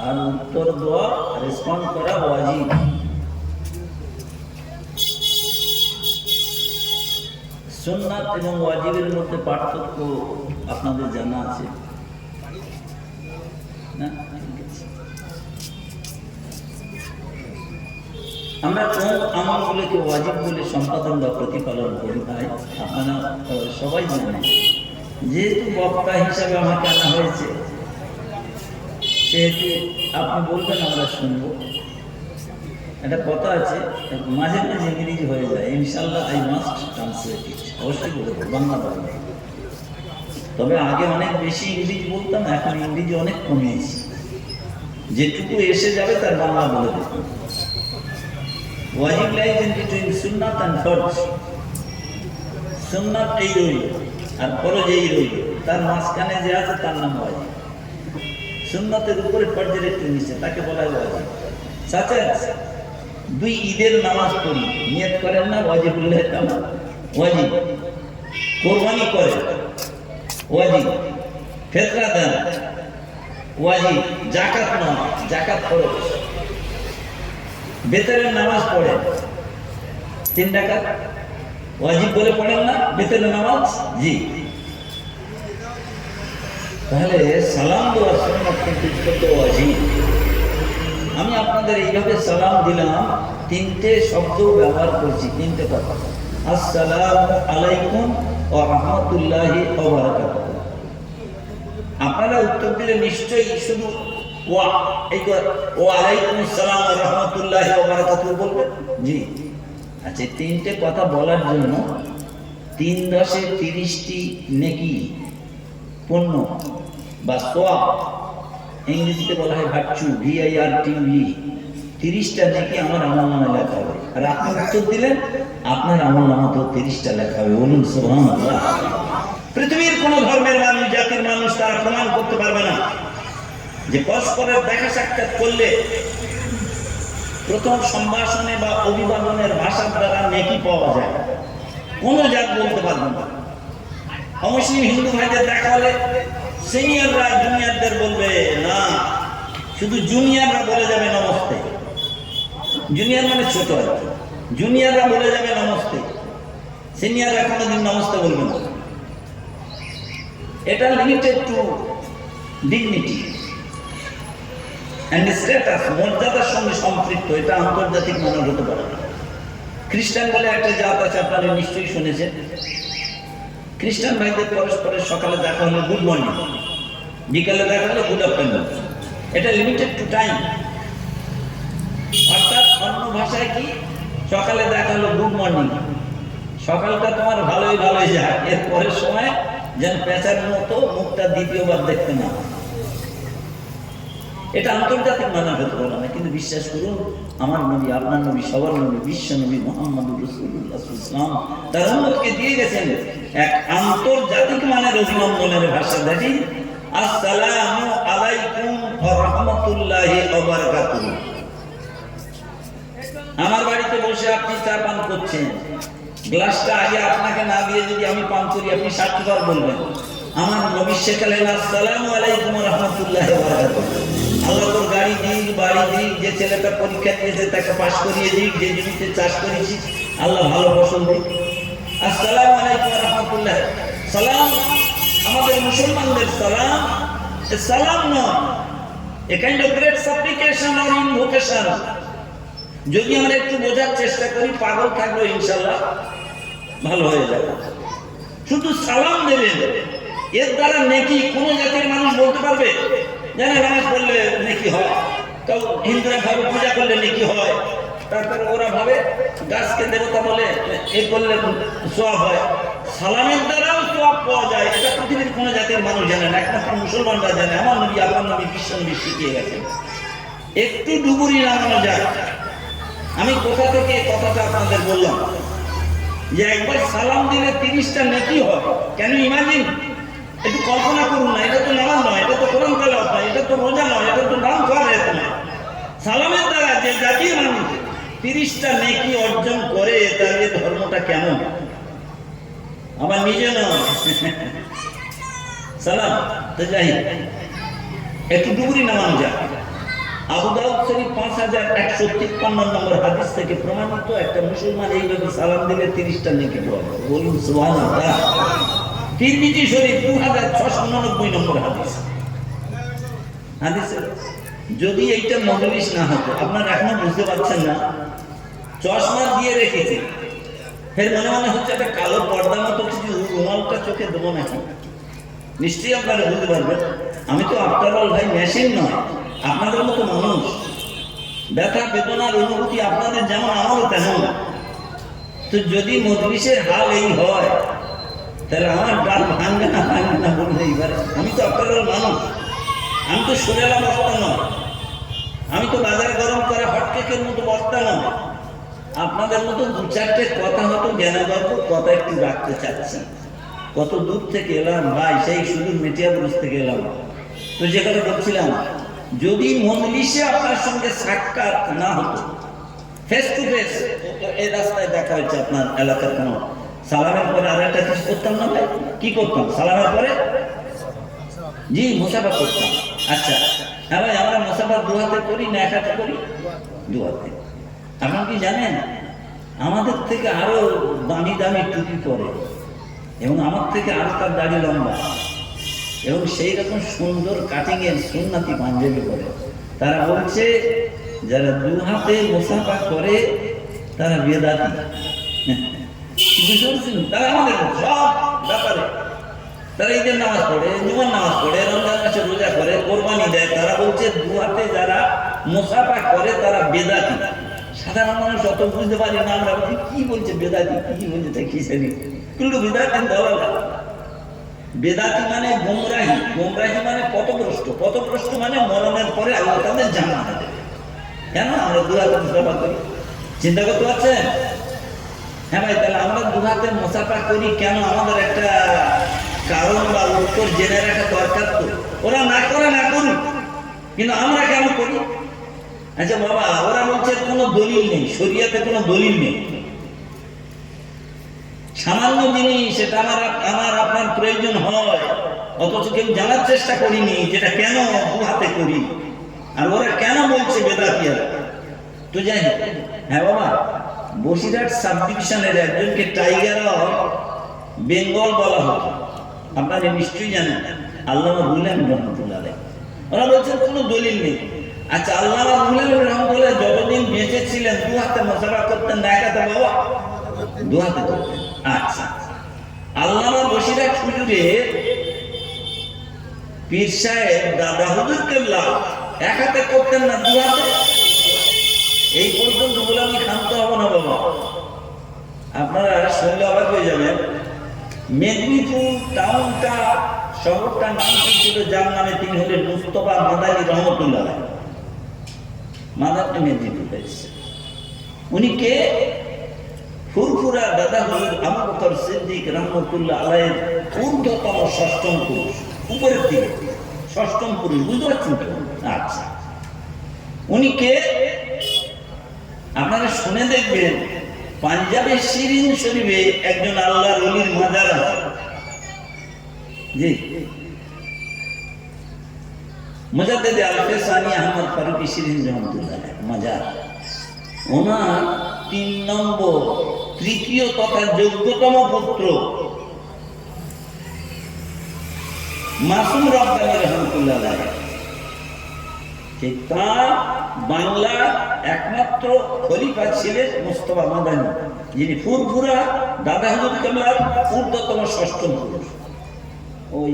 আর উত্তর দেওয়া, রেসপন্ড করা ওয়াজিব। সুন্নাত এবং ওয়াজিবের মধ্যে পার্থক্য আপনাদের জানা আছে না? আমরা কোন আমলগুলোকে ওয়াজিব বলে সম্পাদন বা প্রতিপালন করি ভাই, আপনারা সবাই জানেন। যেহেতু বক্তা হিসাবে আমাকে আনা হয়েছে, সেহেতু আপনি বলবেন, আমরা শুনবো। একটা কথা আছে, মাঝে মাঝে ইংরেজি হয়ে যায়। ইনশাল্লাহ আই মাস্ট ট্রান্সলেট ইট, অবশ্যই বলবো বাংলা বাংলা। তবে আগে অনেক বেশি ইংরেজি বলতাম, এখন ইংরেজি অনেক কমিয়েছি। যেটুকু এসে যাবে তার বাংলা বলে দেব। ওয়াজিব লাইজ ইন বিটুইন সুন্নাত এন্ড ফরজ। সুন্নাত এই রইল আর ফরজ এই রইল, তার মাঝখানে যে আছে তার নাম ওয়াজিব। সুন্নাতের উপরে ফরজের একটু নিচে, তাকে বলা হয় ওয়াজিব। সাথে দুই ঈদের নামাজ পড়ি, নিয়ত করেন না ওয়াজিবুল্লাহ তাআলা, ওয়াজিব। কুরবানি করে ওয়াজিব, ফিতরা দেন ওয়াজিব, যাকাত নয়, যাকাত ফরজ। বেতনের নামাজ পড়ে 3 রাকাত, ওয়াজিব বলে পড়েন না বেতনের নামাজ? জি। তাহলে সালাম দেওয়া সুন্নাত কিন্তু ওয়াজিব। আমি আপনাদের এইভাবে সালাম দিলাম, 3টে শব্দ ব্যবহার করছি, 3টে কথা। আসসালামু আলাইকুম ওয়া রাহমাতুল্লাহি ওয়া বারাকাতুহু। আপনারা উত্তর দিলে নিশ্চয়ই শুধু ওয়া আলাইকুম আসসালাম ওয়া রাহমাতুল্লাহি ওয়া বারাকাতুহু বলবেন। জি। আচ্ছা, 3টে কথা বলার জন্য 3 10 30টি নেকি, পুণ্য বা সওয়াব, ইংরেজিতে বলা হয় ভার্চু, VIRTUE। 30টা নেকি আমার আমলনামায় লেখা হবে। আর আপনি উত্তর দিলেন, আপনার আমলনামাতেও 30টা লেখা হবে। বলুন সুবহানাল্লাহ। পৃথিবীর কোন ধর্মের মানুষ, জাতির মানুষ তারা প্রমাণ করতে পারবে না যে পরস্পরের দেখা সাক্ষাৎ করলে প্রথম সম্ভাষণে বা অভিবাদনের ভাষার দ্বারা নেকি পাওয়া যায়। কোন জাত বলতে পারবে না। অমুসলিম হিন্দু ভাইদের দেখা হলে সিনিয়ররা জুনিয়রদের বলবে না, শুধু জুনিয়ররা বলে যাবে নমস্তে। জুনিয়র মানে ছোট, জুনিয়ররা বলে যাবে নমস্তে, সিনিয়ররা কোনোদিন নমস্তে বলবে না। এটা limited to dignity and status, মর্যাদার সঙ্গে সম্পৃক্ত। এটা আন্তর্জাতিক মানের হতে পারে না। খ্রিস্টান বলে একটা জাত আছে, আপনারা নিশ্চয়ই শুনেছেন। খ্রিস্টান ভাইদের পরস্পরের সকালে দেখা হলো গুড মর্নিং, বিকালে দেখা হলো গুড আফটারনুন। এটা লিমিটেড টু টাইম। অর্থাৎ অন্য ভাষায় কি, সকালে দেখা হলো গুড মর্নিং, সকালটা তোমার ভালোই ভালোই যায়, এর পরের সময় যেন পেঁচার মতো মুখটা দ্বিতীয়বার দেখতে না। এটা আন্তর্জাতিক মানের হতে পারে না। কিন্তু বিশ্বাস করুন, আমার নবী, আপনার নবী, সবার নবী, বিশ্ব নবী মুহাম্মদুর রাসূলুল্লাহ সাল্লাল্লাহু আলাইহি ওয়াসাল্লাম তার উম্মতকে দিয়ে গেছেন এক আন্তর্জাতিক মানের অভিনন্দনের ভাষা। দেখি, আসসালামু আলাইকুম ওয়া রাহমাতুল্লাহি ওয়া বারাকাতুহু। আমার বাড়িতে বসে আপনি চা পান করছেন, গ্লাসটা আগে আপনাকে না দিয়ে যদি আমি পান করি, আপনি 60 বার বলবেন। আমার নবী শেখালেন, আসসালামু আলাইকুম ওয়া রাহমাতুল্লাহি ওয়া বারাকাতুহু। আল্লাহ তোর গাড়ি দিক, বাড়ি দিক, যে ছেলেটা পরীক্ষা দিয়েছে তাকে পাশ করিয়ে দিক, যে জমিতে চাষ করেছিস আল্লাহ ভালো ফসল দিক। আসসালামু আলাইকুম ওয়া রাহমাতুল্লাহ। সালাম আমাদের মুসলমানদের সালাম, সালাম নয়, a kind of great সাপ্লিকেশন or invocation. যদি আমরা একটু বোঝার চেষ্টা করি, পাগল থাকবো ইনশাআল্লাহ, ভালো হয়ে যাবে। শুধু সালাম দেবেন, এর দ্বারা নেকি কোন জাতির মানুষ বলতে পারবে? জানে নামাজ পড়লে নেকি হয়, তো হিন্দুরা ভাবে পূজা করলে নেকি হয়, তারপরে ওরা ভাবে গাছকে দেবতা বলে এই করলে সওয়াব হয়। সালামের দ্বারাও সওয়াব পাওয়া যায়, এটা পৃথিবীর কোন জাতির মানুষ জানে না, একমাত্র মুসলমানরা জানে। আমার নবী, আপনার নবী, বিশ্ব নবী শিখিয়ে গেছেন। একটু ডুবুরি নামানো যায়। আমি কোথা থেকে কথাটা আপনাদের বললাম যে একবার সালাম দিলে 30টা নেকি হয়। কেন ইমাজিন, একটু কল্পনা করুন না। এটা তো নামাজ নয়, এটা তো কোরআন তেলাওয়াত নয়, এটা তো রোজা নয়, এটা তো দান করা নয়। সালামের দ্বারা যে জাতির মানুষ 30টা নেকি অর্জন করে, তাহলে ধর্মটা কেমন? আমার নিজে নয়, সালাম তো যাই একটু ডুবুরি নামানো যায়। আবু দাউদ শরীফ 5153 নম্বর হাদিস থেকে প্রমাণিত, একটা মুসলমান এইভাবে সালাম দিলে 30টা নেকি পাবে। বলুন সুবহানাল্লাহ। তিরমিজি শরীফ 2699 নম্বর হাদিস। হাদিসে যদি এইটা মজলিস না হতো, আপনারা এখনো বুঝতে পারছেন না, চশমা দিয়ে রেখেছে, ফের মনে মনে হচ্ছে একটা কালো পর্দার মতো কিছু, রুমালটা চোখে দেবো নাকি? নিশ্চয়ই আপনারা বুঝতে পারবেন, আমি তো আফটার অল ভাই মেশিন নয়, আপনাদের মতো মানুষ। ব্যথা বেদনার অনুভূতি আপনাদের যেমন আমারও তেমন। তো যদি মজলিসের হাল এই হয়, তাহলে আমার ডাল ভাঙবে না বললে এইবার। আমি তো আফটার অল মানুষ, আমি তো সুরেলা বস্তা নয়, আমি তো বাজার গরম করা হটকেকের মতো বস্তা নয়। আপনাদের মতো দু চারটে কথা হয়তো জ্ঞানা গল্প কথা একটু রাখতে চাচ্ছেন। কত দূর থেকে এলাম ভাই, সেই শুধু মেটিয়াবুরুজ থেকে এলাম। তো যে কথা বলছিলাম, যদি মজলিসে আপনার সঙ্গে সাক্ষাৎ না হতো, ফেস টু ফেস, এই রাস্তায় দেখা হয়েছে আপনার এলাকার কোনো, সালামের পরে আর একটা কিছু করতাম না ভাই? কি করতাম সালামের পরে? জি, মুসাফা করতাম। আচ্ছা হ্যাঁ ভাই, আমরা মুসাফা দু হাতে করি না এক হাতে করি? দু হাতে। আপনারা কি জানেন, আমাদের থেকে আরো দামি দামি টুপি পরে, এবং আমার থেকে আরো তার দাড়ি লম্বা, এবং সেই রকম সুন্দর কাটিং এর সুন্নতি পাঞ্জাবি পরে। তারা বলছে যারা দু হাতে মুসাফা করে তারা বেদাতি। বুঝতে পারছেন? তারা আমাদের সব ব্যাপারে, তারা ঈদের নামাজ পড়ে, জুমার নামাজ পড়ে, রমজান মাসে রোজা করে, কোরবানি দেয়, তারা বলছে দু হাতে যারা মুসাফা করে তারা বেদাতি। সাধারণ মানুষ অত বুঝতে পারি না, আমরা বলছি কি বলছে বেদাতি, কি বলছে তাই কি জানি, কিন্তু বেদাতি বলা না। বেদাতি মানে গোমরাহি, গোমরাহি মানে পথভ্রষ্ট, পথভ্রষ্ট মানে মরণের পরে আল্লাহ তাদের জান্নাত দেবে। কেন আমরা দু হাতে মুসাফা করি? চিন্তা করতে পারছেন? হ্যাঁ ভাই, তাহলে আমরা দু হাতে মুসাফা করি কেন? আমাদের একটা কারণ বা উত্তর জেনে রাখা দরকার। তো ওরা না করে না করুক, কিন্তু আমরা কেন করি? আচ্ছা বাবা, ওরা বলছে কোনো দলিল নেই, শরিয়াতে কোনো দলিল নেই, সামান্য জিনিস সেটা আমার আপনার প্রয়োজন হয়, অথচ কেউ জানার চেষ্টা করিনি যেটা কেন দু হাতে করি, আর ওরা কেন বলছে বেদাতিয়া। তো যাই হোক, হ্যাঁ বাবা, বসিরহাট সাব ডিভিশনের একজনকে টাইগার অফ বেঙ্গল বলা হতো, আপনারা নিশ্চয়ই জানেন, আল্লামা রুহুল রহমতুল্লাহ আলাইহি। ওরা বলছেন কোনো দলিল নেই। আচ্ছা, আল্লামা রুহুল রহমতুল্লাহ যতদিন বেঁচে ছিলেন দু হাতে মুসাফা করতেন না এক হাতে? বাবা দু হাতে করতেন। আচ্ছা, আল্লামা বসিরহাট হুজুরে পীর সাহেব দাদা হুজুর কেবলা এক হাতে করতেন না দু হাতে? এই পর্যন্ত বলে আমি ক্ষান্ত হব না বাবা, আপনারা শুনলে অবাক হয়ে যাবেন। মেদিনীপুর টাউনটা, শহরটার নাম ছিল, যার নামে তিনি হলেন মুস্তফা মাদানী রহমতুল্লাহ। মাদানী মেদিনীপুর হয়েছে। উনি কে? ফুরফুরা দাদা হুজুর আবু বকর সিদ্দিক রহমতুল্লাহ আলাইহির ঊর্ধ্বতম ষষ্ঠম পুরুষ, উপরের দিকে ষষ্ঠম পুরুষ, বুঝতে পারছেন তো? আচ্ছা, উনি কে? আপনারা শুনে দেখবেন, পাঞ্জাবের শিরিন শরীফে একজন আল্লাহর ওলির মাজার আছে। জি, মুজাদ্দিদ আলফে সানি আহমদ ফারুকি শিরিন রহমতুল্লাহ মাজার। ওনার 3 নম্বর তৃতীয় তথা যোগ্যতম পুত্র মাসুম রব্বানী রহমতুল্লাহ আলাইহি, তার বাংলার একমাত্র খলিফা ছিলেন মুস্তফা মাদানী, যিনি ফুরফুরা দাদা হুজুর কেবলার ঊর্ধ্বতম ষষ্ঠম পুরুষ। ওই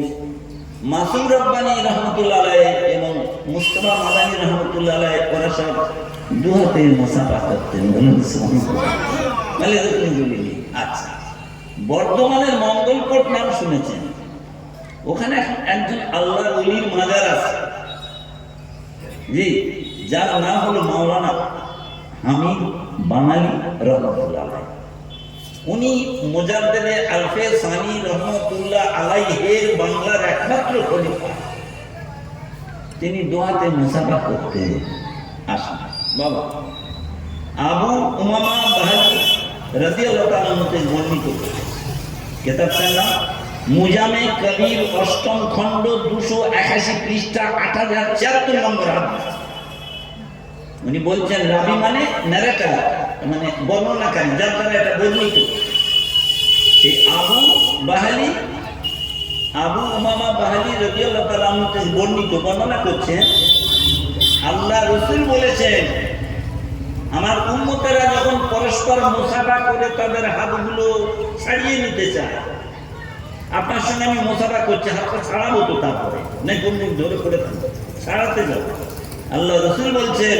মাসুম রব্বানী রহমতুল্লাহ আলাইহি এবং মুস্তফা মাদানী রহমতুল্লাহ আলাইহি ওরা সব দু হাতে মুসাফা করতেন। আচ্ছা, বর্ধমানের মঙ্গলকোট নাম শুনেছেন? ওখানে একজন আল্লাহর ওলির মাজার আছে, জি, যার নাম হলো মাওলানা হামিদ বাঙালি রহমতুল্লাহ আলাইহি। উনি মুজাদ্দিদ আলফে সানি রহমতুল্লাহ আলাইহির বাংলার একমাত্র খলিফা। তিনি দু হাতে মুসাফা করতেন। আসুন বাবা, আবু উমামা বাহালি রাদিয়াল্লাহু তাআলা হতে বর্ণিত কিতাবটার নাম মুজামে কবির, 8ম খণ্ড, 281 পৃষ্ঠা, 8074 নম্বর হাদিস। উনি বলছেন রাবি মানে ন্যারেটার, মানে বর্ণনাকারী, যার দ্বারা এটা বর্ণিত। সেই আবু উমামা বাহালি রাদিয়াল্লাহু তাআলা আনহু বর্ণিত, বর্ণনা করছেন আল্লাহ রাসূল বলেছেন আমার উম্মতেরা যখন পরস্পর মুসাফা করে তাদের হাতগুলো ছাড়িয়ে নিতে চায়, আপনার সঙ্গে আমি মুসাফা করছি, হাতটা ছাড়াবো তো, তারপরে না কোন ধরে করে ছাড়াতে যাবো। আল্লাহ রাসূল বলছেন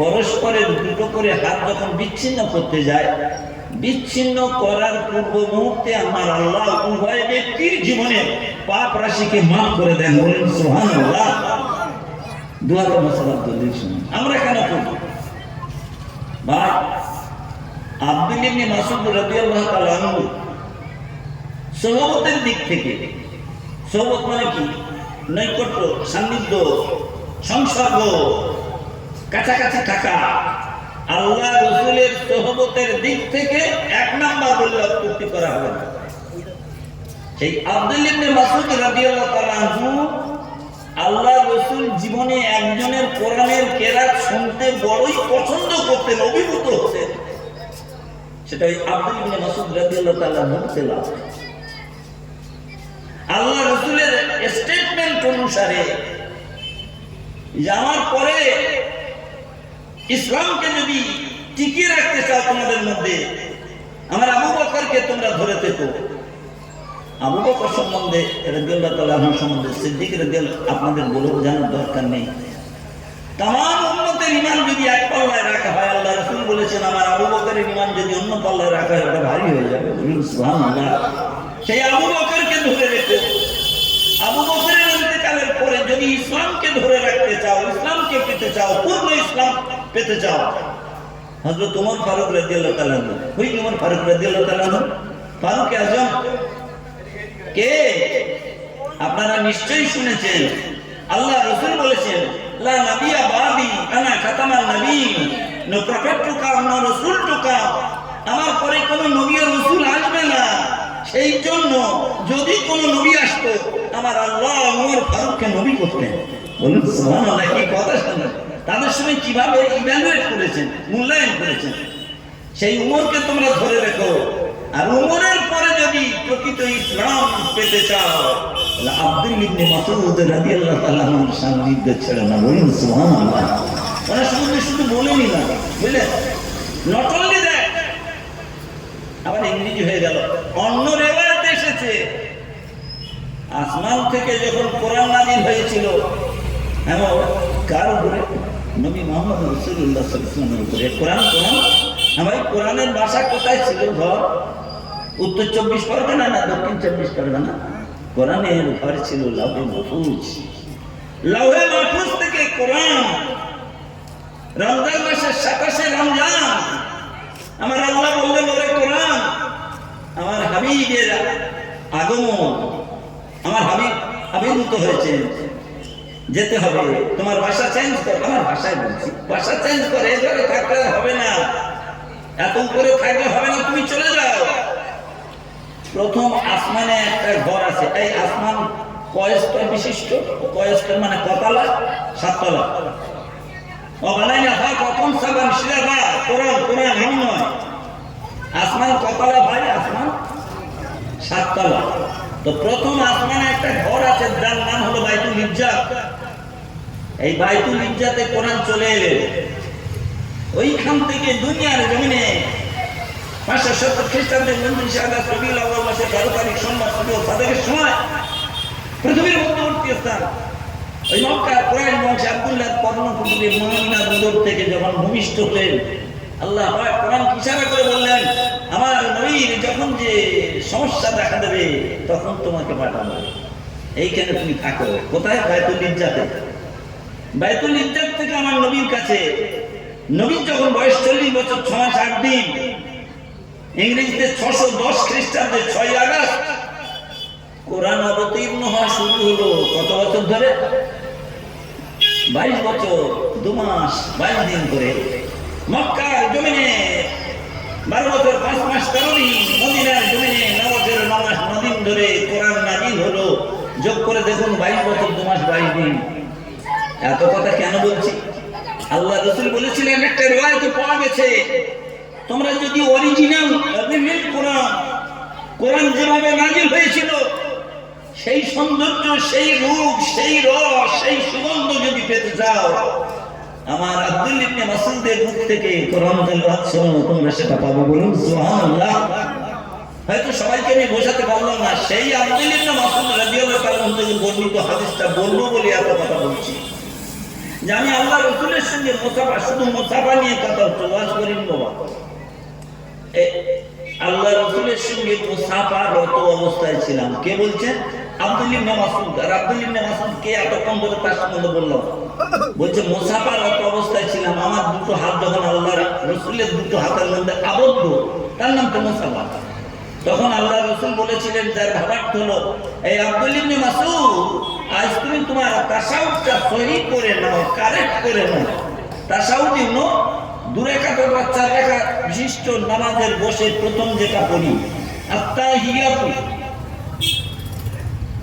পরস্পরের দুটো করে হাত যখন বিচ্ছিন্ন করতে যায়, বিচ্ছিন্ন করার পূর্ব মুহূর্তে আমার আল্লাহ উভয় ব্যক্তির জীবনে পাপ রাশিকে মাফ করে দেন। বলেন সুবহানাল্লাহ। দুয়ারে মুসাফার দলিল শুনুন, আমরা কেন করি ভাই? আব্দুল্লাহ ইবনে মাসউদ রাদিয়াল্লাহু তাআলা আনহু সহবতের দিক থেকে, সহবত মানে কি? নৈকট্য, সান্নিধ্য, সংসর্গ, কাছাকাছি থাকা। আল্লাহ রাসূলের সহবতের দিক থেকে এক নাম্বার বললে অত্যুক্তি করা হবে না। সেই আব্দুল্লাহ ইবনে মাসউদ রাদিয়াল্লাহু তাআলা আনহু আল্লাহ রাসূল জীবনে একজনের কোরআনের কেরাত শুনতে বড়ই পছন্দ করতেন, অভিভূত হতেন। সেটা ওই আব্দুল্লাহ ইবনে মাসউদ রাদিয়াল্লাহু তাআলা আনহু তেলাওয়াত। আল্লাহ রাসূলের স্টেটমেন্ট অনুসারে যাওয়ার পরে ইসলামকে যদি টিকিয়ে রাখতে চাও তোমাদের মধ্যে, আমার আবু বকরকে তোমরা ধরে থেকো। আবু বকর সম্বন্ধে রাদিয়াল্লাহু তাআলা আনহু সম্বন্ধে সিদ্দিক রাদিয়াল্লাহু আপনাদের বলে বোঝানোর দরকার নেই। তামাম উম্মতের ঈমান যদি এক পাল্লায় রাখা হয়, আল্লাহ রাসূল বলেছেন আমার আবু বকরের ঈমান যদি অন্য পাল্লায় রাখা হয় ওটা ভারী হয়ে যাবে। বলুন সুবহানাল্লাহ। সেই আবু বকরকে ধরে রেখো। আবু বকরের ইন্তেকালের পরে যদি ইসলামকে ধরে রাখতে চাও, ইসলামকে পেতে চাও, পূর্ণ ইসলাম পেতে চাও, হযরত ওমর ফারুক রাদিয়াল্লাহু তাআলা আনহু, ওই ওমর ফারুক রাদিয়াল্লাহু তাআলা আনহু ফারুক আযম কে আপনারা নিশ্চয়ই শুনেছেন। আল্লাহ রাসূল বলেছেন লা নাবিয়্যা বাদি আনা খাতামান নবিয়্যিন, no prophet to come, no রাসূল টু কাম। আমার পরে কোনো নবী ও রাসূল আসবে না। সেই জন্য যদি কোনো নবী আসতো আমার আল্লাহ ওমর ফারুককে নবী করতেন। বলুন সুবহানাল্লাহ। কি কথা শুনুন, তাদের সময় কিভাবে ইভ্যালুয়েট করেছেন, মূল্যায়ন করেছেন। সেই উমরকে তোমরা ধরে রেখো। আর উমরের পরে যদি প্রকৃত ইসলাম পেতে চাও তাহলে আব্দুল্লাহ ইবনে মাসউদ রাদিয়াল্লাহু তাআলা আনহুর সান্নিধ্য ছেড়ে না। বলুন সুবহানাল্লাহ। ওরা শুধু বলেনি না, বুঝলেন, নট অনলি দ্যাট, আবার ইংরেজি হয়ে গেল। অন্য রিওয়ায়াতে এসেছে আসমান থেকে যখন কোরআন নাযিল হয়েছিল, এমন কার উপরে? নবী মুহাম্মদ রাসূলুল্লাহ সাল্লাল্লাহু আলাইহি ওয়াসাল্লামের উপরে কোরআন। আমার কোরআনের ভাষা কোথায় ছিল? ঘর উত্তর 24 পরগনা না দক্ষিণ 24 পরগনা? কোরআনের ঘর ছিল লাউহে মাহফুজ। লাউহে মাহফুজ থেকে কোরআন রমজান মাসের 27 রমজান আমার আল্লাহ বললেন ওরে কোরআন, আমার হাবিবের আগমন, আমার হাবিব আবির্ভূত হয়েছে, যেতে হবে, তোমার ভাষা চেঞ্জ কর। আমার ভাষায় বলছি, ভাষা চেঞ্জ করে, এবারে থাকলে হবে না, এত উপরে থাকলে হবে না, তুমি চলে যাও। প্রথম আসমানে একটা ঘর আছে। এই আসমান কয় স্তর বিশিষ্ট? কয় স্তর মানে কতলা? 7 তলা। ও বানাইনা ভাই প্রথম সাবান শিলাবা কোরআন আমি নয়। আসমান কতলা ভাই? আসমান 7 তলা। তো প্রথম আসমানে একটা ঘর আছে যার নাম হলো বাইতুল ইজ্জাত। এই বাইতুল ইজ্জাতে কোরআন চলে এলেন। ওইখান থেকে দুনিয়ার জমিনে 570 খ্রিস্টাব্দের 29 আগস্ট রবিউল আউয়াল মাসে 12 তারিখ সোমবার সাদেকের সময় পৃথিবীর মধ্যবর্তী স্থান ওই মক্কার কুরাইশ বংশে আব্দুল্লাহ কর্ণকুটিরের মহিনা বদর থেকে যখন ভূমিষ্ঠ হলেন, আল্লাহ পাক কোরআন ইশারা করে বললেন আমার নবীর যখন যে সমস্যা দেখা দেবে তখন তোমাকে পাঠাবো, এইখানে তুমি থাকো। কোথায়? বাইতুল ইজ্জাতে। বাইতুল ইজ্জাত থেকে আমার নবীর কাছে, নবীর যখন বয়স 40 বছর 6 মাস 8 দিন, ইংরেজিতে 610 খ্রিস্টাব্দে 6 আগস্ট কোরআন অবতীর্ণ হওয়া শুরু হলো। কত বছর ধরে? 22 বছর 2 মাস 22 দিন করে মক্কার জমিনে, 12 বছর 5 মাস 13 দিন মদিনার জমিনে 9 বছর 9 মাস 9 দিন ধরে কোরআন নাযিল হলো। যোগ করে দেখুন 22 বছর 2 মাস 22 দিন। এত কথা কেন বলছি? আল্লাহ রাসূল বলেছিলেন, একটা রিওয়ায়াতে পাওয়া গেছে, তোমরা যদি অরিজিনাল কোরআন যেভাবে নাজিল হয়েছিল সেই সৌন্দর্য, সেই রূপ, সেই রস, সেই সুগন্ধ যদি পেতে চাও, আমার আব্দুল ইবনে মাসউদের মুখ থেকে কোরআন তেলাওয়াত শোনো, তোমরা সেটা পাবে। বলুন সুবহানাল্লাহ। হয়তো সবাইকে আমি বোঝাতে পারলাম না, সেই আব্দুল ইবনে মাসউদ রাদিয়াল্লাহু তাআলা থেকে বর্ণিত হাদিসটা বলবো বলে এত কথা বলছি, যে আমি আল্লাহ রাসূলের সঙ্গে মুসাফা, শুধু মুসাফা নিয়ে কথা হচ্ছে, ওয়াজ করিনি বাবা। আল্লাহ রাসূলের সঙ্গে মুসাফারত অবস্থায় ছিলাম। কে বলছেন? আব্দুল ইবনে মাসউদ। আর আব্দুল ইবনে মাসউদ কে এতক্ষণ ধরে তার সম্বন্ধে বললাম? বলছে মুসাফারত অবস্থায় ছিলাম, আমার দুটো হাত যখন আল্লাহ রাসূলের দুটো হাতের মধ্যে আবদ্ধ, তার নাম তো মুসাফা। তখন আল্লাহ রাসূল বলেছিলেন, যার ভাবার্থ হলো, এই আব্দুল ইবনে মাসউদ, আজ তুমি তোমার তাশাহুদটা সহি করে নাও, কারেক্ট করে নাও। তাশাহুদ ইবনে 2 রাকাত বা 4 রাকাত বিশিষ্ট নামাজের বসে প্রথম যেটা পড়ি, আত্তাহিয়াতু,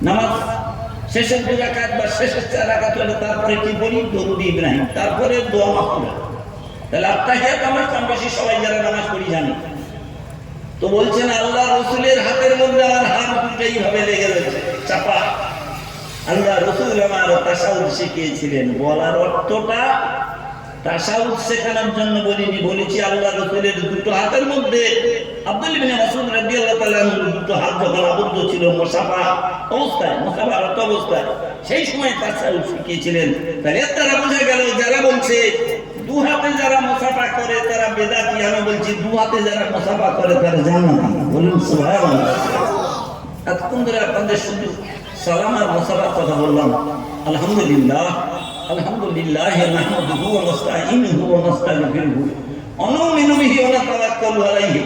নামাজ শেষের 2 রাকাত বা শেষের 4 রাকাত হলে তারপরে কি পড়ি? দরুদ ইব্রাহিম, তারপরে দোয়া মাগফিরাত। তাহলে আত্তাহিয়াত আমরা কম বেশি সবাই যারা নামাজ পড়ি জানি। তো বলছেন আল্লাহ রাসূলের হাতের মধ্যে আমার হাত দুটো এইভাবে লেগে রয়েছে চাপা। আল্লাহ রাসূল আমার তাশাহুদ শিখিয়েছিলেন। বলার অর্থটা তাশাহুদ শেখানোর জন্য বলিনি, বলেছি আল্লাহ রাসূলের দুটো হাতের মধ্যে আব্দুল ইবনে মাসউদ রাদিয়াল্লাহু তাআলা দুটো হাত যখন আবদ্ধ ছিল মুসাফা অবস্থায়, মুসাফারত অবস্থায়, সেই সময় তাশাহুদ শিখিয়েছিলেন। তাহলে তারা বোঝা গেল যারা বলছে 2 হাতে যারা মুসাফা করে তারা বেদাতি, আমি বলছি 2 হাতে যারা মুসাফা করে তারা জান্নাতি। বলুন সুবহানাল্লাহ। এতক্ষণ ধরে আপনাদের শুধু সালাম আর মুসাফার কথা বললাম। আলহামদুলিল্লাহ, আলহামদুলিল্লাহ নাহমাদুহু ওয়া নাস্তাঈনুহু ওয়া নাস্তাগফিরুহু ওয়া নু'মিনু বিহি ওয়া নাতাওয়াক্কালু আলাইহি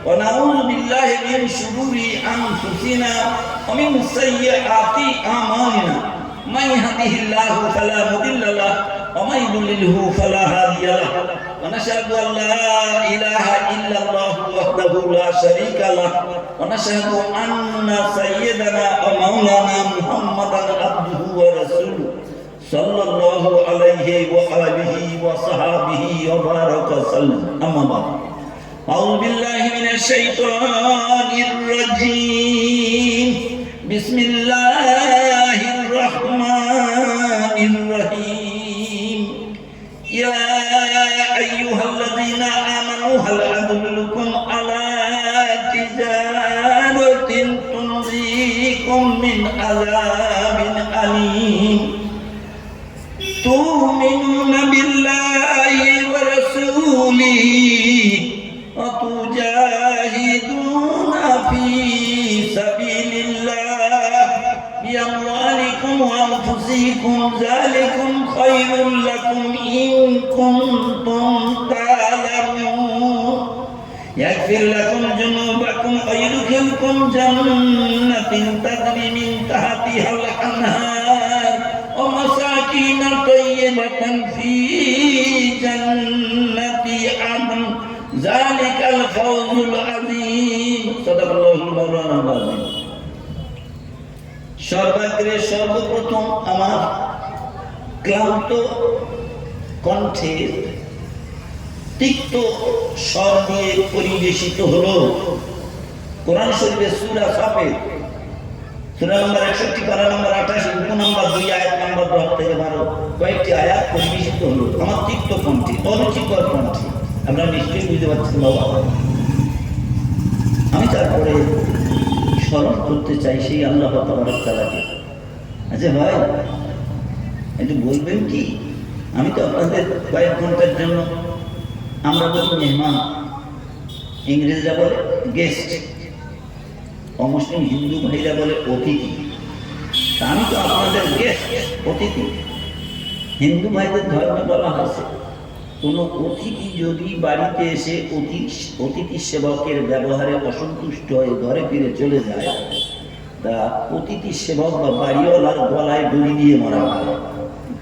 ওয়া নাউযু বিল্লাহি মিন শুরুরি আনফুসিনা ওয়া মিন সাইয়্যাতি আমালিনা। মান ইয়াহদিহিল্লাহু ফালা মুদিল্লা লাহু ওয়া মান ইউদ্লিলহু ফালা হাদিয়া লাহু। ওয়া নাশহাদু আল লা ইলাহা ইল্লাল্লাহু ওয়াহদাহু লা শারীকা লাহু ওয়া নাশহাদু আন্না সাইয়্যিদানা ওয়া মাওলানা মুহাম্মাদান আবদুহু ওয়া রাসূলুহু সাল্লাল্লাহু আলাইহি ওয়া আলিহি ওয়া সাহবিহি ওয়া বারাকা সাল্লাম। আম্মা বা'দ। আউযু বিল্লাহি মিনাশ শাইতানির রাজীম। বিসমিল্লাহির রাহমানির রহিম। ইয়া আইয়ুহাল্লাযীনা আমানু হাল আদুল্লুকুম আলা তিজারাতিন তুনজিকুম মিন আযাবিন আলীম। تؤمنون بالله ورسوله وتجاهدون في سبيل الله بأموالكم وأنفسكم ذلكم خير لكم إن كنتم تعلمون يغفر لكم ذنوبكم ويدخلكم جنات تجري من تحتها الأنهار ومساكين طيبة في جنة عدن ذلك الفوز العظيم صدق الله مولانا العظيم। সর্বাগ্রে সর্বপ্রথম আমার ক্লান্ত কণ্ঠে তিক্ত স্বর দিয়ে পরিবেশিত হলো কোরআন শরীফের সূরা সাফের সূরা নম্বর 61, পারা নম্বর 28, রুকু নম্বর 2, আয়াত নম্বর 10 থেকে 12 কয়েকটি আয়াত পরিবেশিত হলো আমার তিক্ত কণ্ঠে, অরুচিকর কণ্ঠে। আপনারা নিশ্চয়ই বুঝতে পারছেন বাবা। আমি তারপরে স্মরণ করতে চাই সেই আল্লাহ তাবারক তাআলাকে। আচ্ছা ভাই, একটু বলবেন কি, আমি তো আপনাদের কয়েক ঘন্টার জন্য, আমরা বলি মেহমান, ইংরেজরা বলে গেস্ট, অমুসলিম হিন্দু ভাইরা বলে অতিথি। তা আমি তো আপনাদের গেস্ট, অতিথি। হিন্দু ভাইদের ধর্মে বলা হয়েছে কোনো অতিথি যদি বাড়িতে এসে অতিথি সেবকের ব্যবহারে অসন্তুষ্ট হয়ে ঘরে ফিরে চলে যায়, তা অতিথি সেবক বা বাড়িওয়ালার গলায় দড়ি দিয়ে মারা হয়।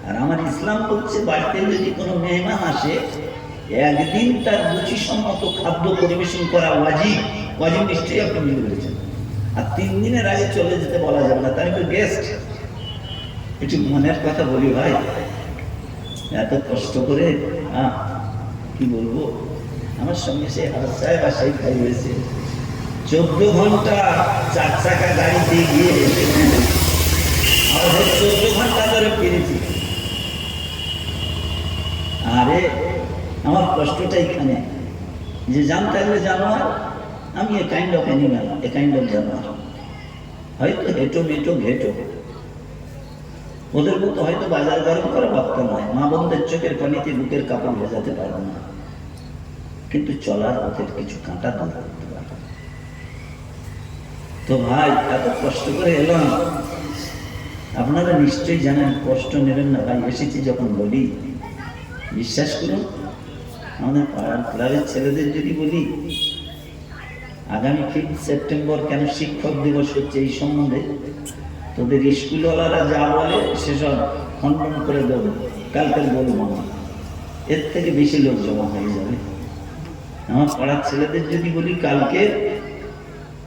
আর আমার ইসলাম বলছে বাড়িতে যদি কোনো মেহমান আসে একদিন তার রুচিসম্মত খাদ্য পরিবেশন করা ওয়াজিব। ওয়াজিব নিশ্চয়ই আপনি বুঝতে পেরেছেন। আর 3 দিনের আগে চলে যেতে বলা যাবে না, তাই তো গেস্ট। একটু মনের কথা বলি ভাই, এত কষ্ট করে কি বলবো, আমার সঙ্গে সে হাসায় বাসায় খাই হয়েছে 14 ঘন্টা 4 চাকা গাড়িতে গিয়ে আমরা 14 ঘন্টা ধরে ফিরেছি। আরে আমার কষ্টটা এখানে যে জানতে হবে জানোয়ার, আমি a kind of animal, a kind of জানোয়ার, হয়তো হেঁটো মেটো ঘেটো, ওদের মতো হয়তো বাজার গরম করে ভাবতে নয়, মা বোনদের চোখের পানিতে বুকের কাপড় ভেজাতে পারবো না, কিন্তু চলার পথের কিছু কাঁটা দূর করতে পারবো। তো ভাই এত কষ্ট করে এলাম, আপনারা নিশ্চয়ই জানেন, কষ্ট নেবেন না ভাই। এসেছি যখন বলি, বিশ্বাস করুন, আমাদের পাড়ার ক্লাবের ছেলেদের যদি বলি আগামী 5 সেপ্টেম্বর কেন শিক্ষক দিবস হচ্ছে এই সম্বন্ধে, তোদের স্কুলওয়ালারা যা বলে সেসব খণ্ডন করে দেব, কালকে বলবো না, এর থেকে বেশি লোক জমা হয়ে যাবে। আমার পাড়ার ছেলেদের যদি বলি কালকে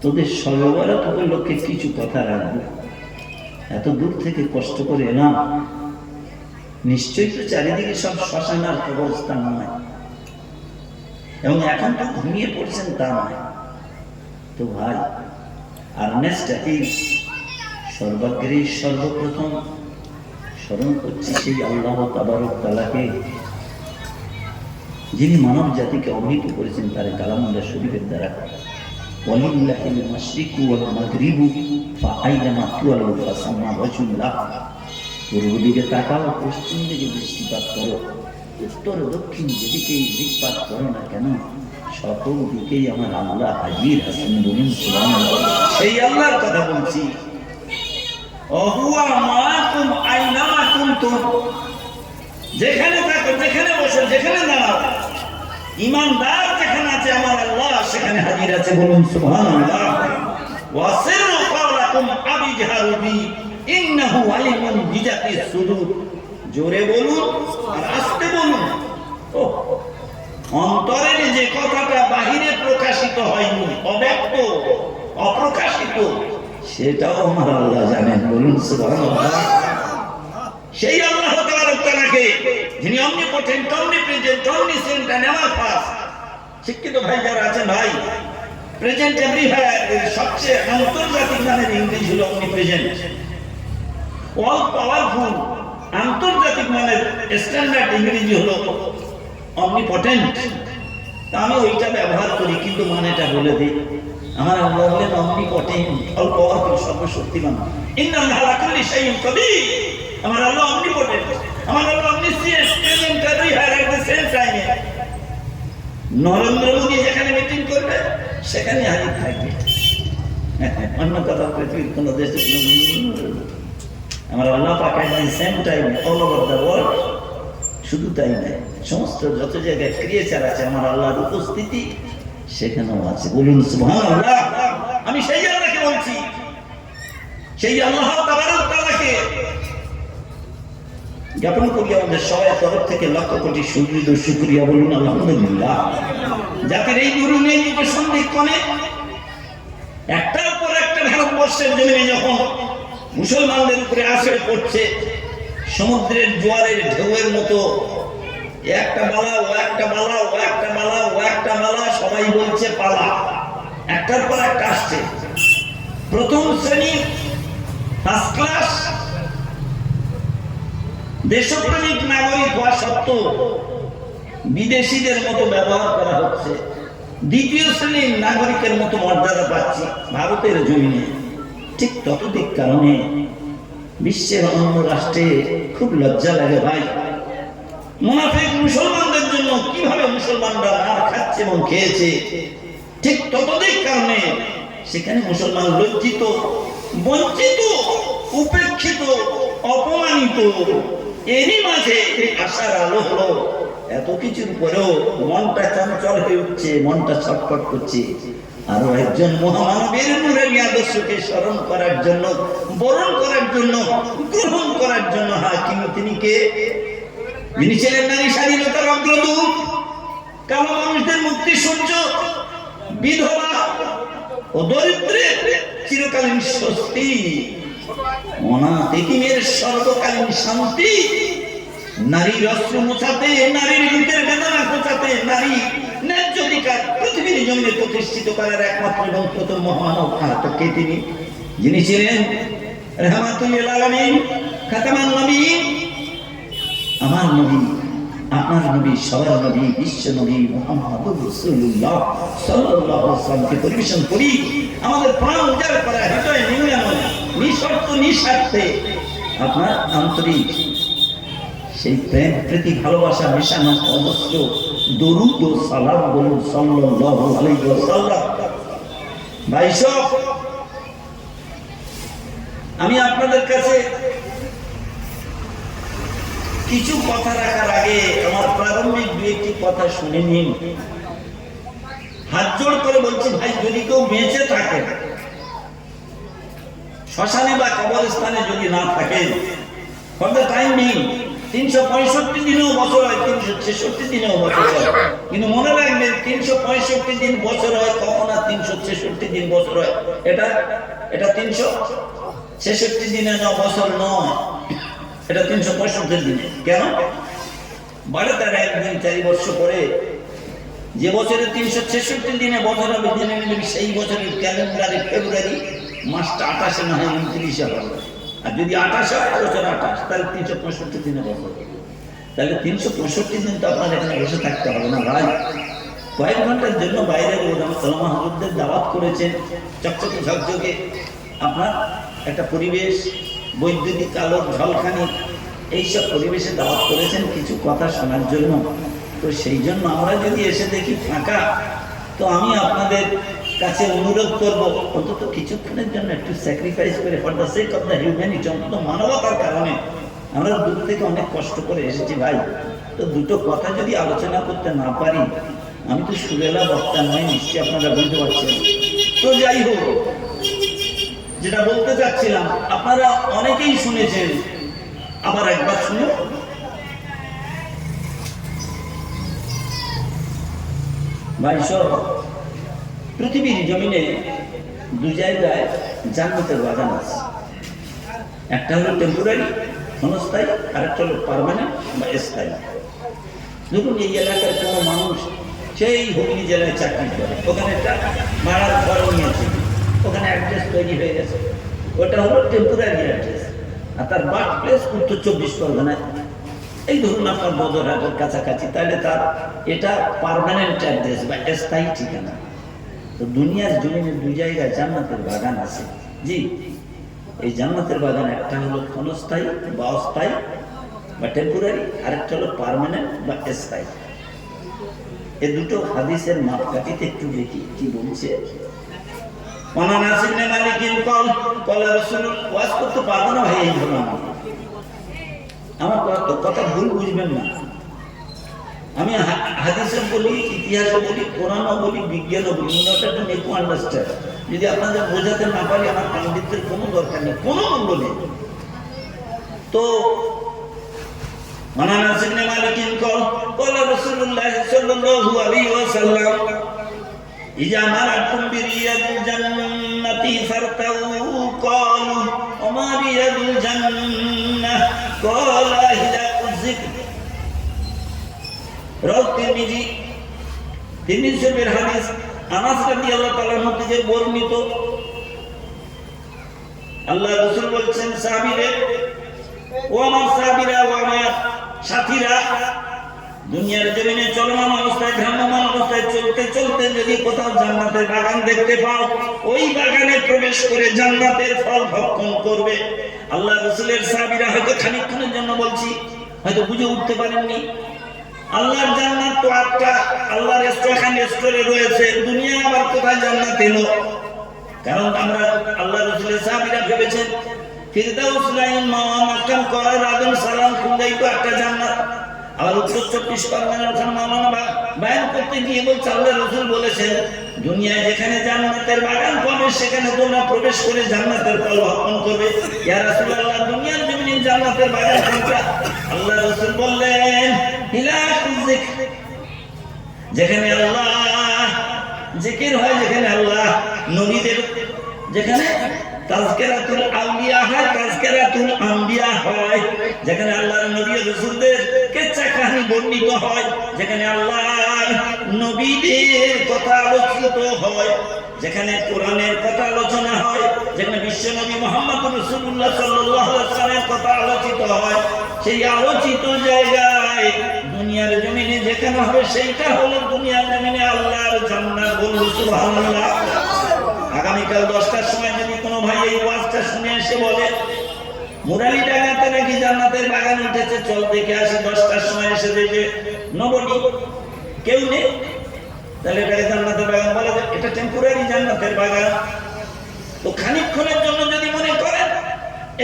তোদের সর্ববারা তোদের লোককে কিছু কথা রাখবো, এত দূর থেকে কষ্ট করে এলাম, নিশ্চয়ই তো চারিদিকে সব শ্মশান আর কবরস্থান নয়, এবং এখন তো ঘুমিয়ে পড়ছেন তা নয়। তো ভাই আর্নেস্ট অ্যাপিল, সর্বাগ্রে সর্বপ্রথম স্মরণ করছি সেই আল্লাহ তাবারক তাআলাকে, যিনি মানব জাতিকে অভিহিত করেছেন তার কালামুল্লাহ শরীফের দ্বারা, ওয়ালিল্লাহিল মাশরিকু ওয়াল মাগরিবু ফাআইনামা তুওয়াল্লু ফাসাম্মা ওয়াজহুল্লাহ। পূর্ব দিকে তাকাও, পশ্চিম দিকে দৃষ্টিপাত করো, উত্তর দক্ষিণ যেদিকেই দিকপাত করো না কেন, সকল দিকেই আমার আল্লাহ হাজির আছেন। বলুন সুবহানাল্লাহ। সেই আল্লাহর কথা বলছি, ওহুয়া মাআকুম আইনামা কুনতুম, যেখানে থাকো, যেখানে বসো, যেখানে দাঁড়াও, ঈমানদার যেখানে আছে আমার আল্লাহ সেখানে হাজির আছে। বলুন সুবহানাল্লাহ। ওয়াসিরু কাওলাকুম আবিজহারু বি ইন্নাহু আলিমুন বিজাতিস সুদূর। জোরে বলুন আর আস্তে বলুন। অন্তরের যে কথাটা বাহিরে প্রকাশিত হয়নি, অব্যক্ত অপ্রকাশিত, সেটাও আমার আল্লাহ জানেন। বলুন সুবহানাল্লাহ। সেই আল্লাহ তাআলাকে যিনি অমনিপটেন্ট, অমনিপ্রেজেন্ট, অমনিসেন্ট এন্ড এভার পাস্ট। শিক্ষিত ভাই যারা আছেন ভাই, প্রেজেন্ট এভরিওয়্যার এর সবচেয়ে আন্তর্জাতিক মানের ইংরেজি হলো অমনিপ্রেজেন্ট। অল পাওয়ারফুল আন্তর্জাতিক মানের স্ট্যান্ডার্ড ইংরেজি হলো অমনিপটেন্ট। আমি ওইটা ব্যবহার করি, কিন্তু মানেটা বলে দিই। আমার আল্লাহ বলেন অমনিপটেন্ট, অল পাওয়ারফুল, সর্বশক্তিমান। ইন্নাল্লাহা আলা কুল্লি শাইইন কাদির। আমার আল্লাহ অমনিপটেন্ট, আমার Allah omniscient, present everywhere at the same time. Narendra Modi যেখানে মিটিং করবে সেখানে হাজির থাকবে, অন্য কথা পৃথিবীর কোন দেশে আমার আল্লাহ পাক এট the same time all over the world. শুধু তাই নয়, সমস্ত যত জায়গায় ক্রিয়েচার আছে আমার আল্লাহর উপস্থিতি সেখানেও আছে। বলুন সুবহানাল্লাহ। আমি সেই আল্লাহকে বলছি, সেই আল্লাহ তাবারক তাআলাকে জ্ঞাপন করি আমাদের সবার তরফ থেকে লক্ষ কোটি সুদৃঢ় শুকরিয়া। বলুন আলহামদুলিল্লাহ। জাতির এই দুরুনে যুগে সন্ধিক্ষণে একটার পর একটা ভারতবর্ষের জমিনে যখন মুসলমানদের উপরে আছড়ে পড়ছে সমুদ্রের জোয়ারের ঢেউয়ের মতো, একটা বালা ও একটা বালা ও একটা বালা ও একটা বালা, সবাই বলছে পালা, একটার পর একটা আসছে। প্রথম শ্রেণী ফার্স্ট ক্লাস দেশপ্রেমিক নাগরিক হওয়া সত্ত্বেও বিদেশিদের মতো ব্যবহার করা হচ্ছে, দ্বিতীয় শ্রেণীর নাগরিকের মতো মর্যাদা পাচ্ছি ভারতের জমিনে। ঠিক ততদিক কারণে বিশ্বের অন্য রাষ্ট্রে খুব লজ্জা লাগে ভাই। মুনাফিক মুসলমানদের জন্য কিভাবে মুসলমানরা মার খাচ্ছে এবং খেয়েছে, ঠিক ততদিক কারণে সেখানে মুসলমান লজ্জিত, বঞ্চিত, উপেক্ষিত, অপমানিত। এরই মাঝে আশার আলো হলো, এত কিছুর পরেও মনটা চঞ্চল হয়ে উঠছে, মনটা ছটফট করছে। আরো একজন মহামানবের নূরের আদর্শকে স্মরণ করার জন্য, বরণ করার জন্য, গ্রহণ করার জন্য। হ্যাঁ, কিন্তু তিনি কে? যিনি ছিলেন নারী স্বাধীনতার অগ্রদূত, কালো মানুষদের মুক্তি সূর্য, বিধবা ও দরিদ্রের চিরকালীন স্বস্তি, অনাথ এতিমের সর্বকালীন শান্তি, নারীর অস্ত্র মোছাতে, নারীর বুকের বেদনা ঘোচাতে, নারী ন্যায্য অধিকার পৃথিবীর জমিনে প্রতিষ্ঠিত করার একমাত্র এবং প্রথম মহামানব তো কে তিনি? যিনি ছিলেন রাহমাতুল লিল আলামিন, খাতামান নবীয়্যিন, আমার নবী, আপনার নবী, সবার নবী, বিশ্ব নবী মুহাম্মদুর রাসূলুল্লাহ সাল্লাল্লাহু আলাইহি ওয়াসাল্লামকে পরিবেশন করি। আমাদের প্রাণ উজাড় করা, হৃদয় নিংড়ানো, নিঃশর্ত নিঃস্বার্থে আপনার আন্তরিক সেই প্রেম প্রীতি ভালোবাসা মেশানো অজস্র দরুদ ও সালাম বলুন সাল্লাল্লাহু আলাইহি ওয়াসাল্লাম। ভাইসব, আমি আপনাদের কাছে কিছু কথা রাখার আগে আমার প্রারম্ভিক দু একটি কথা শুনে নিন। হাত জোড় করে বলছি ভাই, যদি কেউ বেঁচে থাকে, শ্মশানে বা কবরস্থানে যদি না থাকে, ফর দ্য টাইম বিং 365 দিনেও বছর হয়, 366 দিনেও বছর হয়, কিন্তু মনে রাখবেন 365 দিন বছর হয় কখন, আর 366 দিন বছর হয় এটা 366 দিনে না, বছর নয়, এটা 365 দিনে। কেন? বারে তার একদিন 4 বছর পরে যে বছরে 366 দিনে বছর হবে, জেনে নেবেন সেই বছরের ক্যালেন্ডারে ফেব্রুয়ারি মাসটা 28 না হয় 29 হবে। আর যদি 28 হয়, বছর 28, তাহলে 365 দিনে বছর। তাহলে 365 দিন তো আপনার এখানে বসে থাকতে হবে না ভাই। কয়েক ঘন্টার জন্য বাইরে ওলামা হুজুরদের দাওয়াত করেছেন, চকচকে ঝকঝকে আপনার একটা পরিবেশ, বৈদ্যুতিক আলোর ঝলকানি, এইসব পরিবেশে দাওয়াত করেছেন কিছু কথা শোনার জন্য। তো সেই জন্য আমরা যদি এসে দেখি ফাঁকা, তো আমি আপনাদের কাছে অনুরোধ করব অন্তত কিছুক্ষণের জন্য একটু স্যাক্রিফাইস করে, for the sake of the humanity, অন্তত মানবতার কারণে আমরা দূর থেকে অনেক কষ্ট করে এসেছি ভাই। তো দুটো কথা যদি আলোচনা করতে না পারি, আমি তো সুরেলা বক্তা নয়, নিশ্চয়ই আপনারা বুঝতে পারছেন। তো যাই হোক, যেটা বলতে চাচ্ছিলাম, আপনারা অনেকেই শুনেছেন, আবার একবার শুনে ভাই সব, পৃথিবীর জমিনে দু জায়গায় জান্নাতের বাগান আছে। একটা হলো টেম্পোরারি, ক্ষণস্থায়ী, আর একটা হলো পার্মানেন্ট বা স্থায়ী। ধরুন এই এলাকার কোনো মানুষ সেই হুগলি জেলায় চাকরি করে, ওখানে একটা ভাড়ার ঘর নিয়েছে, ওখানে অ্যাড্রেস তৈরি হয়ে গেছে, ওটা হলো টেম্পোরারি অ্যাড্রেস। আর তার বার্থ প্লেস উত্তর 24 পরগনায়, এই ধরুন আপনার বদরহাটের কাছাকাছি, তাহলে তার এটা পার্মানেন্ট অ্যাড্রেস বা স্থায়ী ঠিকানা। তো দুনিয়ার জমিনে দু জায়গায় জান্নাতের বাগান আছে। জি, এই জান্নাতের বাগান একটা হলো ক্ষণস্থায়ী বা অস্থায়ী বা টেম্পোরারি, আরেকটা হলো পার্মানেন্ট বা স্থায়ী। এই দুটো হাদিসের মাপকাঠিতে একটু দেখি কি বলছে। ওয়াজ করতে পারবো না ভাই, এই ধরো আমার কথা ভুল বুঝবেন না। আমি হাদিসে বলি, ইতিহাসে বলি, কোরআনও বলি, বিজ্ঞানও বলি, আন্ডারস্ট্যান্ড। যদি আপনাদের বোঝাতে না পারি, আমার পাণ্ডিত্যের কোনো দরকার নেই, কোনো মূল্য নেই। তো বর্ণিত, আল্লাহ রাসূল বলছেন, সাহাবীরা, ও আমার সাহাবীরা, ও আমার সাথীরা, দুনিয়ার জমিনে চলমান অবস্থায়, ভ্রাম্যমান অবস্থায় চলতে চলতে যদি কোথাও জান্নাতের বাগান দেখতে পাও, ওই বাগানে প্রবেশ করে জান্নাতের ফল ভক্ষণ করবে। আল্লাহ রাসূলের সাহাবীরা হয়তো খানিকক্ষণের জন্য বলছি, হয়তো বুঝে উঠতে পারেননি। আল্লাহর জান্নাত তো একটা, আল্লাহর স্টোরে রয়েছে, দুনিয়া আবার কোথায় জান্নাত এলো? কারণ আমরা আল্লাহ রাসূলের সাহাবীরা ভেবেছেন ফিরদাউস লাইন মাকাম করার আদম সালাম খুঁজেই তো একটা জান্নাত। আবার উত্তর 24 পরগনার ওখানে মাওলানা বয়ান করতে গিয়ে বলছে, আল্লাহ রাসূল বলেছেন, দুনিয়ায় যেখানে জান্নাতের বাগান পাবে সেখানে তোমরা প্রবেশ করে জান্নাতের ফল ভক্ষণ করবে। ইয়া রাসূলুল্লাহ, দুনিয়ার জমিনে জান্নাতের বাগান কোনটা? আল্লাহ রাসূল বললেন, হিলাকুল যিকর, যেখানে আল্লাহ জিকির হয়, যেখানে আল্লাহ নবীদের, যেখানে তাজকিরাতুল আউলিয়া হয়, তাজকিরাতুল আম্বিয়া হয়, যেখানে আল্লাহর নবী রাসূলদের কিচ্ছা কাহিনী বর্ণিত হয়, যেখানে আল্লাহর নবীদের কথা আলোচিত হয়, যেখানে কোরআনের কথা আলোচনা হয়, যেখানে বিশ্ব নবী মুহাম্মদ রাসূলুল্লাহ সাল্লাল্লাহু আলাইহি ওয়াসাল্লামের কথা আলোচিত হয়, সেই আলোচিত জায়গায় দুনিয়ার জমিনে যেখানে হবে সেইটা হলো দুনিয়ার জমিনে আল্লাহর জান্নাত। বলুন সুবহানাল্লাহ। আগামীকাল 10টার সময় যদি কোনো ভাই এই ওয়াজটা শুনে এসে বলে মুরালিডাঙ্গাতে নাকি জান্নাতের বাগান উঠেছে, চল দেখে আসি, 10টার সময় এসে দেখে নবনী কেউ নেই, তাহলে এটাকে জান্নাতের বাগান বলা যায়? এটা টেম্পোরারি জান্নাতের বাগান। তো খানিকক্ষণের জন্য যদি মনে করেন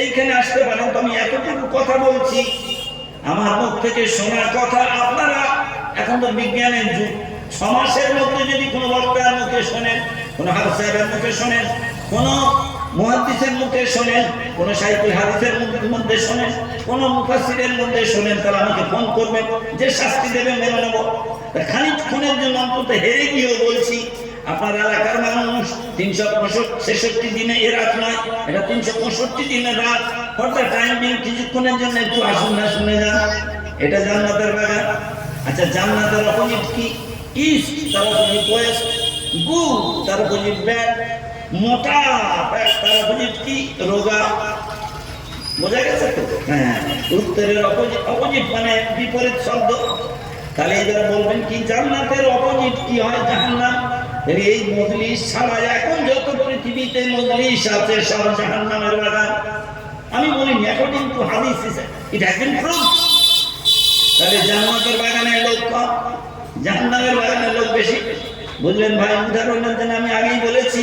এইখানে আসতে পারেন, তো আমি এতটুকু কথা বলছি, আমার মুখ থেকে শোনার কথা আপনারা, এখন তো বিজ্ঞানের যুগ, 6 মাসের মধ্যে যদি কোনো বক্তার মুখে শোনেন, কোনো হাফেজ সাহেবের মুখে শোনেন, কোনো মুহাদ্দিসের মুখে শোনেন, কোনো শাইখুল হাদিসের মধ্যে শোনেন, কোনো মুফাসসিরের মধ্যে শোনেন, তাহলে আমাকে ফোন করবেন, যে শাস্তি দেবে মেনে নেব। খানিকক্ষণের জন্য অন্তত হেরে গিয়েও বলছি, আপনার এলাকার মানুষ 365 দিনে এ রাত নয়, এটা 365 দিনের রাত। ফর দ্য টাইম বিং কিছুক্ষণের জন্য একটু আসুন না, শুনে যান, এটা জান্নাতের বাগান। আচ্ছা, জান্নাতের অপোজিট কি? ইস্ট, তার অপোজিট ওয়েস্ট, গুড, তার অপোজিট ব্যাড, মোটা, তার অপোজিট কি? রোগা। বোঝা গেছে তো? হ্যাঁ, উত্তরের অপোজিট মানে বিপরীত শব্দ। তাহলে এবার বলবেন কি জান্নাতের অপোজিট কি হয়? জাহান্নাম। এই মজলিস ছাড়া এখন যত পৃথিবীতে মজলিস আছে সব জাহান্নামের বাগান। আমি বলিনি, অ্যাকর্ডিং টু হাদিস ইট হ্যাজ বিন প্রুভড। তাহলে জান্নাতের বাগানের লোক কম, জাহান্নামের বাগানের লোক বেশি। বুঝলেন ভাই? উদাহরণের জন্য আমি আগেই বলেছি,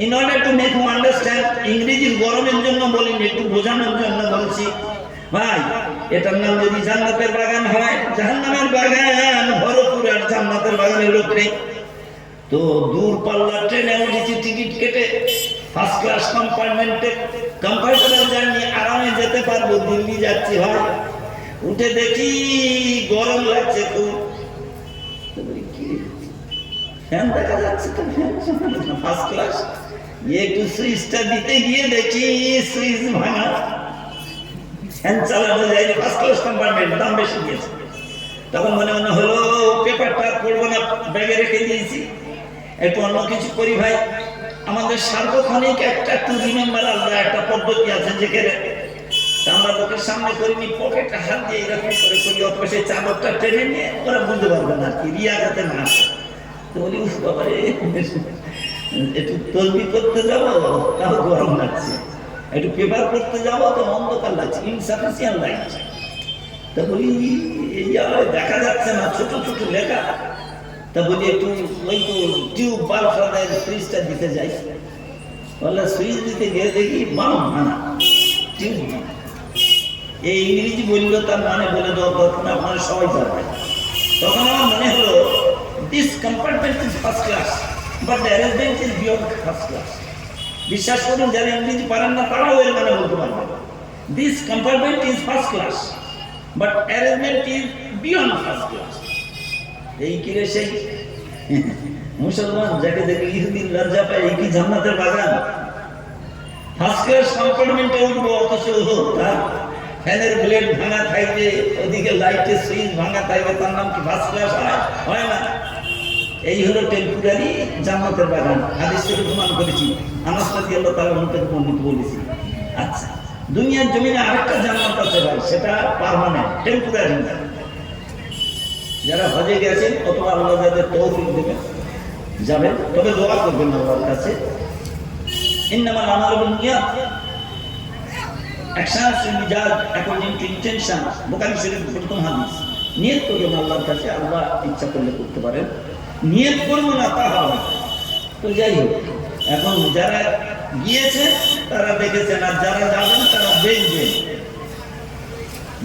in order to make you understand, ইংরেজির গরমের জন্য বলিনি, একটু বোঝানোর জন্য বলছি। ভাই, এটার নাম যদি জান্নাতের বাগান হয়, জাহান্নামের বাগান ভরপুর, আর জান্নাতের বাগানের লোক নেই। তো দূর পাল্লার ট্রেনে উঠেছি টিকিট কেটে, ফার্স্ট ক্লাস কম্পার্টমেন্টে, কমফর্টেবল জার্নি, আরামে যেতে পারবো, দিল্লি যাচ্ছি ভাই। উঠে দেখি গরম লাগছে খুব, ফ্যান দেখা যাচ্ছে তো, ফার্স্ট ক্লাস, একটু সুইচটা দিতে গিয়ে দেখি সুইচ ভাঙা, ফ্যান চালানো যায়নি, ফার্স্ট ক্লাস কম্পার্টমেন্ট, দাম বেশি দিয়েছে। তখন মনে মনে হলো পেপারটা পড়বো না, ব্যাগে রেখে দিয়েছি, একটু অন্য কিছু করি ভাই। আমাদের সার্বক্ষণিক একটা টু রিমেম্বার আল্লাহ একটা পদ্ধতি আছে, যেখানে আমরা লোকের সামনে করিনি, পকেটে হাত দিয়ে এরকম করে করি, অথবা সেই চাদরটা টেনে নিয়ে ওরা বুঝতে পারবে না, কি রিয়া যাতে না আসে। তো বলি, উফ বাবারে, একটু তসবিহ করতে যাবো তাও গরম লাগছে, একটু পেপার করতে যাবো তো অন্ধকার লাগছে, ইনসাফিসিয়েন্ট লাগছে। তা বলি, এই দেখা যাচ্ছে না, ছোট ছোট লেখা। তা বলি একটু ওই তো টিউব বাল্ব সুইচটা দিতে যাই, বললে সুইচ দিতে গিয়ে দেখি বাম ভাঙা, টিউব ভাঙা। এই ইংরেজি বললো, তার মানে বলে দেওয়া দরকার, আপনারা সবাই পারবেন। তখন আমার মনে হলো, this compartment is first class, but the arrangement is beyond first class. বিশ্বাস করুন, যারা ইংরেজি পারেন না তারাও এর মানে বলতে পারবেন। This compartment is first class, but arrangement is beyond first class. এই কিরে সেই মুসলমান যাকে দেখে ইহুদিন লজ্জা পায়, এই কি জান্নাতের বাগান? ফার্স্ট ক্লাস কম্পার্টমেন্টে উঠবো, অথচ তার ফ্যানের ব্লেড ভাঙা থাকবে, ওদিকে লাইটের সুইচ ভাঙা থাকবে, তার নাম কি ফার্স্ট ক্লাস হয় না? এই হলো টেম্পোরারি জান্নাতের বাগান। হাদিস থেকে প্রমাণ করেছি, আনাস রাদিয়াল্লাহু তাআলা থেকে বর্ণিত বলেছি। আচ্ছা, দুনিয়ার জমিনে আরেকটা জান্নাত আছে ভাই, সেটা পার্মানেন্ট, টেম্পোরারি না। যারা হজে গেছেন অথবা আল্লাহ যাদের তৌফিক দেবেন যাবেন, তবে দোয়া করবেন আল্লাহর কাছে, ইন্নামাল আমালু বিন্নিয়াত, অ্যাকশনস ইন মিজাজ অ্যাকর্ডিং টু ইন্টেনশন, বুখারী শরীফের প্রথম হাদিস। নিয়ত করবেন আল্লাহর কাছে, আল্লাহ ইচ্ছা করলে করতে পারেন, নিয়ত করবো না তা হবে। তো যাই হোক, এখন যারা গিয়েছে তারা দেখেছেন, আর যারা যাবেন তারা দেখবেন।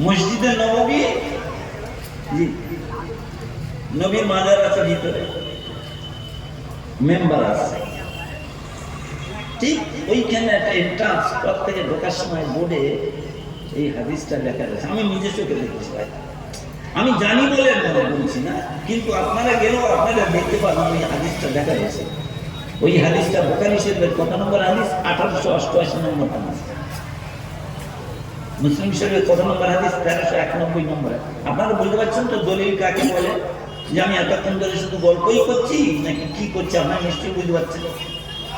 মসজিদে নববী, জি, নবীর মাজার আছে ভিতরে, মেম্বার আছে, ঠিক ওইখানে একটা এন্ট্রান্স, প্রত্যেকে ঢোকার সময় বোর্ডে এই হাদিসটা লেখা আছে। আমি নিজে চোখে দেখেছি ভাই, আমি জানি বলে বলছি না, কিন্তু আপনারা গেলেও আপনারা দেখতে পাবেন ওই হাদিসটা দেখা গেছে। ওই হাদিসটা বুখারী শরীফের কত নম্বর হাদিস? 1888 নম্বর হাদিস। মুসলিম শরীফের কত নম্বর হাদিস? 1391 নম্বরে। আপনারা বলতে পারছেন তো দলিল কাকে বলে? যে আমি এতক্ষণ ধরে শুধু গল্পই করছি নাকি কি করছি আপনারা নিশ্চয়ই বুঝতে পারছেন।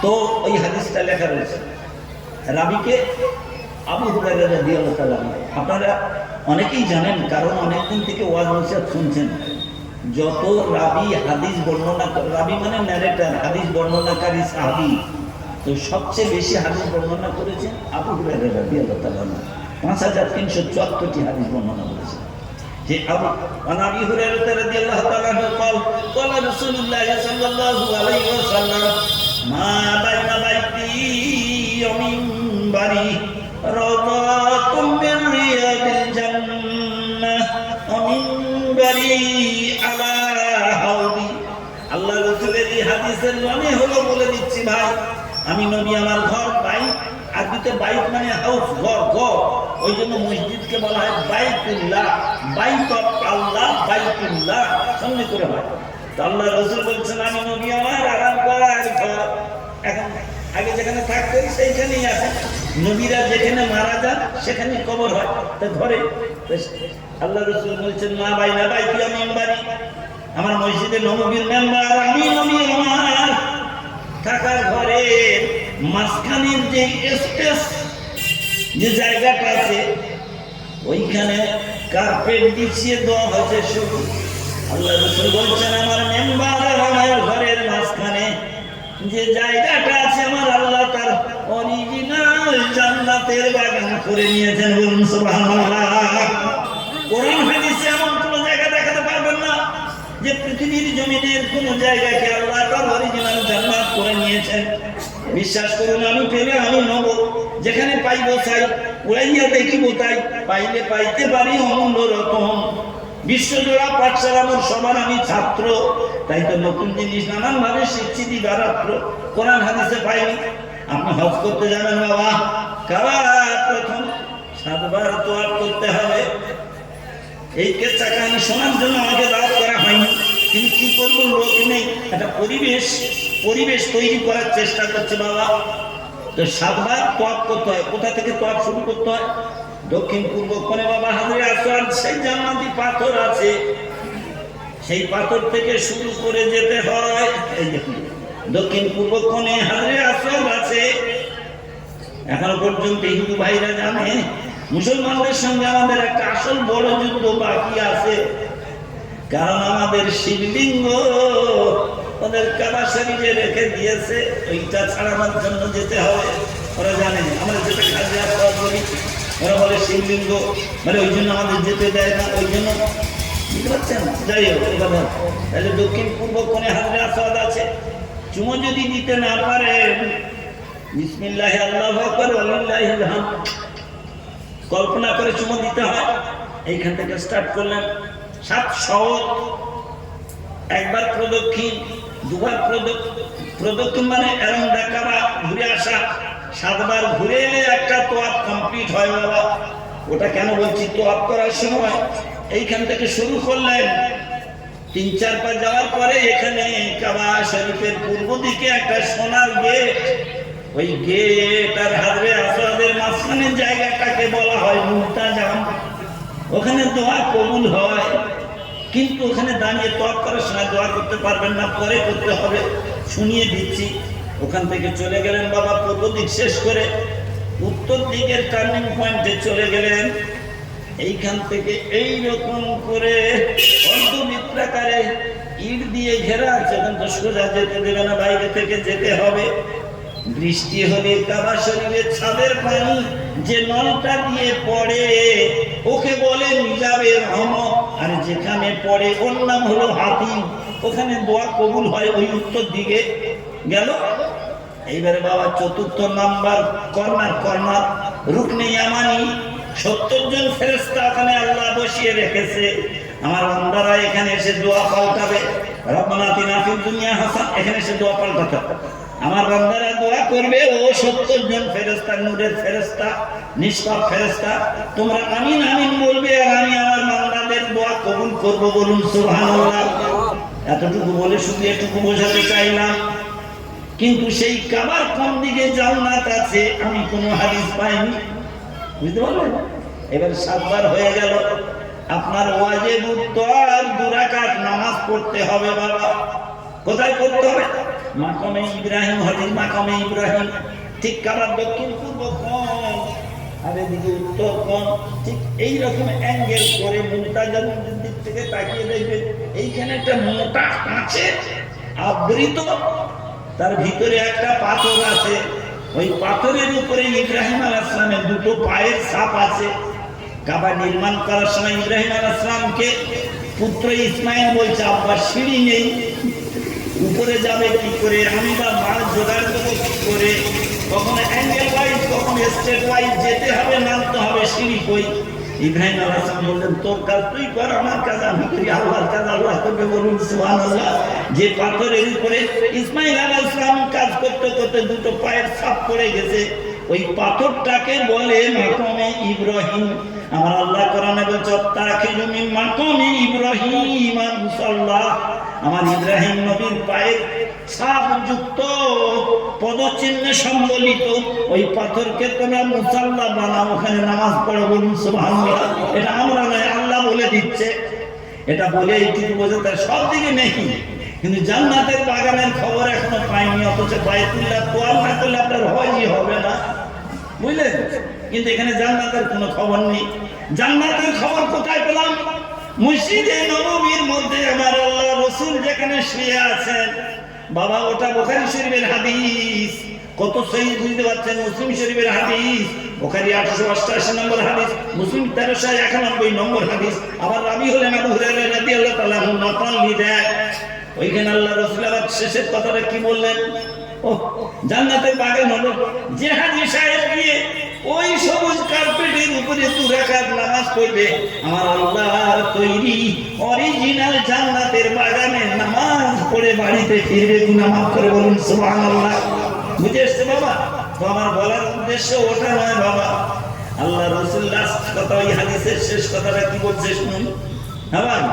তো ওই হাদিসটা লেখা রয়েছে, রাবিকে আবু হুরায়রা রাদিয়াল্লাহু তাআলা। আপনারা অনেকেই জানেন, কারণ অনেকদিন থেকে ওয়াজ নসিহত শুনছেন। যত রাবি হাদিস বর্ণনা, রাবি মানে ন্যারেটর, হাদিস বর্ণনাকারী সাহাবী, তো সবচেয়ে বেশি হাদিস বর্ণনা করেছেন আবু হুরায়রা রাদিয়াল্লাহু তাআলা। 5374টি হাদিস বর্ণনা করেছেন। যে আবি হুরায়রা রাদিয়াল্লাহু তাআলা قال قال رسول الله صلى الله عليه وسلم ما بين بيتي ومنبري روضة من رياض الجنة ومنبري على حوضي। আল্লাহ রাসূলের এই হাদিসের মানে হলো, বলে দিচ্ছি ভাই, আমি নবী আমার ঘর বাইত, আরবিতে বাইত মানে হাউস, ঘর, ঘর। ওই জন্য মসজিদকে বলা হয় বাইতুল্লাহ, বাইত অফ আল্লাহ, বাইতুল্লাহ সঙ্গে করে হয়। তো আল্লাহ রাসূল বলছেন আমি নবী আমার আরাম করার ঘর। এখন আগে যেখানে থাকতেন সেইখানেই আছে, নবীরা যেখানে মারা যান সেখানে কবর হয়। তো ঘরে আল্লাহ রাসূল বলছেন মা বাইনা বাইতি ওয়া মিম্বারি, আমার মসজিদে নববীর মেম্বার, আমি নবী আমার থাকার ঘরে মাঝখানের যে স্পেস, যে জায়গাটা আছে, ওইখানে কার্পেট বিছিয়ে দেওয়া হয়েছে শুধু। আল্লাহ রাসূল বলছেন আমার মেম্বার আর আমার ঘরের মাঝখানে যে জায়গাটা আছে, আমার আল্লাহ তার অরিজিনাল জান্নাতের বাগান করে নিয়েছেন। বলুন সুবহানাল্লাহ। কোরআন হাদিসে এমন কোন জায়গা দেখাতে পারবেন না যে পৃথিবীর জমিনের কোন জায়গাকে আল্লাহ তার অরিজিনাল জান্নাত করে নিয়েছেন। বিশ্বাস করুন, আমি পেলে আমি নেব, যেখানে পাইব চাই, উড়াইয়া দেখিব তাই, পাইলে পাইতে পারি অমূল্য রতন। বিশ্বজোড়া পাঠশালার সবার আমি ছাত্র, তাই তো নতুন জিনিস নানান ভাবে শিখছি দিবারাত্র। কোরআন হাদিসে পাইনি। আপনি হজ করতে যাবেন বাবা, কাবার প্রথম 7 বার তোয়াফ করতে হবে। এই কেচ্ছা কাহিনী শোনার জন্য আমাকে দাওয়াত করা হয়নি, কিন্তু কি করবো, লোক নেই। একটা পরিবেশ তৈরি করার চেষ্টা করছে বাবা। তো 7 বার তোয়াফ করতে হয়। কোথা থেকে তোয়াফ শুরু করতে হয়? দক্ষিণ পূর্ব কোণে বাবা হাজরে আসওয়াদ, সেই জান্নাতি পাথর আছে, সেই পাথর থেকে শুরু করে যেতে হয়। এই দেখুন দক্ষিণ পূর্ব কোণে হাজরে আসওয়াদ আছে। এখনো পর্যন্ত হিন্দু ভাইরা জানে, মুসলমানদের সঙ্গে আমাদের একটা আসল বড় যুদ্ধ বাকি আছে। কারণ আমাদের শিবলিঙ্গ ওদের কাবা শরীফে রেখে দিয়েছে, ওইটা ছাড়ানোর জন্য যেতে হবে। ওরা জানে, আমরা যেটা কাজে আসওয়াদ বলি, ওরা বলে শিবলিঙ্গ, মানে ওই জন্য আমাদের যেতে দেয় না। ওই জন্য বুঝতে পারছেন? যাই হোক, তাহলে দক্ষিণ পূর্ব কোণে হাজরে আসওয়াদ আছে। চুমো যদি দিতে না পারেন, বিসমিল্লাহ আল্লাহু আকবার ওয়ালিল্লাহিল হামদ কল্পনা করে চুমো দিতে হয়। এইখান থেকে স্টার্ট করলেন 7 সওত, একবার প্রদক্ষিণ, দুবার প্রদক্ষিণ মানে এরাউন্ড দ্য কাবা, ঘুরে আসা। 7 বার ঘুরে এলে একটা তোয়াফ কমপ্লিট হয় বাবা। ওটা কেন বলছি, তোয়াফ করার সময় এইখান থেকে শুরু করলেন, 3-4 পা যাওয়ার পরে এখানে কাবা শরীফের পূর্ব দিকে একটা সোনার গেট, ওই গেট আর হাজরে আসওয়াদের মাঝখানের জায়গাটাকে বলা হয় মুলতাজাম। ওখানে দোয়া কবুল হয়, কিন্তু ওখানে দাঁড়িয়ে তোয়াফ করার সময় দোয়া করতে পারবেন না, পরে করতে হবে। শুনিয়ে দিচ্ছি। ওখান থেকে চলে গেলেন বাবা পূর্ব দিক শেষ করে উত্তর দিকের টার্নিং পয়েন্টে চলে গেলেন। এইখান থেকে এইরকম করে অর্ধবৃত্তাকারে ইট দিয়ে ঘেরা আছে, ওখান তো সোজা যেতে দেবে না, বাইরে থেকে যেতে হবে। বৃষ্টি হলে কাবা শরীফের ছাদের পানি যে নলটা দিয়ে পড়ে ওকে বলে মিজাবের রহমত, আর যেখানে পড়ে ওর নাম হলো হাতিম। ওখানে দোয়া কবুল হয় ওই উত্তর দিকে গেল। এইবারে বাবা 4র্থ নাম্বার কর্নার রুকনে ইয়ামানি, 70 জন ফেরেশতা ওখানে আল্লাহ বসিয়ে রেখেছে। আমার বান্দারা এখানে এসে দোয়া পাল্টাবে, রব্বানা আতিনা ফিদ দুনিয়া হাসান, এখানে এসে দোয়া পাল্টাতে আমার বান্দারা দোয়া করবে। ও 70 জন ফেরেশতা, নূরের ফেরেশতা, নিষ্পাপ ফেরেশতা, তোমরা আমিন আমিন বলবে, আর আমি আমার বান্দাদের দোয়া কবুল করব। বলুন সুবহানাল্লাহ। এতটুকু বলে শুধু এটুকু বোঝাতে চাইলাম, কিন্তু সেই কাবার কোন দিকে জান্নাত আছে আমি কোনো হাদিস পাইনি। বুঝতে পারলেন? এবার 7 বার হয়ে গেল। আপনার ওয়াজিব উত্তর 2 রাকাত নামাজ পড়তে হবে বাবা। কোথায় পড়তে হবে? মাকামে ইব্রাহিম, হাজির মাকামে ইব্রাহিম। ঠিক কাবার দক্ষিণ পূর্ব কোণ আর এদিকে উত্তর কোণ, ঠিক এইরকম অ্যাঙ্গেল করে মুনতাজামের দিক থেকে তাকিয়ে দেখবেন এইখানে একটা মোটা কাঁচের আবৃত, তার ভিতরে একটা পাথর আছে। ওই পাথরের উপরে ইব্রাহিম আলাইহিস সালামের 2টো পায়ের ছাপ আছে। কাবা নির্মাণ করার সময় ইব্রাহিম আলাইহিস সালামকে পুত্র ইসমাইল বলছে, আব্বা সিঁড়ি নেই, উপরে যাবে কি করে, আমি বা মাছ জোগাড় করবো কি করে, কখনো অ্যাঙ্গেল ওয়াইজ কখনো স্ট্রেট ওয়াইজ যেতে হবে, নামতে হবে, সিঁড়ি কই। ইব্রাহিম আলাইহিস সালাম বললেন, তোর কাজ তুই কর, আমার কাজ আমি করি, আল্লাহর কাজ আল্লাহ করবে, বলুন সুবহানাল্লাহ। যে পাথরের উপরে ইসমাইল আলাইহিস সালাম কাজ করতে করতে 2টো পায়ের ছাপ পড়ে গেছে, ওই পাথরটাকে বলে মাকামে ইব্রাহিম। আমার আল্লাহ কোরআনে বলছে, তাখিলু মিন মাকামে ইব্রাহিম মুসাল্লা। আমার ইব্রাহিম নবীর পায়ের ছাপ যুক্ত পদচিহ্নে সম্বলিত ওই পাথরকে তোমরা মুসাল্লা বানাও, ওখানে নামাজ পড়ো, বলুন সুবহানাল্লাহ। এটা আমরা নয়, আল্লাহ বলে দিচ্ছে। এটা বলে এইটুকু বোঝা তার সব দিকে নেই, কিন্তু জান্নাতের বাগানের খবর এখনো পাইনি। অথচ বাইতুল্লাহ তোয়াল না করলে আপনার হজই হবে না, বুঝলেন? কিন্তু এখানে জান্নাতের কোনো খবর নেই। জান্নাতের খবর কোথায় পেলাম? মসজিদে নববীর মধ্যে আমার আল্লাহ রাসূল যেখানে শুয়ে আছেন বাবা, ওটা বুখারী শরীফের হাদিস। কত সহিহ বুঝতে পারছেন? মুসলিম শরীফের হাদিস, বুখারী 888 নম্বর হাদিস, মুসলিম 1391 নম্বর হাদিস। আবার রাবী হলেন আবু হুরায়রা রাদিয়াল্লাহু তাআলা আনহু, নকল লিদায়। ওইখানে আল্লাহ রাসূল আবার শেষের কথাটা কি বললেন? ও জান্নাতের বাগান হলো, যে হাজী সাহেব গিয়ে ওই সবুজ কার্পেটের উপরে 2 রাকাত নামাজ পড়বে, আমার আল্লাহর তৈরি অরিজিনাল জান্নাতের বাগানে নামাজ পড়ে বাড়িতে ফিরবে, গুনাহ মাফ করে, বলুন সুবহানাল্লাহ। বুঝে এসছে বাবা? তো আমার বলার উদ্দেশ্য ওটা নয় বাবা। আল্লাহ রাসূল লাস্ট কথা, ওই হাদিসের শেষ কথাটা কি বলছে শুনুন। হ্যাঁ,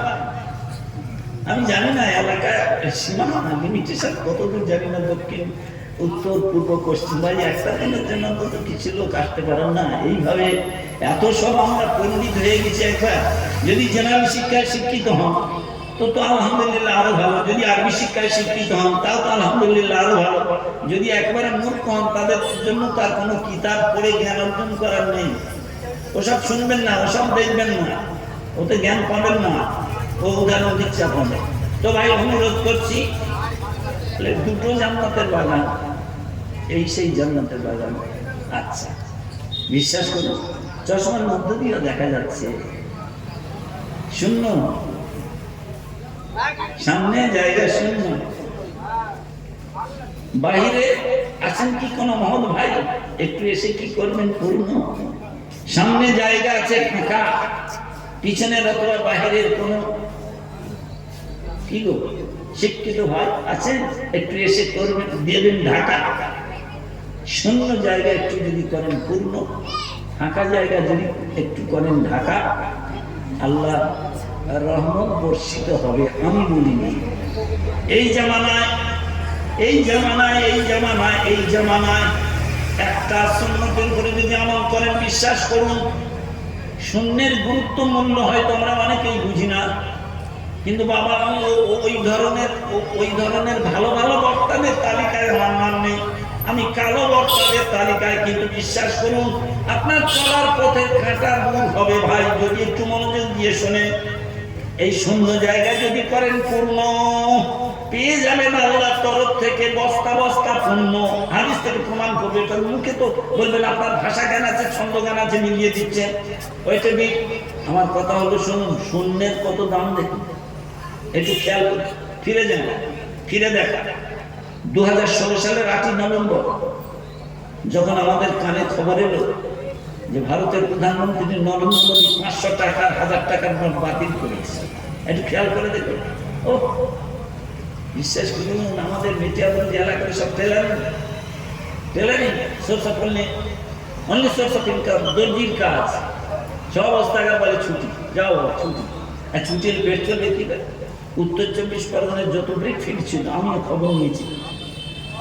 আমি জানি না এলাকায় সীমানা লিমিটেশন কতদূর জানি না, দক্ষিণ উত্তর পূর্ব পশ্চিম, ভাই একটা দিনের জন্য অন্তত কিছু লোক আসতে পারেন না। এইভাবে এত সব আমরা পণ্ডিত হয়ে গেছি। একবার যদি জেনারেল শিক্ষায় শিক্ষিত হন তো আলহামদুলিল্লাহ আরো ভালো, যদি আরবি শিক্ষায় শিক্ষিত হন তাও তো আলহামদুলিল্লাহ আরো ভালো। যদি একবারে মূর্খ হন তাদের জন্য তার কোনো কিতাব পড়ে জ্ঞান অর্জন করার নেই। ওসব শুনবেন না, ওসব দেখবেন না, ওতে জ্ঞান পাবেন না। ও উদাহরণ দিচ্ছে আপনাদের। তো ভাই অনুরোধ করছি, 2টো জান্নাতের বাগান, এই সেই জান্নাতের বাগান। আচ্ছা, বিশ্বাস করুন চশমার মধ্য দিয়েও দেখা যাচ্ছে শূন্য, সামনে জায়গা শূন্য। বাহিরে আছেন কি কোন মহৎ ভাই? একটু এসে কি করবেন? পূর্ণ। সামনে জায়গা আছে ফাঁকা, পিছনের অথবা বাহিরের কোন কি গো শিক্ষিত ভাই আছেন? একটু এসে করবেন, দেবেন ঢাকা। শূন্য জায়গা একটু যদি করেন পূর্ণ, ফাঁকা জায়গা যদি একটু করেন ঢাকা, আল্লাহ রহমত বর্ষিত হবে। আমি বলিনি। এই জামানায় একটা সুন্নতের উপরে যদি আমল করেন, বিশ্বাস করুন শূন্যের গুরুত্ব মূল্য হয়তো আমরা অনেকেই বুঝি না। কিন্তু বাবা, আমি ওই ধরনের ভালো ভালো বক্তাদের তালিকায় আমার নাম নেই, আমি কালো বক্তাদের তালিকায়। কিন্তু বিশ্বাস করুন আপনার চলার পথে কাঁটা দূর হবে ভাই, যদি একটু মনোযোগ দিয়ে শোনেন। এই শূন্য জায়গা যদি করেন পূর্ণ, পেয়ে যাবেন আল্লাহর তরফ থেকে বস্তা বস্তা পূর্ণ। হাদিস থেকে প্রমাণ করবে, এটা মুখে তো বলবেন আপনার ভাষা জ্ঞান আছে, ছন্দ জ্ঞান আছে, মিলিয়ে দিচ্ছেন। ওইটা দিক। আমার কথা হলো শুনুন, শূন্যের কত দাম দেখুন, একটু খেয়াল করে ফিরে যান, ফিরে দেখা। 2016 সালের 8ই নভেম্বর যখন আমাদের কানে খবর এলো যে ভারতের প্রধানমন্ত্রী নরেন্দ্র মোদী 500 টাকার 1000 টাকার নোট বাতিল করেছে, একটু খেয়াল করে দেখুন। ও বিশ্বাস করুন, আমাদের মির্জাপুর এলাকায় সব tailoring source of only source of income, দর্জির কাজ, সব অবস্থাকার বলে ছুটি, যাও ছুটি। আর ছুটির পেট চলে কি করে? উত্তর 24 পরগনায় যত ব্রিক ফিট ছিল, আমিও খবর নিয়েছি,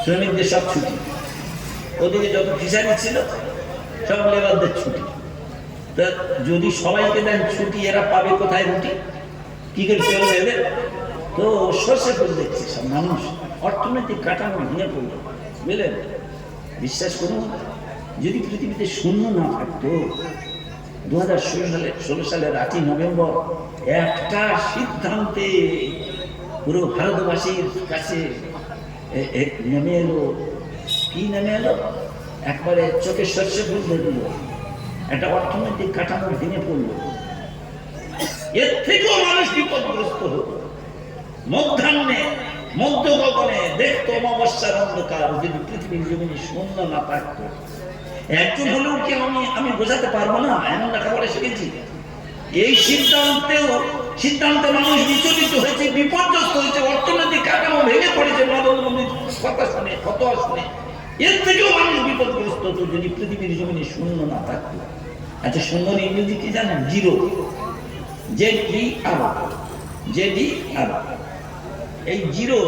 শ্রমিকদের সব ছুটি। ওদিকে যত ফিসারি ছিল সব লেবারদের ছুটি। তা যদি সবাইকে দেন ছুটি, এরা পাবে কোথায় রুটি? কি করে চলবে এদের? তো সর্ষে করে দেখছে সব মানুষ, অর্থনৈতিক কাঠামো ভেঙে পড়লো, বুঝলেন? বিশ্বাস করুন, যদি পৃথিবীতে শূন্য না থাকতো, 2016 সালের 8ই নভেম্বর একটা সিদ্ধান্তে পুরো ভারতবাসীর কাছে নেমে এলো। কি নেমে এলো? একবারে চোখে সর্ষে ফুল ধরল, একটা অর্থনৈতিক কাঠামো ভেঙে পড়লো। এর থেকেও মানুষ বিপদগ্রস্ত হতো। মধ্যাহ্নে মধ্য গগনে দেখতো অমাবস্যার অন্ধকার, যদি পৃথিবীর জমিনে শূন্য না থাকতো। একজন হলেও কি আমি বোঝাতে পারবো না, এমন লেখাপড়া শিখেছি। এই সিদ্ধান্তে মানুষ বিচলিত হয়েছে, বিপর্যস্ত হয়েছে, অর্থনৈতিক কাঠামো ভেঙে পড়েছে নরেন্দ্র মোদীর কথা শুনে, ফতোয়া শুনে। এর থেকেও মানুষ বিপদগ্রস্ত হতো যদি পৃথিবীর জমিনে শূন্য না থাকতো। আচ্ছা, শূন্যর ইংরেজি কি জানেন? জিরো। ZER। এই জিরো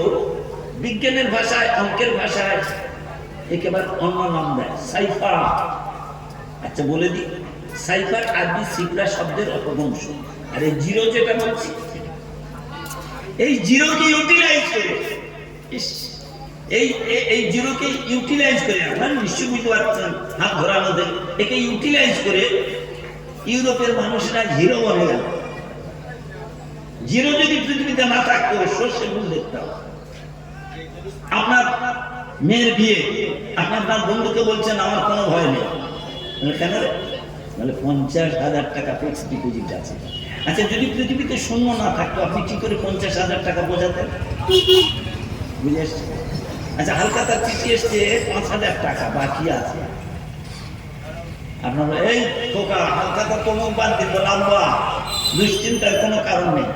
বিজ্ঞানের ভাষায়, অঙ্কের ভাষায় একেবারে অন্য নাম দেয়, সাইফার। আচ্ছা বলে দিই, সাইফার আরবি সিফরা শব্দের অপভ্রংশ। আর এই জিরো যেটা বলছি, এই জিরোকে ইউটিলাইজ করে, এই জিরোকে ইউটিলাইজ করে, আপনারা নিশ্চয়ই বুঝতে পারছেন, হাত ধরানো দেয়, একে ইউটিলাইজ করে ইউরোপের মানুষরা হিরো বনে গেল। জিরো যদি পৃথিবীতে না থাকতো, সর্ষে ফুল দেখতাম। আপনার মেয়ের বিয়ে, আপনার তার বন্ধুকে বলছেন আমার কোনো ভয় নেই, কেন? বলে 50,000 টাকা ফিক্সড ডিপোজিট আছে। আচ্ছা, যদি পৃথিবীতে শূন্য না থাকতো, আপনি কি করে 50,000 টাকা বোঝাতেন? বুঝে এসছে? আচ্ছা, হালকা তার চিঠি এসছে 5,000 টাকা বাকি আছে। আপনার এই খোকা, হালকা তার তমুক বাদ দিন, লম্বা দুশ্চিন্তার কোনো কারণ নেই,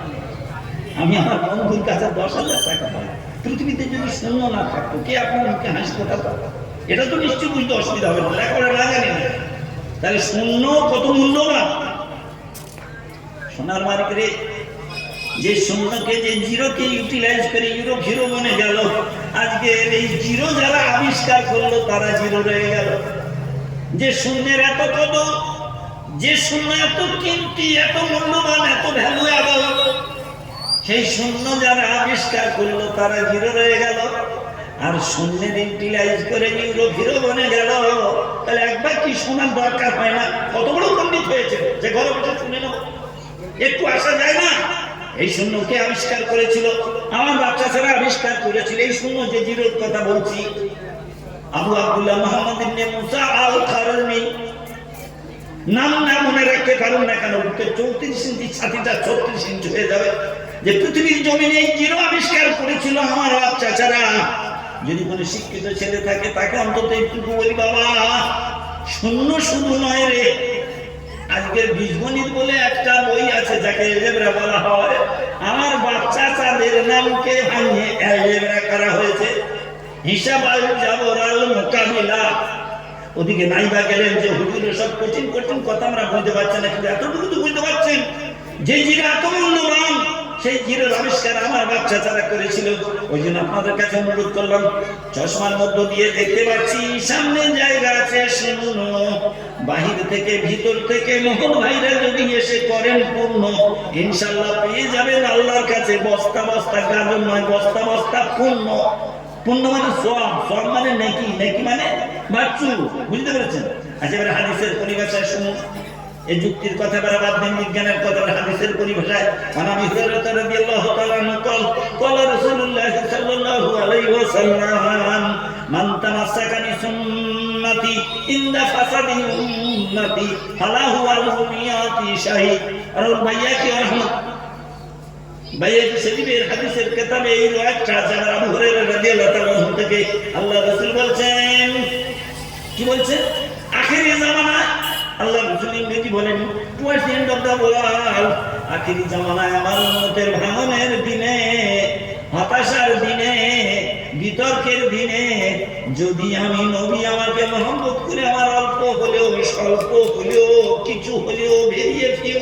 আমি আমার বন্ধুর কাছে 10,000 টাকা পাই। পৃথিবীতে যদি শূন্য না থাকতো, কে আপনার মুখে হাসি ফোটাতো? এটা তো নিশ্চয়ই বুঝতে অসুবিধা হবে না, লেখাপড়া না জানি না। তাহলে শূন্য কত মূল্যবান। সোনার মার্কেটে যে শূন্যকে, যে জিরোকে ইউটিলাইজ করে ইউরোপ হিরো বনে গেল, আজকে এই জিরো যারা আবিষ্কার করলো তারা জিরো রয়ে গেল। যে শূন্যের এত কত, যে শূন্য এত কিমতি, এত মূল্যবান, এত ভ্যালুয়েবল, সেই শূন্য যারা আবিষ্কার করলো তারা জিরো রয়ে গেল। আর শূন্যের ইউটিলাইজ করে ইউরোপ হিরো বনে গেল। তাহলে একবার কি শোনার দরকার হয় না? কত বড় পণ্ডিত হয়েছে যে ঘরে বসে শুনে নেব, একটু আসা যায় না? এই শূন্যকে আবিষ্কার করেছিল আমার বাচ্চা ছেলে, আবিষ্কার করেছিল এই শূন্য, যে জিরোর কথা বলছি, আবু আব্দুল্লাহ মুহাম্মদ ইবনে মুসা আল খারুনি। নাম না মনে রাখতে পারুন না কেন, 34 ইঞ্চি ছাতিটা 36 ইঞ্চি হয়ে যাবে। যে পৃথিবীর জমিনে এই জিরো আবিষ্কার করেছিল আমার বাচ্চা ছাড়া। যদি কোনো শিক্ষিত ছেলে থাকে, তাকে অন্তত একটুকু বলি, বাবা শূন্য শুধু নয় রে। আজকের বীজগণিত বলে একটা বই আছে, যাকে অ্যালজেব্রা বলা হয়। আমার বাচ্চা তাদের নামকে ভাঙিয়ে অ্যালজেব্রা করা হয়েছে, হিসাব আল জাবর আল মুকাবিলা। ওদিকে নাইবা গেলেন যে হুজুরের সব কঠিন কঠিন কথা আমরা বুঝতে পারছি না, কিন্তু এতটুকু তো বুঝতে পারছেন যে জিরো এত মূল্যবান, সেই জিরোর আবিষ্কার আমার বাচ্চা তারা করেছিল। ওই জন্য আপনাদের কাছে অনুরোধ করলাম, চশমার মধ্য দিয়ে দেখতে পাচ্ছি সামনে জায়গা আছে শূন্য, বাহির থেকে ভিতর থেকে মোহন ভাইরা যদি এসে করেন পূর্ণ, ইনশাল্লাহ পেয়ে যাবেন আল্লাহর কাছে বস্তা বস্তা গাজন নয়, বস্তা বস্তা পূর্ণ। পূর্ণ মানে সওয়াব, সওয়াব মানে নেকি, নেকি মানে বাচ্চু, বুঝতে পেরেছেন? আচ্ছা, এবার হাদিসের পরিভাষায় শুনুন। এই যুক্তির কথা বাদ দেন, বিজ্ঞানের কথা, হাদিসের পরিভাষায়। আনাবি হুরায়রা রাদিয়াল্লাহু তাআলা আনহু ক্বালা রাসূলুল্লাহ সাল্লাল্লাহু আলাইহি ওয়াসাল্লাম মান তামাসসাকা বিসুন্নতি ইনদা ফাসাদি উম্মতি ফালাহু আল-মিয়াতি শাহীদ। আর ভাইয়া কি রহমত ভাইয়া শরীফের হাদিসের কিতাবে এই একটা জানা আবু হুরায়রা রাদিয়াল্লাহু তাআলা আনহু থেকে আল্লাহ রাসূল বলছেন, কি বলছেন? আখিরি জামানা, আল্লাহ রাসূল ইংরেজি বলেন towards the end of the world, আখিরি জামানায় আমার উম্মতের ভাঙনের দিনে, হতাশার দিনে, বিতর্কের দিনে যদি আমি নবী আমাকে মহব্বত করে আমার অল্প হলেও, স্বল্প হলেও, কিছু হলেও বেরিয়ে ফিউ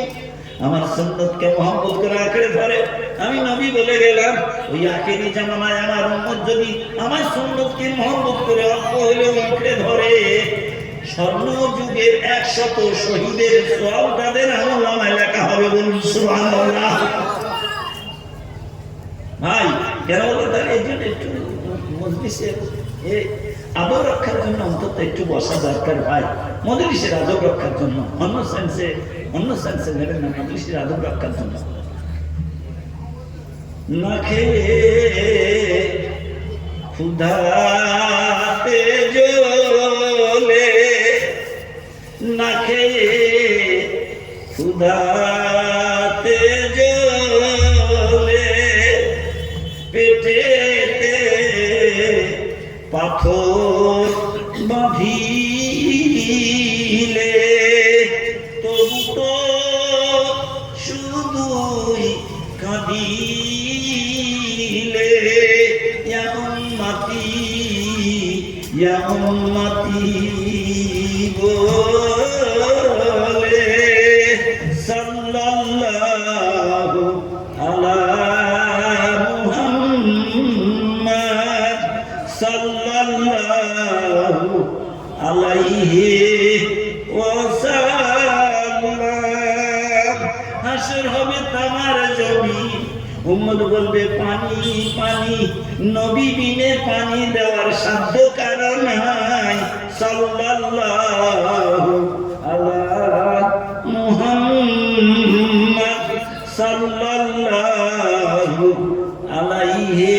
আমার সুন্নতকে মহব্বত করে আঁকড়ে ধরে, আমি নবী বলে গেলাম, ওই আখিরি জামানায় আমার উম্মত যদি আমার সুন্নতকে মহব্বত করে অল্প হলেও আঁকড়ে ধরে, স্বর্ণ যুগের 100 শহীদের সওয়াব তাদের আমলনামায় লেখা হবে, বলুন সুবহানাল্লাহ। ভাই কেন বলতো, তার এই জন্য একটু মজলিসের আদব রক্ষার জন্য অন্তত একটু বসা দরকার ভাই, মজলিসের আদব রক্ষার জন্য। অন্য সেন্সে নেবেন না, মজলিসের আদব রক্ষার জন্য। না খেয়ে ক্ষুধাতে জ্বলে, না খেয়ে ক্ষুধাতে জ্বলে, পেটেতে পাথর বাঁধিলে, তবু তো শুধুই কাঁদিলে। ইয়া উম্মতি বলে সাল্লাল্লাহু আলা মুহাম্মাদ সাল্লাল্লাহু আলাইহি ওয়াসাল্লাম। হাসর হবে তামার জমি, উম্মত বলবে পানি পানি, নবী বিনে পানি দেওয়ার সাধ্য কারো নাই। সাল্লাল্লাহু আলা মুহাম্মাদ সাল্লাল্লাহু আলাইহি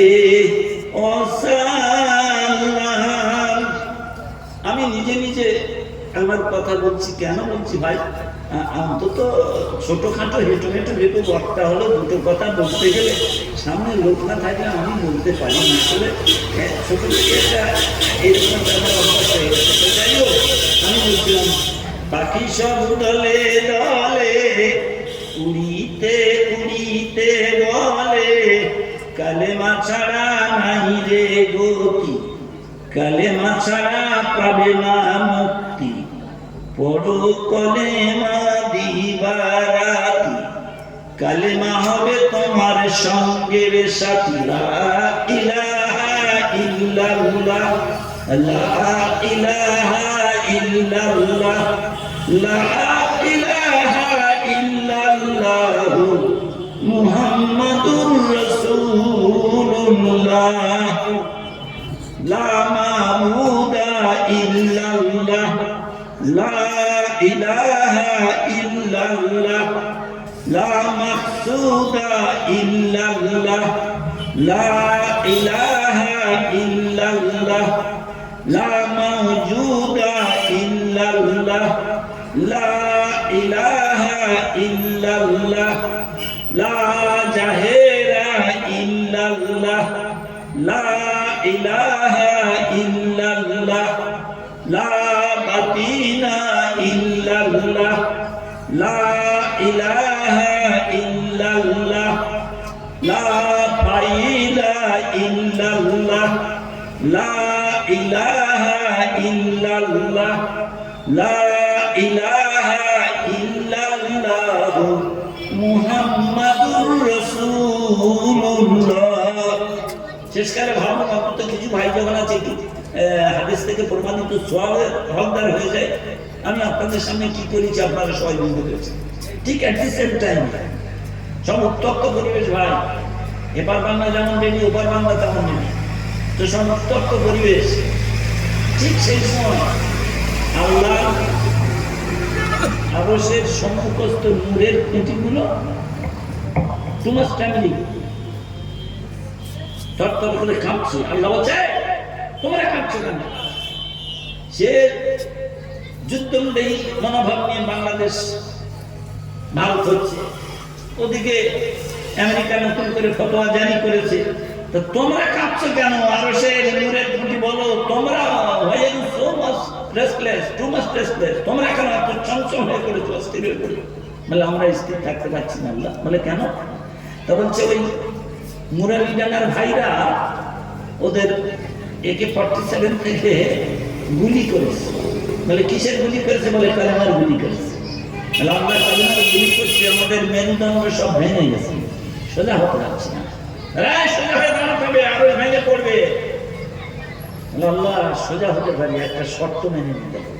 ওয়াসাল্লাম। আমি নিজে নিজে আমার কথা বলছি, কেন বলছি ভাই, অন্তত ছোটখাটো হেঁটু বক্তা হলো, দুটো কথা বলতে গেলে সামনে লোক না থাকলে আমি বলতে পারি না। আসলে ছোট থেকে একটা এইরকম অভ্যাস হয়ে গেছে। যাই হোক, আমি বলছিলাম পাখি সব দলে দলে উড়িতে উড়িতে বলে, কালেমা ছাড়া নাই রে গতি, কালেমা ছাড়া পাবে না মুক্তি, পড়ো কলেমা দিবারাতি, কালেমা হবে তোমার সঙ্গের সাথী। লা ইলাহা ইল্লাল্লাহ, লা ইলাহা ইল্লাল্লাহ, লা ইলাহা ইল্লাল্লাহ, মুহাম্মাদুর রাসূলুল্লাহ, লা মাবুদা ইল্লাল্লাহ, লা ইলাহা ইল্লাল্লাহ, লা মাকসুদা ইল্লাল্লাহ, লা ইলাহা ইল্লাল্লাহ, লা মাওজুদা ইল্লাল্লাহ, লা ইলাহা ইল্লাল্লাহ, লা জাহেরা ইল্লাল্লাহ, লা ইলাহা ইল্লাল্লাহ, লা বাতিনা ইল্লাল্লাহ, লা ইলাহা ইল্লাল্লাহ, লা ফাইলা ইল্লাল্লাহ, লা ইলাহা ইল্লাল্লাহ, লা ইলাহা ইল্লাল্লাহ, মুহাম্মাদুর রাসূলুল্লাহ। শেষকালে ভাবো তো কিছু ভাই যখন আছে একটু হাদিস থেকে প্রমাণিত সওয়াবের হকদার হয়ে যায়। আমি আপনাদের সামনে কি করেছি আপনারা সবাই বুঝতে পেরেছেন। ঠিক অ্যাট দি সেম টাইম সব উত্তপ্ত পরিবেশ ভাই, এপার বাংলা যেমন রেডি, ওপার বাংলা তেমন রেডি, তো সব উত্তপ্ত পরিবেশ। ঠিক সেই সময় আল্লাহ আরশের সম্মুখস্থ নূরের খুঁটিগুলো টু মাচ ফ্যামিলি তরতর করে কাঁপছে। আল্লাহ বলছে তোমরা কাঁপছো কেন? সে যুদ্ধমূলী মনোভাব নিয়ে বাংলাদেশ ভারত হচ্ছে, ওদিকে আমেরিকা নতুন করে ফতোয়া জারি করেছে, তো তোমরা কাঁপছো কেন? আরশের নূরের খুঁটি বলো তোমরা so much restless, too much restless, তোমরা কেন এত চঞ্চল হয়ে পড়েছো, অস্থির হয়ে পড়েছো? বলে আমরা স্থির থাকতে পারছি না। আল্লাহ বলে কেন? তা বলছে ওই মুরালি ডাঙ্গার ভাইরা ওদের AK-47 থেকে গুলি করেছে। বলে কিসের গুলি করেছে? বলে কালেমার গুলি করেছে। বলে আমরা কালেমার গুলি করছি, আমাদের মেরুদণ্ড সব ভেঙে গেছে, সোজা হতে পারছি না, সোজা হয়ে দাঁড়াতে হবে, আরো ভেঙে পড়বে। আল্লাহ সোজা হতে পারি, একটা শর্ত মেনে নিতে হবে।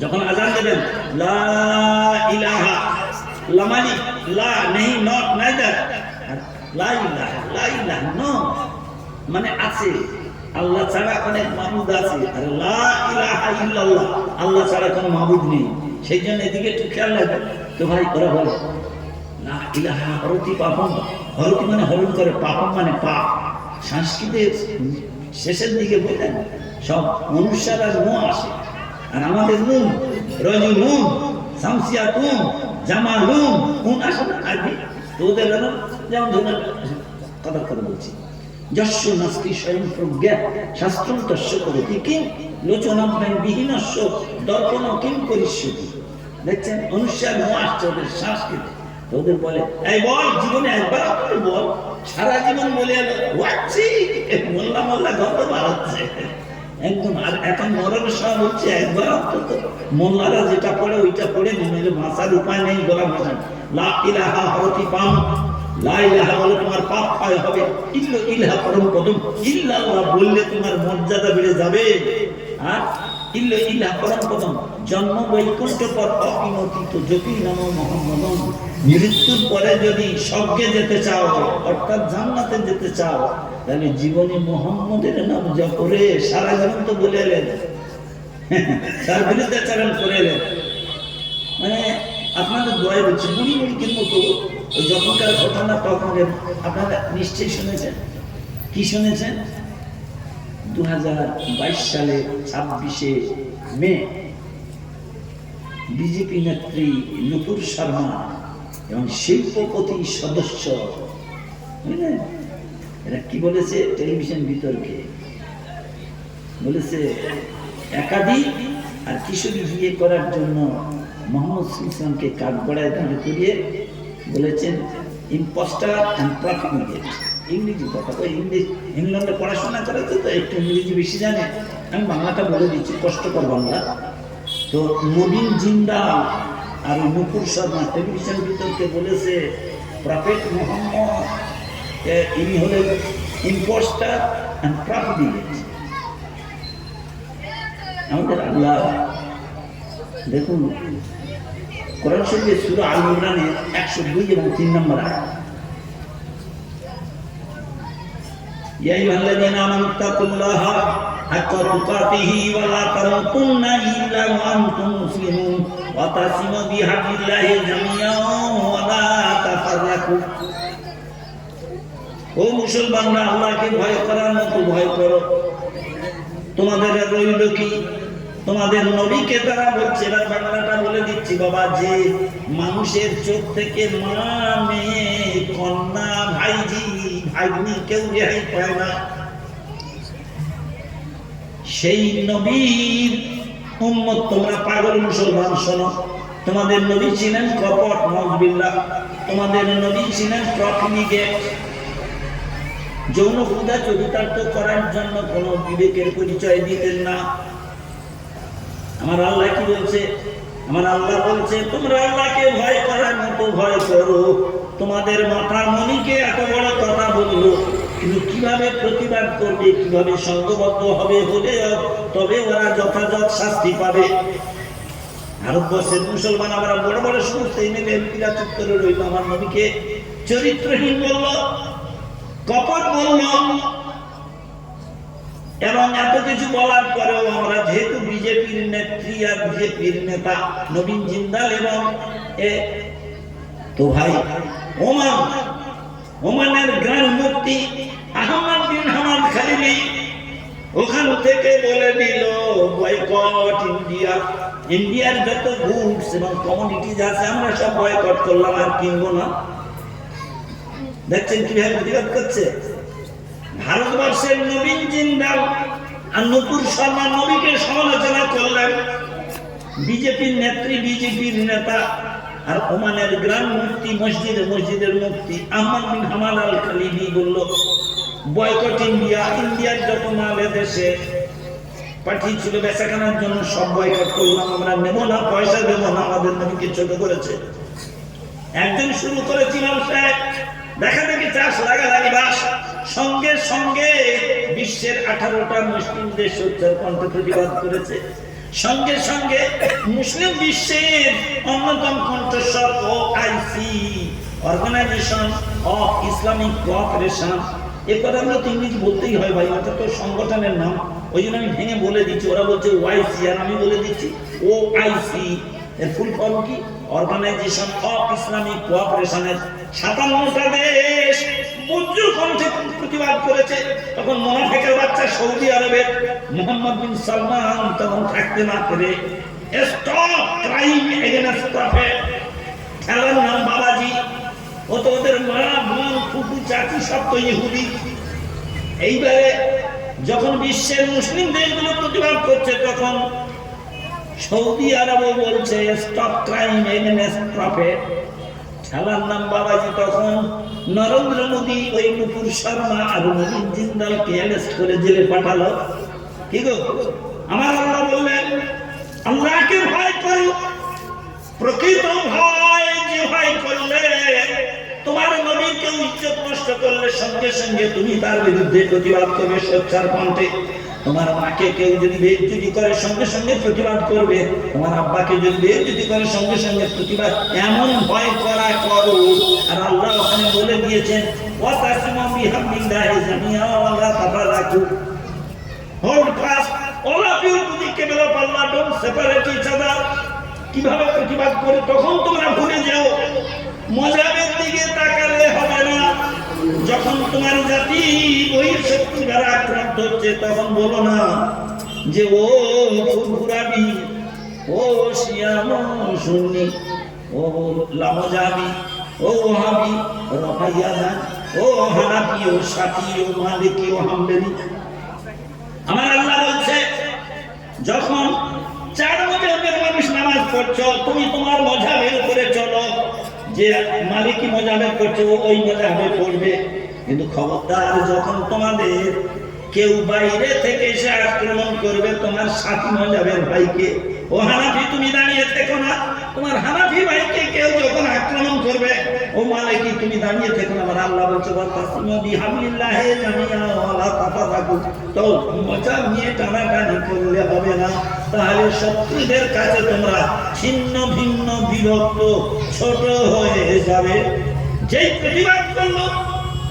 যখন আজান দেবেন লা ইলাহা লামালি লা নেই নট নাইদার লা ইলাহা লা ইলাহা নো মানে আছে আল্লাহ ছাড়া অনেক মাবুদ আছে আর লা ইলাহা ইল্লাল্লাহ আল্লাহ ছাড়া কোনো মাবুদ নেই। সেই জন্য এদিকে একটু খেয়াল রাখবেন। তো ভাই ওরা বলে লা ইলাহা হরতি পাপম, হরতি মানে হরণ করে, পাপম মানে পাপ। সংস্কৃতের শেষের দিকে বললেন সব মনুষ্যার আর মো আসে, আর আমাদের নুন রজু নুন শামসিয়া তুম জামা নুন কোন আসে না আরবি। তো ওদের যেমন ধরুন কথা কথা বলছি যস্য নাস্তি স্বয়ং প্রজ্ঞা শাস্ত্রম তস্য করতি কিং লোচনাভ্যাং বিহীনস্য দর্পণ কিং করিষ্যতি। দেখছেন মনুষ্যার মো আসছে ওদের সংস্কৃতি। তো ওদের বলে এই বল জীবনে একবার বল, সারা জীবন বলে মোল্লা মোল্লা গল্প বাড়াচ্ছে একদম। আর এখন মরণের সময় হচ্ছে একবার অন্তত মোল্লারা যেটা পড়ে ওইটা পড়ে মনের ভাষার উপায় নেই বলা ভাষা। লা ইলাহা হরতি পাম, লা ইলাহা বলে তোমার পাপ ক্ষয় হবে, ইল্লা ইলাহা পরম পদম, ইল্লাল্লাহ বললে তোমার মর্যাদা বেড়ে যাবে। আর ইল্লা ইলাহা পরম পদম জন্ম বৈকুণ্ঠ পর অপিনতিত জ্যোতি নাম মোহাম্মদম। মৃত্যুর পরে যদি স্বর্গে যেতে চাও অর্থাৎ জান্নাতে যেতে চাও তাহলে জীবনে মোহাম্মদের নাম জপ করে সারা জীবন তো বলে এলেন, তার বিরুদ্ধে আচরণ করে এলেন। মানে আপনাদের দোয়াই বলছি বুড়ি মুড়ির মতো ওই যখনকার ঘটনা তখন আপনারা নিশ্চয়ই শুনেছেন। কি শুনেছেন? 2022 সালে 26শে মে বিজেপি নেত্রী নুপুর শর্মা এবং শিল্পপতি সদস্য বুঝলেন এরা কি বলেছে টেলিভিশন বিতর্কে? বলেছে একাধিক আর কিশোরী বিয়ে করার জন্য মোহাম্মদ ইসলামকে কাঠগড়ায় দাঁড় করিয়ে বলেছেন ইম্পোস্টার অ্যান্ড প্রফিগেট। ইংরেজি কথা, ওই ইংল্যান্ডে পড়াশোনা করে তো একটু ইংরেজি বেশি জানে, আমি বাংলাটা বলে দিচ্ছি কষ্টকর বাংলা। তো নবীন জিন্দাল আর নুপুর শর্মা টেলিভিশন বিতর্কে বলেছে প্রফেট মোহাম্মদ ইনি হলেন ইম্পোস্টার অ্যান্ড প্রফিগেট। আমাদের আল্লাহ দেখুন কোরআন শরীফের সূরা আল ইমরানের 102 এবং 3 নম্বর আয়াত, ইয়া আইয়ুহাল্লাযীনা আমানু তাকুল্লাহা হাক্কা তুকাতিহি ওয়া লা তামুতুন্না ইল্লা ওয়া আনতুম মুসলিমুন ওয়া তাসিমু বিহাবিল্লাহি জামিআন ওয়া লা তাফাররাকু। ও মুসলমানরা আল্লাহকে ভয় করার মতো ভয় করো। তোমাদের রইল কি? তোমাদের নবীকে তারা বলছে, এবার বাংলাটা বলে দিচ্ছি বাবা, যে মানুষের চোখ থেকে মা মেয়ে কন্যা ভাইজি ভাগ্নি কেউ রেহাই পায় না। সেই নবীর উম্মত তোমরা পাগল মুসলমান শোনো। তোমাদের নবী ছিলেন কপট নজবিল্লাহ, তোমাদের নবী ছিলেন প্রফিগেট, যৌন ক্ষুধা চরিতার্থ করার জন্য কোন বিবেকের পরিচয় দিতেন না। আমার আল্লাহ কি বলছে? আমার আল্লাহ বলছে তোমরা আল্লাহকে ভয় করার মতো ভয় করো। তোমাদের মাথা মনিকে এত বড় কথা বললো, কিন্তু কিভাবে প্রতিবাদ করবে, কিভাবে সংঘবদ্ধ হবে হলে তবে ওরা যথাযথ শাস্তি পাবে। ভারতবর্ষের মুসলমান আমরা বড় বড় সমস্ত এমএলএ এমপিরা চুপ করে রইল, আমার নবীকে চরিত্রহীন বলল, কপট বলল। এবং এত কিছু বলার পরেও আমরা যেহেতু বিজেপির নেত্রী আর বিজেপির নেতা নবীন জিন্দাল এবং তো ভাই ওমানের গ্রান্ড মুফতি আহমদ বিন হামাদ খালিলি ওখান থেকে বলে দিল বয়কট ইন্ডিয়া। ইন্ডিয়ার যত গুডস এবং কমোডিটিজ আছে আমরা সব বয়কট করলাম, আর কিনবো না। দেখছেন কিভাবে প্রতিবাদ করছে। ভারতবর্ষের নবীন জিন্দাল আর নুপুর শর্মা নবীকে সমালোচনা করলেন, বিজেপির নেত্রী বিজেপির নেতা আর ওমানের গ্রান্ড মুফতি মসজিদের মুফতি Ahmad bin Hamad Al Khalili বলল বয়কট ইন্ডিয়া। ইন্ডিয়ার যত মাল দেশে পাঠিয়েছিল বেচাকেনার জন্য সব বয়কট করলাম, আমরা নেব না, পয়সা দেবো না। আমাদের নবীকে ছোট করেছে। একজন শুরু করেছিল দেখা দেখি চাষ লাগালাগি বাস, সঙ্গে সঙ্গে বিশ্বের 18টা মুসলিম দেশ সোচ্চার কণ্ঠে প্রতিবাদ করেছে। সঙ্গে সঙ্গে মুসলিম বিশ্বের অন্যতম কণ্ঠস্বর OIC, organisation of Islamic cooperation, এ কথাগুলো তো ইংরেজি বলতেই হয় ভাই, এটা তো সংগঠনের নাম, ওই জন্য আমি ভেঙে বলে দিচ্ছি। ওরা বলছে OIC আর আমি বলে দিচ্ছি OIC। এর ফুল ফর্ম কি? অর্গানাইজেশন অফ ইসলামিক কোঅপারেশনের 57টা দেশ উজ্জ্বল কণ্ঠে প্রতিবাদ করেছে। তখন মুনাফিকের বাচ্চা সৌদি আরবের মোহাম্মদ বিন সালমান তখন থাকতে না পেরে স্টপ ক্রাইম এগেইনস্ট প্রফেট, খেলার নাম বাবাজি, ও তো ওদের মা বোন ফুফু চাচি সব তো ইহুদি। এইবারে যখন বিশ্বের মুসলিম দেশগুলো প্রতিবাদ করছে তখন সৌদি আরবও বলছে স্টপ ক্রাইম এগেইনস্ট প্রফেট, খেলার নাম বাবাজি। তখন নরেন্দ্র মোদী ওই নুপুর শর্মা আর নবীন জিন্দালকে অ্যারেস্ট করে জেলে পাঠালো। কি গো, আমার আল্লাহ বললেন আল্লাহকে ভয় করো, প্রকৃত ভয় যে ভয় করলে তোমার নবীকে ইজ্জত নষ্ট করলে সঙ্গে সঙ্গে তুমি তার বিরুদ্ধে প্রতিবাদ করবে সোচ্চার কণ্ঠে। তোমার মাকে কেউ যদি বেইজ্জতি করে সঙ্গে সঙ্গে প্রতিবাদ করবে, তোমার আব্বাকে যদি বেইজ্জতি করে সঙ্গে সঙ্গে প্রতিবাদ, এমন ভয় করা করো। আর আল্লাহ ওখানে বলে দিয়েছেন ওয়াতাসিমু বিহামদিল্লাহি জামিআ ওয়া লা তাফারাকু, hold fast all of you to the cable of Allah, don't separate each other. কিভাবে প্রতিবাদ করে তখন তোমরা ভুলে যাও, মজাবের দিকে তাকালে হবে না। যখন তোমার জাতি ওই শক্তি দ্বারা আক্রান্ত হচ্ছে তখন বলো না যে ও ফুরফুরাবি, ও শিয়াম সুন্নি, ও লামজাবি, ও ওহাবি, রফাইয়ানা, ও হানাফি, ও শাফি, ও মালিকি, ও হাম্বলি। আমার আল্লাহ বলছে যখন 4 মাযহাবের মানুষ নামাজ পড়ছো তুমি তোমার মাযহাবের উপরে চলো, যে মালিকি মাযহাবে করছে ওই মাযহাবে পড়বে। কিন্তু খবরদার যখন তোমাদের কেউ বাইরে থেকে এসে আক্রমণ করবে তোমার সাথী মাযহাবের ভাইকে, ও হানাফি তুমি দাঁড়িয়ে থেকো না, তোমার হানাফি ভাইকে কেউ যখন আক্রমণ করবে ও মালিকি তুমি দাঁড়িয়ে থেকো না। আমার আল্লাহ বলছে ওয়াতাসিমু বিহামদিল্লাহি জামিআ ওয়া লা তাফারাকু, তো মজা নিয়ে টানাটানি করলে হবে না, তাহলে শত্রুদের কাছে তোমরা ছিন্ন ভিন্ন বিভক্ত ছোট হয়ে যাবে। যেই প্রতিবাদ করলো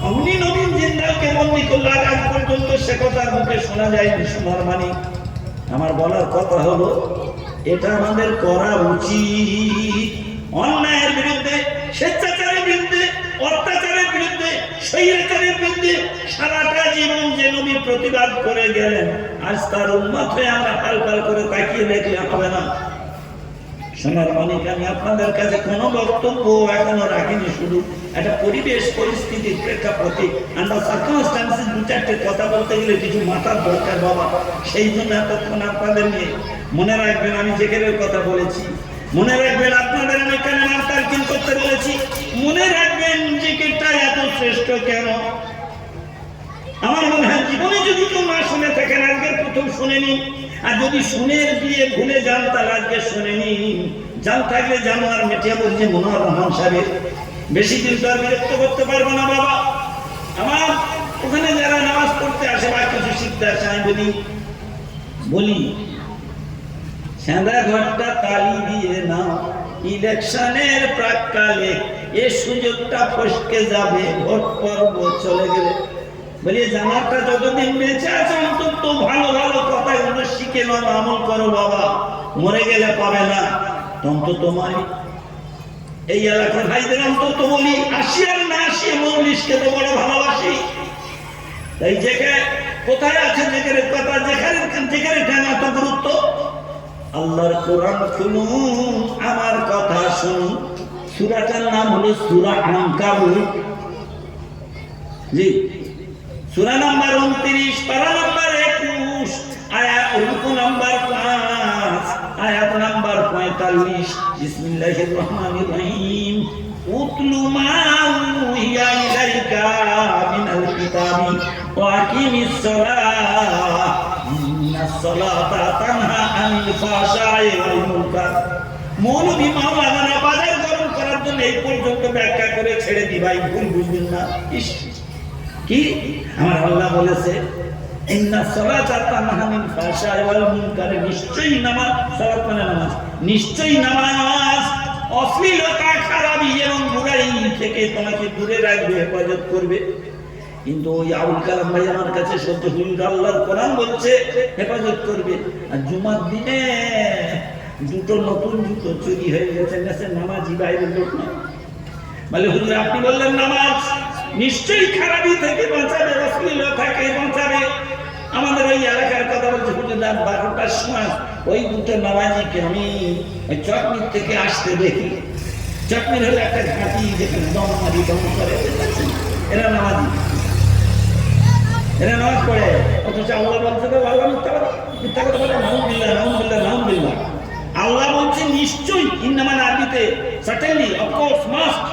অমনি নবীন জিন্দালকে বন্দী করলো, আজ পর্যন্ত সে কথার মুখে শোনা যায়নি। সোনার মানি, আমার বলার কথা হলো এটা আমাদের করা উচিত। অন্যায়ের বিরুদ্ধে, স্বেচ্ছাচারের বিরুদ্ধে, অত্যাচারের বিরুদ্ধে, স্বৈরাচারের বিরুদ্ধে সারাটা জীবন যে নবী প্রতিবাদ করে গেলেন, আজ তার উম্মত হয়ে আমরা পাল পাল করে তাকিয়ে দেখলে হবে না। সোনার মানিক, আমি আপনাদের কাছে কোনো বক্তব্য এখনো রাখিনি, শুধু একটা পরিবেশ পরিস্থিতির প্রেক্ষাপটে আমরা সার্কামস্ট্যান্সেস 2-4টে কথা বলতে গেলে কিছু মাথার দরকার বাবা, সেই জন্য এতক্ষণ আপনাদের নিয়ে। মনে রাখবেন আমি জিকিরের কথা বলেছি, মনে রাখবেন আপনাদের আমি কালেমার তালকিন করতে বলেছি, মনে রাখবেন জিকিরটা এত শ্রেষ্ঠ কেন। আমার মনে হয় জীবনে যদি কেউ না শুনে থাকেন আজকে প্রথম শুনে নিন, আর যদি শুনে দিয়ে ভুলে যান তাহলে আজকে শুনে নিন। জান থাকলে জানো। আর মেটিয়া বলছে মনোহর রহমান সাহেবের বেশি দিন তো আর বিরক্ত করতে পারবো না বাবা। আমার ওখানে যারা নামাজ পড়তে আসে বা কিছু শিখতে আসে আমি বলি সাদা ঘরটা তালি দিয়ে নাও, ইলেকশনের প্রাককালে এই সুযোগটা ফসকে যাবে, ভোট পর্ব চলে গেলে। বলি জানারটা যতদিন বেঁচে আছে অন্তত ভালো ভালো কথাগুলো শিখে নাও, আমল করো বাবা, মরে গেলে পাবে না। অন্তত মানে এই এলাকার ভাইদের অন্তত বলি আসি আর না আসি মজলিসকে তো বড় ভালোবাসি। তাই যেখানে কোথায় আছে যেখানে কথা, যেখানে কেন এত গুরুত্ব, আল্লাহর কোরআন শুনুন, আমার কথা শুনুন। সূরাটার নাম হলো সূরা আনকাবুত। জি, সূরা নাম্বার 29, পারা নাম্বার 21, আয়াত রুকু নাম্বার 5, আয়াত নাম্বার 45। বিসমিল্লাহির রহমানির রহিম। উতলু মা উহিয়া ইলাইকা মিনাল কিতাবি ওয়া আকিমিস সালাহ ইন্নাস সালাতা তানহা আনিল ফাহশাই ওয়াল মুনকার। মৌলভী মাওলানা বাজার গরম করার জন্য এই পর্যন্ত ব্যাখ্যা করে ছেড়ে দি ভাই, ভুল বুঝবেন না। কি আমার আল্লাহ বলেছে ইন্না সালাতা তানহা আনিল ফাহশাই ওয়াল মুনকার, নিশ্চয়ই নামাজ, সালাত মানে নামাজ, নিশ্চয়ই নামাজ অশ্লীলতা, খারাপি এবং বুরাই থেকে তোমাকে দূরে রাখবে, হেফাজত করবে। কিন্তু ওই আবুল কালাম ভাই আমার কাছে সত্য হুজুর আল্লাহর কোরআন বলছে হেফাজত করবে, আর জুমার দিনে দুটো নতুন জুতো চুরি হয়ে গেছে, গেছে নামাজি বাইরের লোক না। বলে হুজুর আপনি বললেন নামাজ নিশ্চয়ই খারাপি থেকে বাঁচাবে, অশ্লীলতা থেকে বাঁচাবে। আমাদের ওই এলাকার কথা বলছে হুজুর, রাত 12টার সময় ওই দুটো নামাজিকে আমি ওই চকমির থেকে আসতে দেখি। চকমির হলে একটা ঘাঁটি, যেখানে দম মারি দম করে, এরা নামাজি, এরা নামাজ পড়ে। অথচ আল্লাহ বলছে আল্লাহ মিথ্যা কথা বলে, নাউযুবিল্লাহ নাউযুবিল্লাহ নাউযুবিল্লাহ। আল্লাহ বলছে নিশ্চয়ই, ইন্নামা আরবিতে সার্টেনলি, অফ কোর্স, মাস্ট,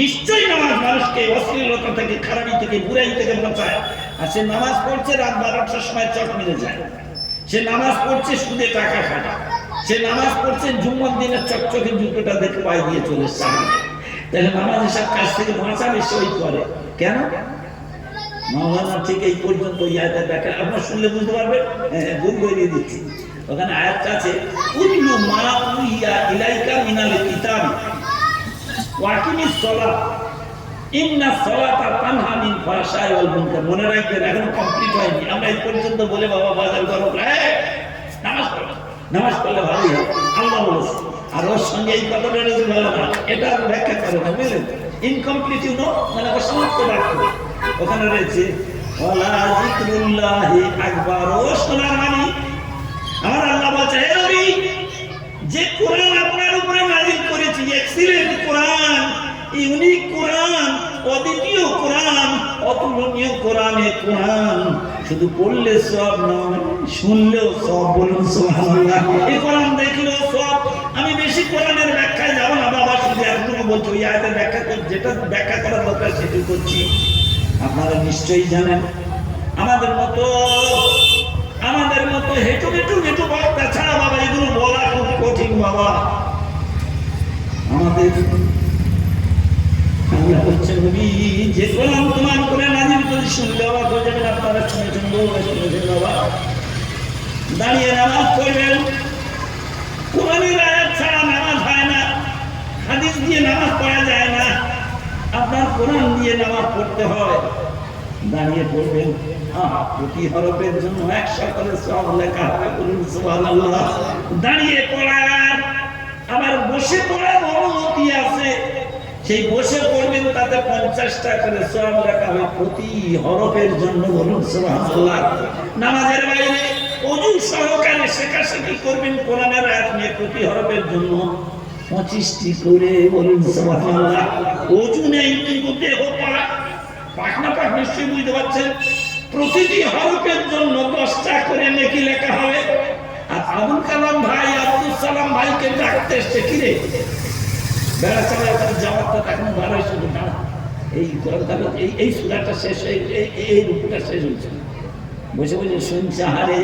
নিশ্চয়ই নামাজ মানুষকে অশ্লীলতা থেকে, খারাপি থেকে, বুরাই থেকে বাঁচায়। আর সে নামাজ পড়ছে রাত 12টার সময় চট মিলে যায়, সে নামাজ পড়ছে সুদে টাকা খায়, সে নামাজ পড়ছে জুম্মার দিনের চকচকে জুতোটা দেখে পায়ে দিয়ে চলে সামনে। তাহলে নামাজ এসব কাজ থেকে বাঁচাবে সে ওই করে কেন? মাওলানা ঠিক এই পর্যন্ত ইয়াতে দেখা, আপনার শুনলে বুঝতে পারবেন, ভুল বলিয়ে দিচ্ছি। ওখানে আয়াতটা আছে, কুল্লু মা উহিয়া ইলাইকা মিনাল কিতাব ওয়া আকিমিস সালাত ইন্না সালাতা তানহা আনিল ফাহশাই ওয়াল মুনকার। মনে রাখবেন, এখনো কমপ্লিট হয়নি। আমরা এই পর্যন্ত বলে বাবা বাজার করো, নামাজ পড়ো, নামাজ পড়লে ভালোই হবে আল্লাহ বলেছে। আর ওর সঙ্গে এই কথাটা রয়েছে ভালো না, এটা ব্যাখ্যা করে না, বুঝলেন? ইনকমপ্লিট মানে অসমাপ্ত বাক্য। ওখানে রয়েছে ওয়ালা যিকরুল্লাহি আকবার। ও সোনার মানি, আমার আল্লাহ বলছে, হে নবী, যে কোরআন আপনার উপরে নাযিল করেছি, এক্সিলেন্ট কোরআন, ইউনিক কোরআন, অদ্বিতীয় কোরআন, অতুলনীয় কোরআনে কোরআন শুধু পড়লে সব নয়, শুনলেও সব। বলুন সুবহানাল্লাহ। এই কোরআন দেখলেও সব। আমি বেশি কোরআনের ব্যাখ্যায় যাব না বাবা, শুধু একটুকু বলছি, ওই আয়াতের ব্যাখ্যা, যেটা ব্যাখ্যা করার দরকার সেটাই করছি। আপনারা নিশ্চয়ই জানেন, আমাদের মতো হেঁটু হেঁটু হেঁটু বক্তা ছাড়া বাবা এগুলো বলা খুব কঠিন বাবা। আমাদের আল্লাহ বলছেন, নবী যে কোরআন তোমার করে নাযিল করেছি, শুনলে অবাক হয়ে যাবেন। আপনারা শুনেছেন বাবা, দাঁড়িয়ে নামাজ পড়বেন। কোরআনের আয়াত ছাড়া নামাজ হয় না, হাদিস দিয়ে নামাজ পড়া যায় না, আপনার কোরআন দিয়ে নামাজ পড়তে হয়। দাঁড়িয়ে পড়বেন, প্রতি হরফের জন্য 100 করে সওয়াব লেখা হবে। বলুন সুবহানাল্লাহ। দাঁড়িয়ে পড়ার আবার বসে পড়ার অনুমতি আছে, সেই বসে পড়বেন, তাতে 50টা করে সওয়াব লেখা হবে প্রতি হরফের জন্য। বলুন সুবহানাল্লাহ। নামাজের বাইরে ওযু সহকারে শেখাশেখি করবেন কোরআনের আয়াত নিয়ে, প্রতি হরফের জন্য 25টি করে। বলুন সুবহানাল্লাহ। ওযু নেই কিন্তু দেহ পাখনা পাক, নিশ্চয়ই বুঝতে পারছেন, প্রতিটি হরফের জন্য 10টা করে নেকি লেখা হবে। আর আবুল কালাম ভাই, আব্দুল সালাম ভাইকে ডাকতে এসছে, কিরে বেড়া চালা যাওয়ারটা এখন ভালো হয়েছে না, এই এই সূরাটা শেষ হয়ে, এই রূপটা শেষ হয়েছে, বসে বসে শুনছে। আরে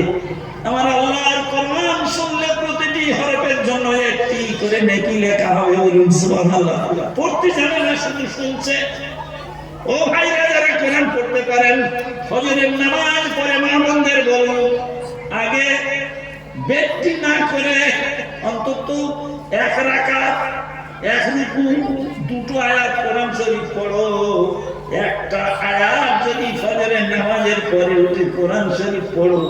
আমার আল্লাহর কোরআন শুনলে প্রতিটি হরফের জন্য 1টি করে নেকি লেখা হবে। বলুন সুবহানাল্লাহ। পড়তে জানে না, শুধু শুনছে। ও ভাইরা, যারা কোরআন পড়তে পারেন, ফজরের নামাজ পড়ে মা বোনদের বলুন, আগে বেদটি না করে অন্তত 1 রাকাত 1 রুকু 2টো আয়াত কোরআন শরীফ পড়ো। একটা আয়াত যদি ফজরের নামাজের পরে উঠে কোরআন শরীফ পড়ো,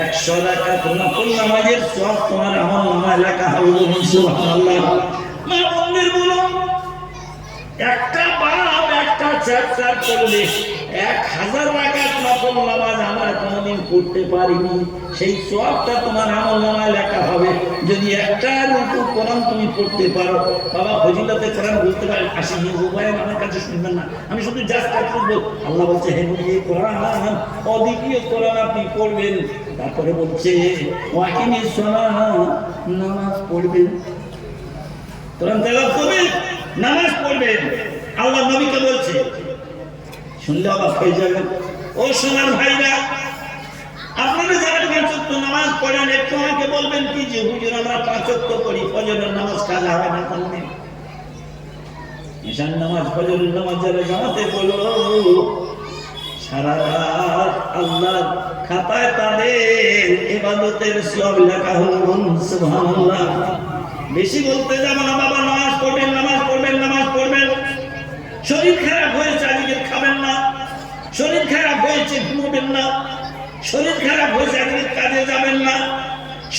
100 রাকাত নফল নামাজের সব তোমার আমলনামায় লেখা হবে। বলুন সুবহানাল্লাহ। মা বোনদের বলুন, একটা বাপ একটা চ্যাপ্টার পড়লে 1000 রাকাত নফল নামাজ আমরা কোনদিন পড়তে পারিনি, সেই সওয়াবটা তোমার আমলনামায় লেখা হবে। যদি একটা রুকু কোরআন তুমি পড়তে পারো, বাবা ফজিলতে কোরআন বুঝতে পারেন, 80 বয়ান আমার কাছে শুনবেন না, আমি শুধু জাস্ট বলবো। আল্লাহ বলছে, হে নবী, এই কোরআন অদ্বিতীয় কোরআন আপনি পড়বেন। তারপরে বলছে ওয়াকিমিস সালাহ, নামাজ পড়বেন, কোরআন তেলাওয়াত করবেন, নামাজ পড়বেন। আল্লাহ নবীকে বলছে, শুনলে অবাক হয়ে যাবেন। ও সোনার ভাইরা, আপনারা যারা 5 ওয়াক্ত নামাজ পড়েন, একটু আমাকে বলবেন কি যে হুজুর আমরা 5 ওয়াক্ত পড়ি, ফজরের নামাজ কাজা হয় না কোনদিন? ঈশান নামাজ, ফজরের নামাজ যারা জামাতে পড়লো, সারা রাত আল্লাহর খাতায় তাদের ইবাদতের সওয়াব লেখা হলো। বলুন সুবহানাল্লাহ। বেশি বলতে যাব না বাবা, নামাজ পড়বেন, নামাজ পড়বেন, নামাজ পড়বেন। শরীর খারাপ হয়েছে আজকে খাবেন না, শরীর খারাপ হয়েছে ঘুমাবেন না, শরীর খারাপ হয়েছে আজকে কাজে যাবেন না,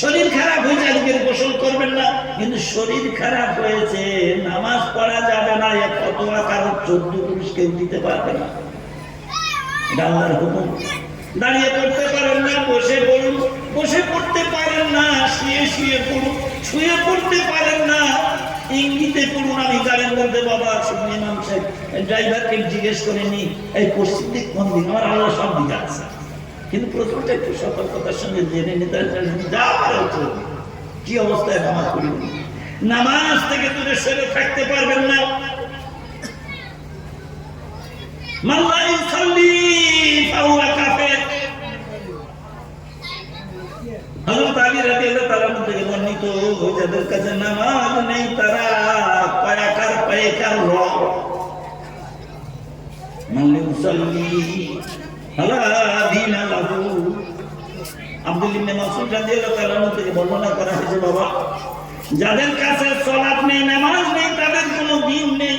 শরীর খারাপ হয়েছে আজকে গোসল করবেন না। কিন্তু শরীর খারাপ হয়েছে নামাজ পড়া যাবে না, এ ফতোয়া কারো 14 পুরুষ কেউ দিতে পারবে না। এটা আল্লাহর হুকুম। দাঁড়িয়ে পড়তে পারেন না, বসে পড়ুন। বসে পড়তে পারেন না, শুয়ে শুয়ে পড়ুন। শুয়ে পড়তে পারেন না, ইঙ্গিতে পড়ুন। আমি জানেন বলতে বাবা শুনুন, ইমাম সাহেব ড্রাইভারকে জিজ্ঞেস করে নি এই পশ্চিম দিক কোন দিক, আমার আল্লাহ সব দিকে আছে, কিন্তু প্রথমটা একটু সতর্কতার সঙ্গে জেনে নিতে যা পারে চলবে। কি অবস্থায় নামাজ পড়ি, নামাজ থেকে দূরে সরে থাকতে পারবেন না। মাল্লা ইউসাল্লি ফাহুয়া কাফির। হযরত আলী রাদিয়াল্লাহু তাআলা থেকে বর্ণিত, যাদের কাছে নামাজ নেই তারা কায়াকার পায়কার র। মাল্লা ইউসাল্লি আলা দীনা লাহু। আব্দুল ইবনে মাসউদ রাদিয়াল্লাহু তাআলা থেকে বর্ণনা করা হয়েছে, বাবা যাদের কাছে সালাত নেই, নামাজ নেই, তাদের কোনো দিন নেই।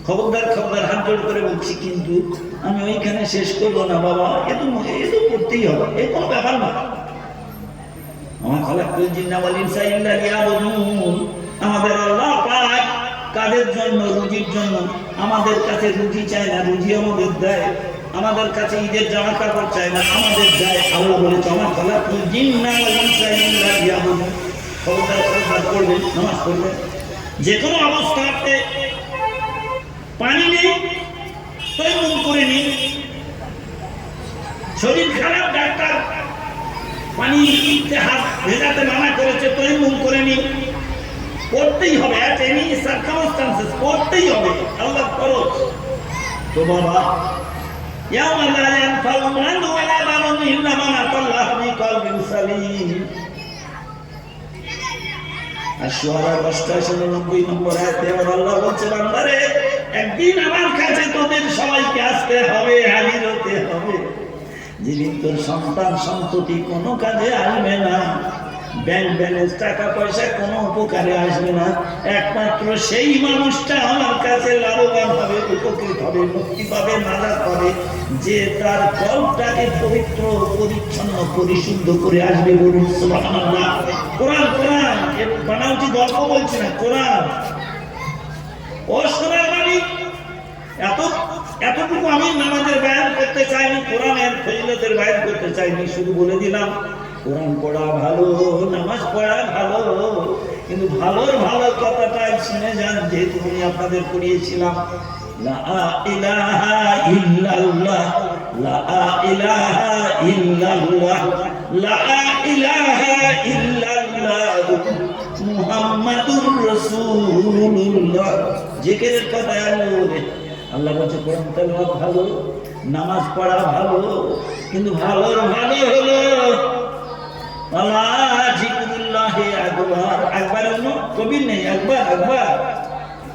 খবরদার খবরদার, হাত জোড় করে বলছি, কিন্তু আমি ওইখানে শেষ করবো না বাবা, এ তো করতেই হবে, এই কোনো ব্যাপার না। আমার খালাকুল জিন্না ওয়াল ইনসা ইল্লা লিয়াবুদুন। আমাদের আল্লাহ পাক কাদের জন্য? রুজির জন্য। আমাদের কাছে রুজি চায় না, রুজি আমাদের দেয়। আমাদের কাছে ঈদের জামা কাপড় চায় না, আমাদের দেয়। আল্লাহ বলে আমার খালাকুল জিন্না ওয়াল ইনসা ইল্লা লিয়াবুদুন। খবরদার খবরদার করবেন, নামাজ পড়বেন। যে কোনো অবস্থাতে পানি নেই, তৈমুম করে নিন। শরীর খারাপ, ডাক্তার পানি হাত ভেজাতে মানা করেছে, তৈমুম করে নিন। করতেই হবে, এট এনি সার্কামস্ট্যান্সেস করতেই হবে, আল্লাহ ফরজ। তো বাবা ইয়াউমা লা ইয়ানফাউ মালুন ওয়ালা বানুন ইল্লা মান আতাল্লাহ বিকলবিন সালিম। আশ-শুআরা 89 নম্বর আয়াতে আল্লাহ বলছে, বান্দারে একদিন আমার কাছে তোদের সবাইকে আসতে হবে, হাজির হতে হবে। যেদিন তোর সন্তান সন্ততি কোনো কাজে আসবে না, ব্যাংক ব্যালেন্স টাকা পয়সা কোনো উপকারে আসবে না, একমাত্র সেই মানুষটা আমার কাছে লাভবান হবে, উপকৃত হবে, মুক্তি পাবে, নাজাত পাবে, যে তার কল্পটাকে পবিত্র পরিচ্ছন্ন পরিশুদ্ধ করে আসবে। বলুন সুবহানাল্লাহ। কোরআন কোরআন বানাউটি গল্প বলছি না, কোরআন। ও সোনার বাণী, এতটুকু আমি নামাজের বয়ান করতে চাইনি, কোরআনের ফজিলতের বয়ান করতে চাইনি, শুধু বলে দিলাম কোরআন পড়া ভালো, নামাজ পড়া ভালো, কিন্তু ভালোর ভালো কথাটা শুনে যান। যেহেতু আমি আপনাদের পড়িয়েছিলাম লা ইলাহা ইল্লাল্লাহ, লা ইলাহা ইল্লাল্লাহ, লা ইলাহা ইল্লাল্লাহ মুহাম্মাদুর রাসূলুল্লাহ। জিকিরের কথা আল্লাহ বলছে কোরআন তেলাওয়াত ভালো, নামাজ পড়া ভালো, কিন্তু ভালোর ভালো হলো আল্লাহ জিকরুল্লাহি আকবার। আকবার হলো কবির নেই, আকবার আকবার।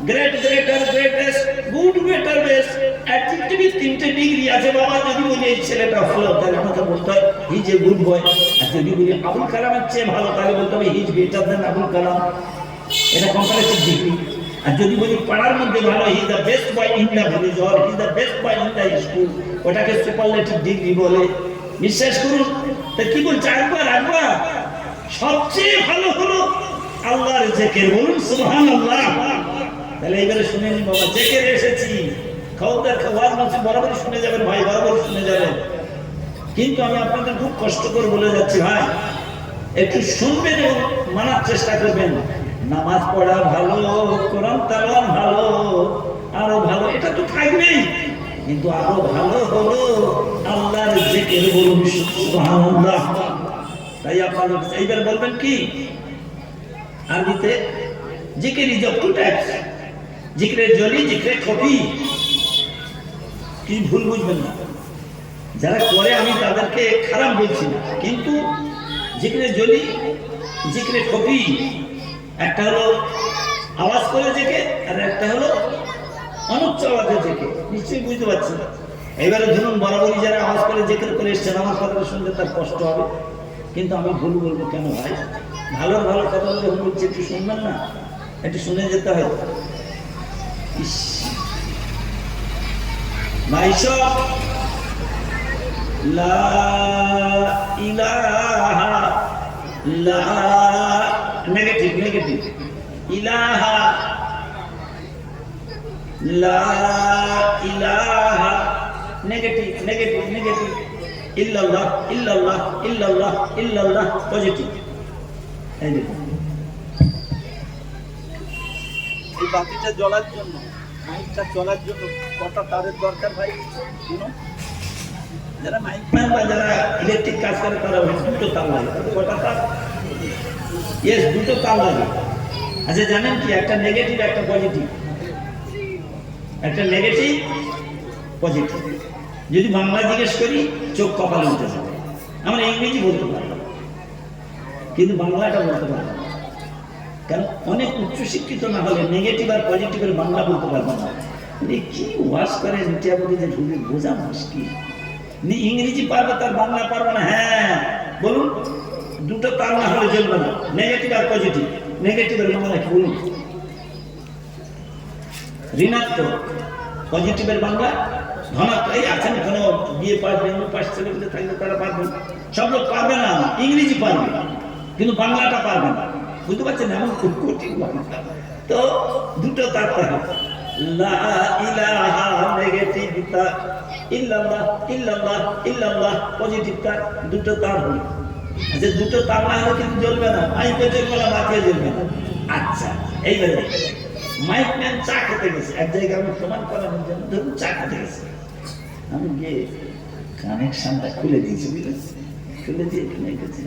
Great greater greatest good better best adjective 3টে ডিগ্রি আছে বাবা। যদি বলি এই ছেলেটা ভালো, তাহলে আমাকে বলতে হয় he is a good boy. আর যদি বলি আবুল কালামের চেয়ে ভালো, তাহলে বলতে হবে he is better than Abul Kalam. এটা কম্পারেটিভ ডিগ্রি। আর যদি বলি পাড়ার মধ্যে ভালো, he is the best boy in the village, or he is the best boy in the school, ওটাকে সুপারলেটিভ ডিগ্রি বলে। বিশ্বাস করুন। তা কি বলছে? একবার একবার সবচেয়ে ভালো হলো আল্লাহর জিকির। বলুন সুবহানাল্লাহ। তাহলে এবারে শুনে নিন বাবা, জিকির এসেছি, খবরদার ওয়াজ মাসে বরাবরই শুনে যাবেন ভাই, বরাবরই শুনে যাবেন। কিন্তু আমি আপনাদের খুব কষ্ট করে বলে যাচ্ছি ভাই, একটু শুনবেন এবং মানার চেষ্টা করবেন। নামাজ পড়া ভালো, কোরআন তেলাওয়াত ভালো, আরো ভালো, এটা তো থাকবেই, কিন্তু আরো ভালো হলো আল্লাহর জিকির। বলুন সুবহানাল্লাহ। তাই আপনারা এইবার বলবেন কি আরবিতে? জিকির ইজ অফ টু টাইপস, জিকিরের জলি, জিকিরের খফি। কি ভুল বুঝবেন না, যারা করে আমি তাদেরকে খারাপ বলছি না, কিন্তু জিকিরের জলি, জিকিরের খফি, একটা হলো আওয়াজ করে জেকে, আর একটা হলো অনুচ্চ আওয়াজে জেকে। নিশ্চয়ই বুঝতে পারছেন। এবারে ধরুন বরাবরই যারা আওয়াজ করে জিকির করে এসছেন, আমার কথা শুনলে তার কষ্ট হবে, কিন্তু আমি ভুল বলবো কেন ভাই? ভালো ভালো কথা বলে বলছি, একটু শুনবেন না? একটু শুনে যেতে হয়। ভাই সব লা ইলাহা লা নেগেটিভ নেগেটিভ ইলাহা লা ইলাহা নেগেটিভ নেগেটিভ নেগেটিভ ইল্লাল্লাহ ইল্লাল্লাহ ইল্লাল্লাহ ইল্লাল্লাহ পজিটিভ। এই দেখুন, এই বাতিটা জ্বলার জন্য, মাইকটা চলার জন্য কটা তারের দরকার ভাই? যারা মাইকম্যান বা যারা ইলেকট্রিক কাজ করে তারা দুটো তার লাগে। কটা তার? ইয়েস, দুটো তার লাগে। আচ্ছা জানেন কি, একটা নেগেটিভ একটা পজিটিভ, একটা নেগেটিভ পজিটিভ। যদি বাংলা জিজ্ঞেস করি চোখ কপালে উঠে যাবে। আমরা ইংরেজি বলতে পারবো কিন্তু বাংলাটা বলতে পারবো না। কারণ অনেক উচ্চশিক্ষিত না হলে নেগেটিভ আর পজিটিভের বাংলা বলতে পারবো না। কি ওয়াশ করে নিচে যে ঢুকে বোঝা মুশকিল। ইংরেজি পারবে তার বাংলা পারবে না। হ্যাঁ বলুন, দুটো তার না হলে চলবে না, নেগেটিভ আর পজিটিভ। নেগেটিভের বাংলা কি বলুন? ঋণাত্মক। পজিটিভের বাংলা ধনাত্মক। এই আছেন কোনো বিয়ে পাস বেঙ্গল পাস ছেলেগুলো থাকলে তারা পারবে, সব লোক পারবে না। ইংরেজি পারবে কিন্তু বাংলাটা পারবে না, বুঝতে পারছেন? এমন খুব কঠিন বাংলা। তো দুটো তার লা ইলাহা নেগেটিভ তার, ইল্লাল্লাহ ইল্লাল্লাহ ইল্লাল্লাহ পজিটিভ তার, দুটো তার হলো। আচ্ছা দুটো তার না হলে কিন্তু জ্বলবে না, মাইকে জ্বলবে না, বাতিও জ্বলবে না। আচ্ছা এইবারে মাইকম্যান চা খেতে গেছে এক জায়গায়, আমি প্রমাণ করানোর জন্য ধরুন চা খেতে গেছে, আমি গিয়ে কানেকশনটা খুলে দিয়েছি, বুঝলেন? খুলে দিয়ে এখানে গেছি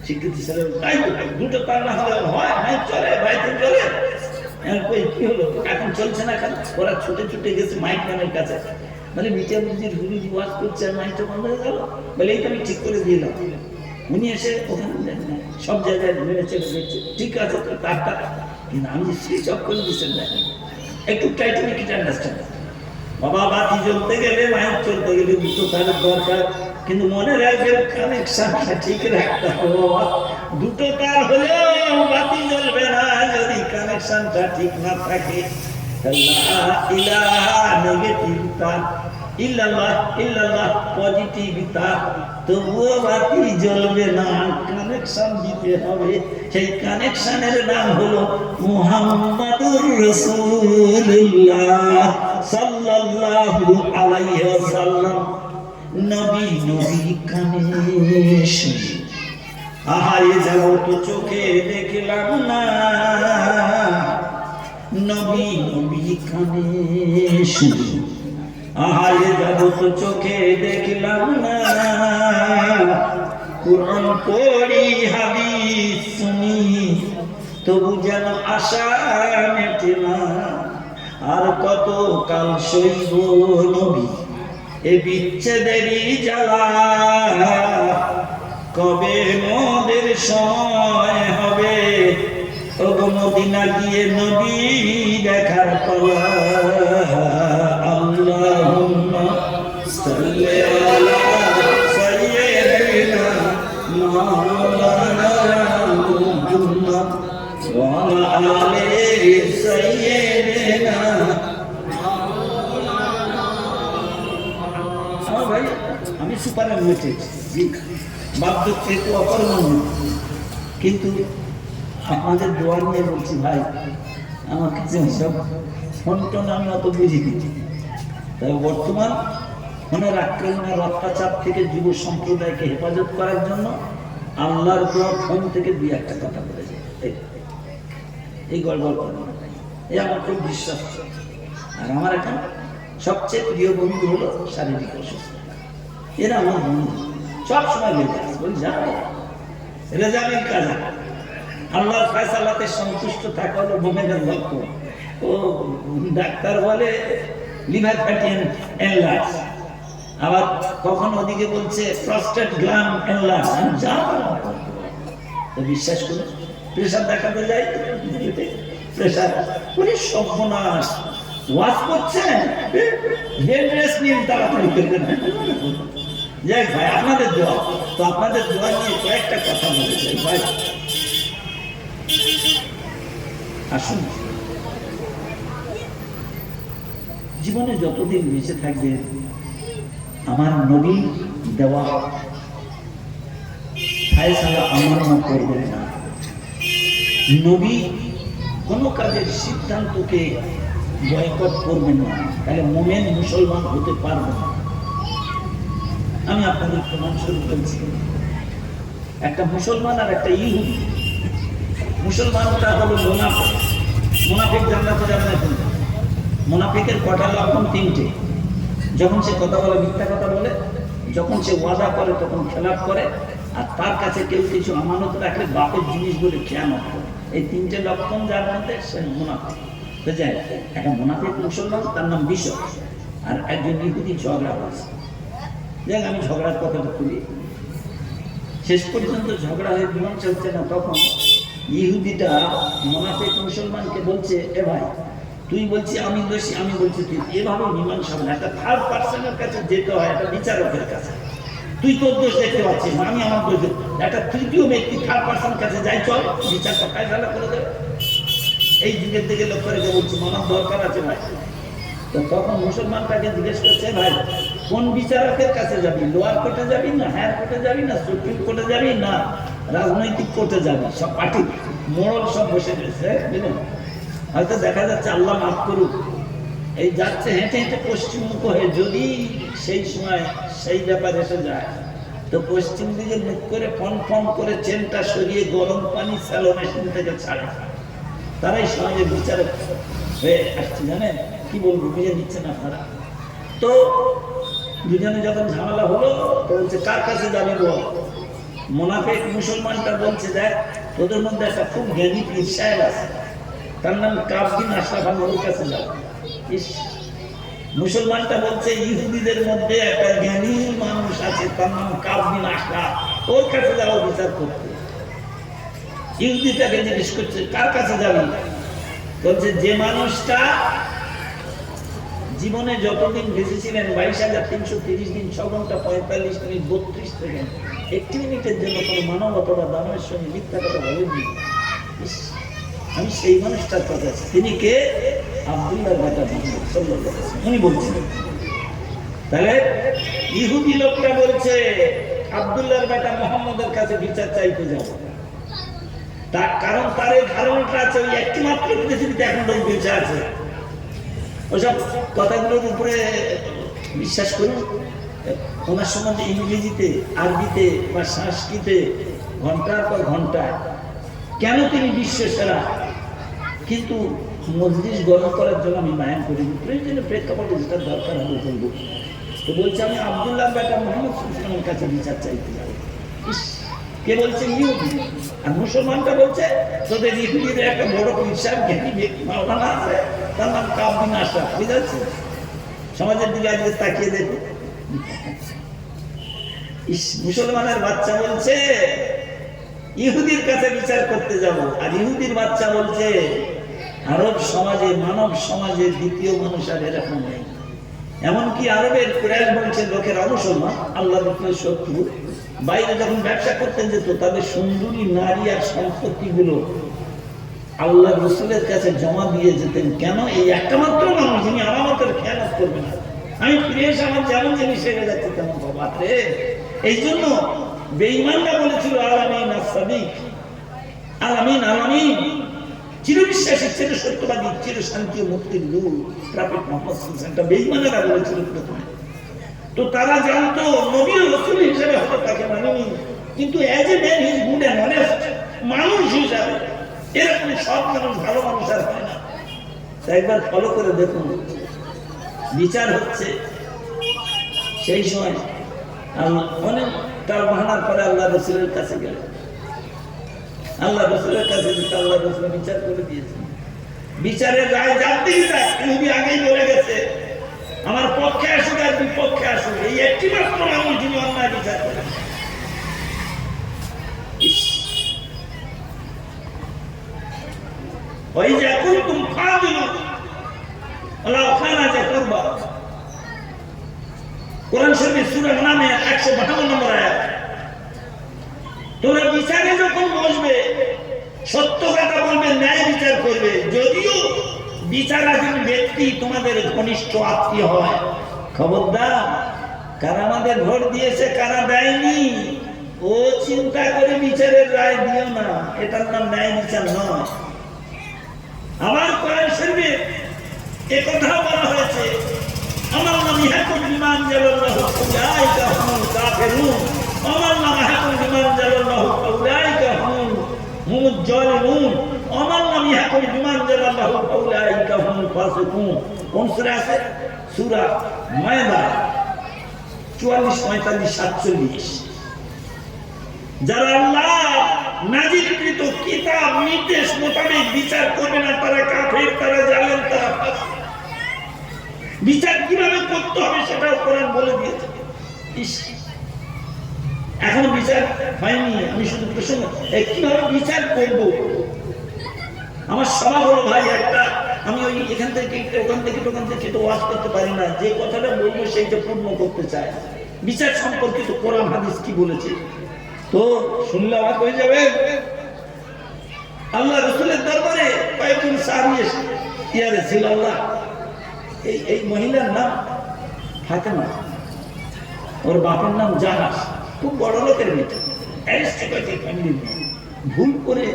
শিক্ষিত ছেলে, তাই তো দুটো তার না হলে হয়, মাইক চলে, বাইতে চলে। কি হলো এখন চলছে না কেন? ওরা ছুটে ছুটে গেছে মাইকম্যানের কাছে, মানে মিটিয়া বুঝির হুড়ি ওয়াজ করছে আর মাইকটা বন্ধ হয়ে গেল। বলে এই তো আমি ঠিক করে দিলাম। উনি এসে ওখানে সব জায়গায় মেরে চেপে দেখছে, ঠিক আছে তো তারটা, কিন্তু আমি সুইচ অফ করে দিচ্ছেন না। একটু টাইটানিক আন্ডারস্ট্যান্ড। বাবা বাতি জ্বলতে গেলে মাইক চলতে গেলে দুটো তারের দরকার, কিন্তু মনে রাখবেন কানেকশনটা ঠিক রাখতে হবে বাবা। দুটো তার হলেও বাতি জ্বলবে না যদি কানেকশনটা ঠিক না থাকে। লা ইলাহা নেগেটিভ তার, ইল্লাল্লাহ ইল্লাল্লাহ পজিটিভ তার, তবুও বাতি জ্বলবে না, কানেকশন দিতে হবে। সেই কানেকশনের নাম হলো মুহাম্মাদুর রাসূলুল্লাহ সাল্লাল্লাহু আলাইহি ওয়াসাল্লাম। নবী নবী কানে শুনি, আহারে যাও তো চোখে দেখলাম না, নবী নবী কানে শুনি, আহারে যাব তো চোখে দেখলাম না। কুরআন পড়ি হাদিস শুনি, তবু যেন আশা মেটে না। আর কত কাল সইব নবী এ বিচ্ছেদেরই জ্বালা, কবে মোদের সময় হবে ওগো মদিনা গিয়ে নবী দেখার পালা। আল্লাহুম্মা সাল্লি আলা সাইয়্যিদিনা মাওলানা মুহাম্মদ ওয়া আলা আলি সাইয়্যিদিনা। ভাই আমি সুপার মিটেড বাধ্য থেকে অপরমান্য, কিন্তু আমাদের দোয়া নিয়ে বলছি ভাই, আমার কাছে সব ফোন টোন আমি অত বুঝি দিচ্ছি। তবে বর্তমান ফোনের আক্রমণের অত্যাচার থেকে যুব সম্প্রদায়কে হেফাজত করার জন্য আল্লাহর দোয়া ফোন থেকে দুই একটা কথা বলে যায়, এই গড়বড় করে না, এই আমার খুব বিশ্বাস। আর আমার এখন সবচেয়ে প্রিয় বন্ধু হলো শারীরিক অসুস্থতা। এরা আমার বন্ধু, সব সময় বেঁচে আছে, বলি জানো রেজামের কাজ। আল্লাহর ফয়সালাতে সন্তুষ্ট থাকা হলো মোমেনের লক্ষ্য। ও ডাক্তার বলে লিভার ফ্যাটি এনলার্জ, আবার কখন ওদিকে বলছে প্রস্টেট গ্ল্যান্ড এনলার্জ। যা তো বিশ্বাস করুন, প্রেশার দেখাতে যাই, প্রেশার করে সর্বনাশ। ওয়াজ করছেন, বেড রেস্ট নিন তাড়াতাড়ি করবেন। যাই ভাই, আপনাদের দোয়া, তো আপনাদের দোয়া নিয়ে কয়েকটা কথা বলতে চাই ভাই। আসুন, জীবনে যতদিন বেঁচে থাকবে আমার নবী দেওয়া ফায়সালা আমার না করবেন না। নবী কোন কাজের সিদ্ধান্তকে বয়কট করবেন না, তাহলে মোমেন মুসলমান হতে পারবে না। আমি আপনাদের প্রমাণ স্বরূপ বলছি, একটা মুসলমান আর একটা ইহুদি। মুসলমানটা হলো মুনাফিক। মুনাফিক জান্নাতে যাবে না। কিন্তু মুনাফিকের কটা লক্ষণ? তিনটে। যখন সে কথা বলে মিথ্যা কথা বলে, যখন সে ওয়াদা করে তখন খেলাপ করে, আর তার কাছে কেউ কিছু আমানত রাখলে বাপের জিনিস বলে খেয়ানত করে। এই তিনটে লক্ষণ যার মধ্যে, সে মুনাফিক। তো যাই, একটা মুনাফিক মুসলমান, তার নাম বিশপ, আর একজন ইহুদি ঝগড়া হয়েছে। দেখ, আমি ঝগড়ার কথাটা খুলি। শেষ পর্যন্ত ঝগড়া হয়ে মীমাংসা হচ্ছে না, তখন ইহুদিটা মুনাফিক মুসলমানকে বলছে, এ ভাই, তুই বলছি আমি দোষী, আমি বলছি তুই, এভাবে মীমাংসা হবে না। একটা থার্ড পার্সনের কাছে যেতে হয়, একটা বিচারকের কাছে। তুই তোর দোষ দেখতে পাচ্ছিস না, আমি আমার দোষ, একটা তৃতীয় ব্যক্তি থার্ড পার্সন কাছে যাই, চল বিচারটা ফায়সালা করে দেবে। এই যুগের দিকে লক্ষ্য রেখে বলছি, মানব দরকার আছে ভাই। তো তখন মুসলমানটাকে জিজ্ঞেস করছে, ভাই কোন বিচারকের কাছে যাবি? লোয়ার কোর্টে যাবি না হায়ার কোর্টে যাবি না সুপ্রিম কোর্টে যাবি না রাজনৈতিক কোর্টে যাবি? সব পার্টি মোড়ল সব বসে গেছে, বুঝলেন? হয়তো দেখা যাচ্ছে, আল্লাহ মাফ করুক, এই যাচ্ছে হেঁটে হেঁটে পশ্চিমমুখ হয়ে, যদি সেই সময় সেই ব্যাপার এসে যায়, তো পশ্চিম দিকে মুখ করে ফন করে চেনটা সরিয়ে গরম পানি স্যালো মেশিন থেকে ছাড়ে। তারাই সমাজে বিচারক হয়ে আসছে, জানেন? কি বলবো, বুঝে নিচ্ছেন আপনারা? তো দুজনে যখন ঝামেলা হলো, তো বলছে কার কাছে যাবি বল। মুনাফিক মুসলমানটা বলছে, দেখ তোদের মধ্যে একটা খুব জ্ঞানী পীর সাহেব আছে, তার নাম কাব বিন আশরাফ, ওর কাছে যাবো। মুসলমানটা বলছে, ইহুদিদের মধ্যে একটা জ্ঞানী মানুষ আছে, তার নাম কাব বিন আশরাফ, ওর কাছে যাবো বিচার করতে। ইহুদিটাকে জিজ্ঞেস করছে, কার কাছে যাবি? বলছে, যে মানুষটা জীবনে যতদিন বেঁচেছিলেন 22,330 দিন 6 ঘন্টা 45 মিনিট 32 সেকেন্ড, 1 মিনিটের জন্য কোনো মানব অথবা দানবের সঙ্গে মিথ্যা কথা বলেননি, আমি সেই মানুষটার কথা। তিনি কে? আব্দুল্লাহর বেটা মুহাম্মদ সাল্লাল্লাহু আলাইহি ওয়াসাল্লাম, উনি বলছেন। তাহলে ইহুদি লোকটা বলছে, আব্দুল্লাহর বেটা মুহাম্মদের কাছে বিচার চাইতে যাব। তার কারণ, তার এই ধারণাটা আছে, ওই একটি মাত্র পৃথিবীতে এখন লোক বেঁচে আছে। ওসব কথাগুলোর উপরে বিশ্বাস করুন। ওনার সম্বন্ধে ইংরেজিতে, আরবিতে বা সংস্কৃতে ঘন্টার পর ঘন্টা কেন তিনি বিশ্ব সেরা, কিন্তু মজলিস গরম করার জন্য আমি মায়ান করিনি, প্রয়োজনীয় প্রেক্ষাপটে যেটা দরকার হবে বলবো। তো বলছে, আমি আব্দুল্লাহ বেটা মুহাম্মদ সাল্লাল্লাহু কাছে বিচার চাইতে যাবো। কে বলছে? ইহুদি। আর মুসলমানটা বলছে, তোদের ইহুদিদের একটা বড় পীর জ্ঞানী ব্যক্তি মাওলানা আছে, তার নাম কাব বিন আশরাফ। বুঝাচ্ছে সমাজের দিকে আজকে তাকিয়ে দেখো। মুসলমানের বাচ্চা বলছে ইহুদির কাছে বিচার করতে যাব, আর ইহুদির বাচ্চা বলছে আরব সমাজে, মানব সমাজের দ্বিতীয় মানুষ আর এরকম নেই। এমনকি আরবের কুরাইশ বংশের লোকেরা মুসলমান, আল্লাহর রসুলের শত্রু, বাইরে যখন ব্যবসা করতেন যেত, তাদের সুন্দরী নারী আর সম্পত্তিগুলো আল্লাহ রসুলের কাছে জমা দিয়ে যেতেন। কেন? এই একটা মাত্র মানুষ যিনি আমাদের খেয়ালত করবে না। আমি ফিরে এসে আমার যেমন জিনিস হেরে যাচ্ছে তেমন বাবারে। এই জন্য বেঈমানরা বলেছিল আলামিন আস-সাদিক, আলামিন আলামিন, চিরবিশ্বাসী, চির সত্যবাদী, চির শান্তি ও মুক্তির দূত প্রফেট মুহাম্মদ সাল্লাল্লাহু আলাইহি ওয়াসাল্লাম। বেঈমানেরা বলেছিল প্রথমে। তো তারা জানতো নবী ও রাসূল হিসেবে হয়তো তাকে মানেনি, কিন্তু as a man he is good and honest, মানুষ হিসাবে এরকম সব মানুষ ভালো মানুষ আর হয় না। একবার ফলো করে দেখুন, বিচার হচ্ছে সেই সময় অনেক তার বাহানার পরে আল্লাহ রসুলের কাছে গেল। আল্লাহ রসুলের কাছে আল্লাহ রসুল বিচার করে দিয়েছেন। বিচারের রায় যার দিকে যায়, ইহুদি আগেই বলে গেছে আমার পক্ষে আসুক আর বিপক্ষে আসুক, এই একটি মাত্র মানুষ যিনি অন্যায় বিচার করেন। ওই যে এখন তুমি ফাদিলু আল্লাহ খান আছে করবা কোরআন শরীফের সূরা নামে 152 নম্বর আয়াত। তোমরা বিচারে যখন বসবে সত্য কথা বলবে, ন্যায় বিচার করবে, যদিও বিচারাধীন ব্যক্তি তোমাদের ঘনিষ্ঠ আত্মীয় হয়। খবরদার, কারা আমাদের ভোট দিয়েছে কারা দেয়নি ও চিন্তা করে বিচারের রায় দিও না, এটার নাম ন্যায় বিচার নয়। আমার কোরআন শরীফে একথা বলা হয়েছে, আমার নাম ইয়াকুব বিমান জালাল্লাহু উলাইকা হুমুল কাফিরুন, আমার নাম ইয়াকুব বিমান জালাল্লাহু উলাইকা হুমুল জালিমুন, আমার নাম ইয়াকুব বিমান জালাল্লাহু উলাইকা হুমুল ফাসিকুন। কোন সূরা আছে? সূরা মায়দা 44, 45, 47। যারা আল্লাহ নাজিলকৃত কিতাব নির্দেশ মোতাবেক বিচার করবে না তারা কাফের, তারা জালেম, তারা ফাসিক। বিচার কিভাবে করতে হবে সেটাও কোরআন বলে দিয়েছে। এখন বিচার হয়নি, আমি শুধু প্রশ্ন কিভাবে বিচার করব। আমার স্বভাব হলো ভাই একটা, আমি ওই এখান থেকে ওখান থেকে তো ওয়াজ করতে পারি না, যে কথাটা বলবো সেইটা পূর্ণ করতে চাই। বিচার সম্পর্কিত কোরআন হাদিস কি বলেছে তো শুনলে অবাক হয়ে যাবে। আল্লাহ রাসূলের দরবারে কয়েকজন সাহাবী এসে ইয়া রাসূলুল্লাহ, এই মহিলার নাম ফাতেমা, ওর বাপের নাম জাহাজ, খুব বড় লোকের মেয়ে, অ্যারিস্টোক্রেটিক ফ্যামিলির মেয়ে, ভুল করে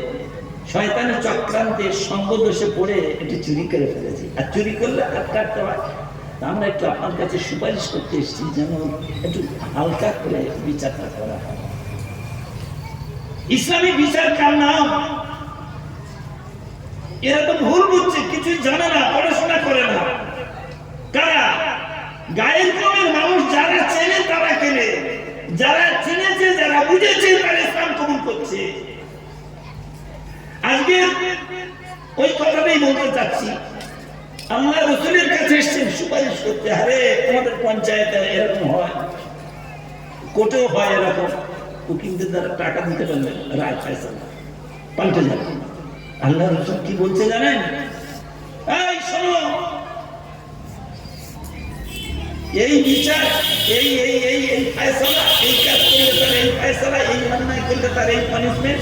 শয়তানের চক্রান্তে সঙ্গ দোষে পড়ে এটি চুরি করে ফেলেছি। আর চুরি করলে একটা হয়, আমরা একটু আপনার কাছে সুপারিশ করতে এসেছি যেন একটু হালকা করে বিচারটা করা হয়। ইসলামী বিচার কার নাম? এরা তো ভুল বুঝছে, কিছুই জানে না, পড়াশোনা করে না। কারা? গায়ের কমের মানুষ, যারা চেনে তারা কেনে, যারা চিনেছে যারা বুঝেছে তারা ইসলাম কবুল করছে। আজকে ওই কথাটাই বলতে চাচ্ছি, আল্লাহ রাসূলের কাছে এসেছেন সুপারিশ করতে। আরে আমাদের পঞ্চায়েতে এরকম হয়, কোর্টেও হয় এরকম, উকিলদের দ্বারা টাকা দিতে পারলে রায় ফয়সালা পাল্টে যাবে। আল্লাহ রাসূল কি বলছে জানেন? এই শোনো, এই বিচার, এই এই এই এই ফয়সালা, এই কাজ করলে তার এই ফয়সালা, এই অন্যায় করলে তার এই পানিশমেন্ট,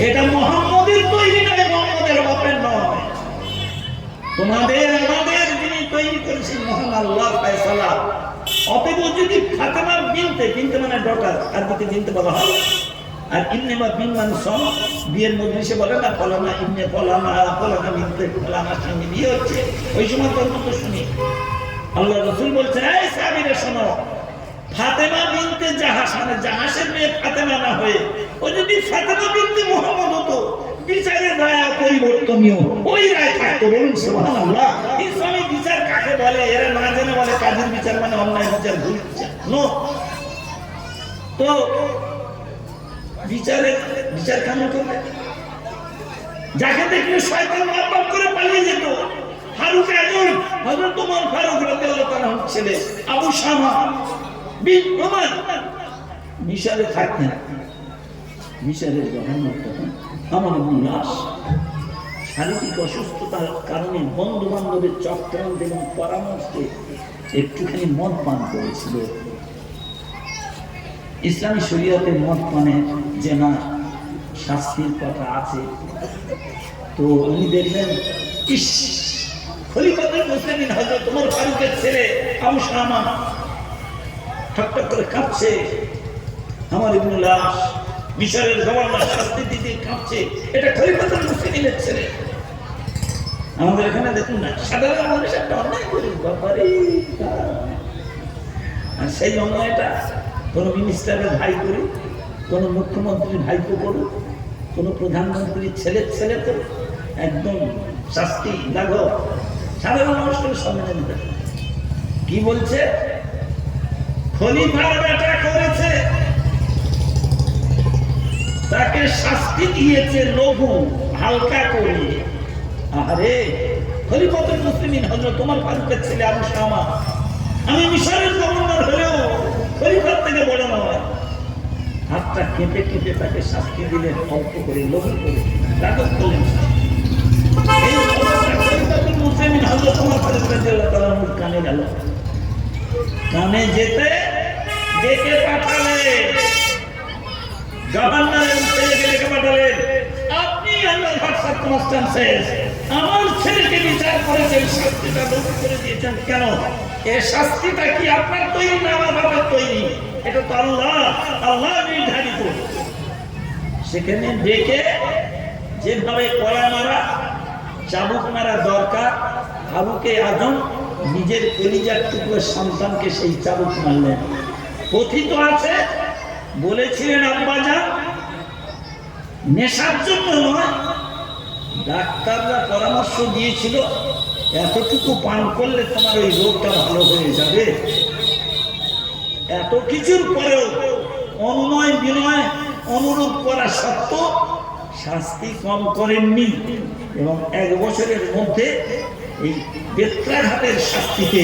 এটা মুহাম্মদের তৈরি নয়, মুহাম্মদের বাপের নয়, তোমাদের আমাদের যিনি তৈরি করেছেন মহান আল্লাহ ফয়সালা। অতএব যদি ফাতেমা বিনতে মানে ডটার, আর দিকে বিনতে বলা হয়, আর ইবনে বা বিন মানে সন, বিয়ের মজলিসে বলে না ফলানা ইবনে ফলানা বিনতে ফলানার সঙ্গে বিয়ে হচ্ছে, ওই সময় তোর মতো শুনি। আল্লাহ রাসূল বলছেন, এই সাহাবীরা শোনো, ফাতেমা বিনতে জাহাস মানে জাহাসের মেয়ে ফাতেমা না হয়ে ও যদি ফাতেমা বিনতে মুহাম্মদ হতো, বিচারের রায় পরিবর্তনীয়, ওই রায় থাকতো। বলুন সুবহানাল্লাহ। ইসলামী বিচার কাকে বলে? এরা না জেনে বলে কাজের বিচার মানে অন্যায় বিচার, ভুল বিচার। নো, তো বিচার কেমন করবে? যাকে দেখলে শয়তান মারপাট করে পালিয়ে যেত, ফারুক আজম, হযরত ওমর ফারুক রাদিয়াল্লাহু তাআলা ছেলে আবু শামা বিন ওমর মিশরে থাকতেন। মিশরের গভর্নর তখন আমর ইবনে আস শারীরিক অসুস্থতার কারণে বন্ধু বান্ধবের চক্রান্ত এবং পরামর্শে একটুখানি মদ পান করেছিল। ইসলামী শরীয়তে মদ পানের যে না শাস্তির কথা আছে, তো উনি দেখলেন ইস খলিফাতুল মুসলিমিন হযরত ওমর ফারুকের ছেলে আবু শামা ঠকঠক করে কাঁপছে, আমর ইবনে আস মিশরের গভর্নর শাস্তি দিতে কাঁপছে, এটা খলিফাতুল মুসলিমিনের ছেলে। আমাদের এখানে দেখুন না, সাধারণ মানুষ একটা অন্যায় করে বাবারে, আর সেই অন্যায়টা কোনো মিনিস্টারের ভাই করে, কোনো মুখ্যমন্ত্রীর ভাইপো করে, কোনো প্রধানমন্ত্রীর ছেলে করে, একদম শাস্তি লাগো। সাধারণ মানুষকে সম্মান দিতে কি বলছে? খলিফার বেটা করেছে, তাকে শাস্তি দিয়েছে লঘু, হালকা করে। আরে খলিফাতুল মুসলিমিন হযরত ওমর ফারুকের ছেলে আবু শামা, আমি মিশরের গভর্নর হলেও খলিফার থেকে বড় নয়। হাতটা কেঁপে কেঁপে তাকে শাস্তি দিলেন, অল্প করে, লঘু করে, রাগব করলেন। এই খবরটা খলিফাতুল মুসলিমিন হযরত ওমর ফারুক রাদিয়াল্লাহু তাআলা আনহু কানে গেল। কানে যেতে ডেকে পাঠালেন, গভর্নরের ছেলেকে ডেকে পাঠালেন, আপনি আল্লাহর সার্কামস্ট্যান্সেস আমার ছেলেকে বিচার করেছেন, শাস্তিটা লঘু করে দিয়েছেন কেন? এ শাস্তিটা কি আপনার তৈরি না আমার বাবার তৈরি? এটা তো আল্লাহ নির্ধারিত। সেখানে ডেকে যেভাবে কড়া মারা, চাবুক মারা দরকার, ফারুকে আজম নিজের কলিজার টুকরো সন্তানকে সেই চাবুক মারলেন। কথিত আছে, বলেছিলেন আব্বাজান নেশার জন্য নয়, ডাক্তাররা পরামর্শ দিয়েছিল এতটুকু পান করলে তোমার ওই রোগটা ভালো হয়ে যাবে। এত কিছুর পরেও অনুনয় বিনয় অনুরোধ করা সত্ত্বেও শাস্তি কম করেননি এবং 1 বছরের মধ্যে এই বেত্রাঘাতের শাস্তিতে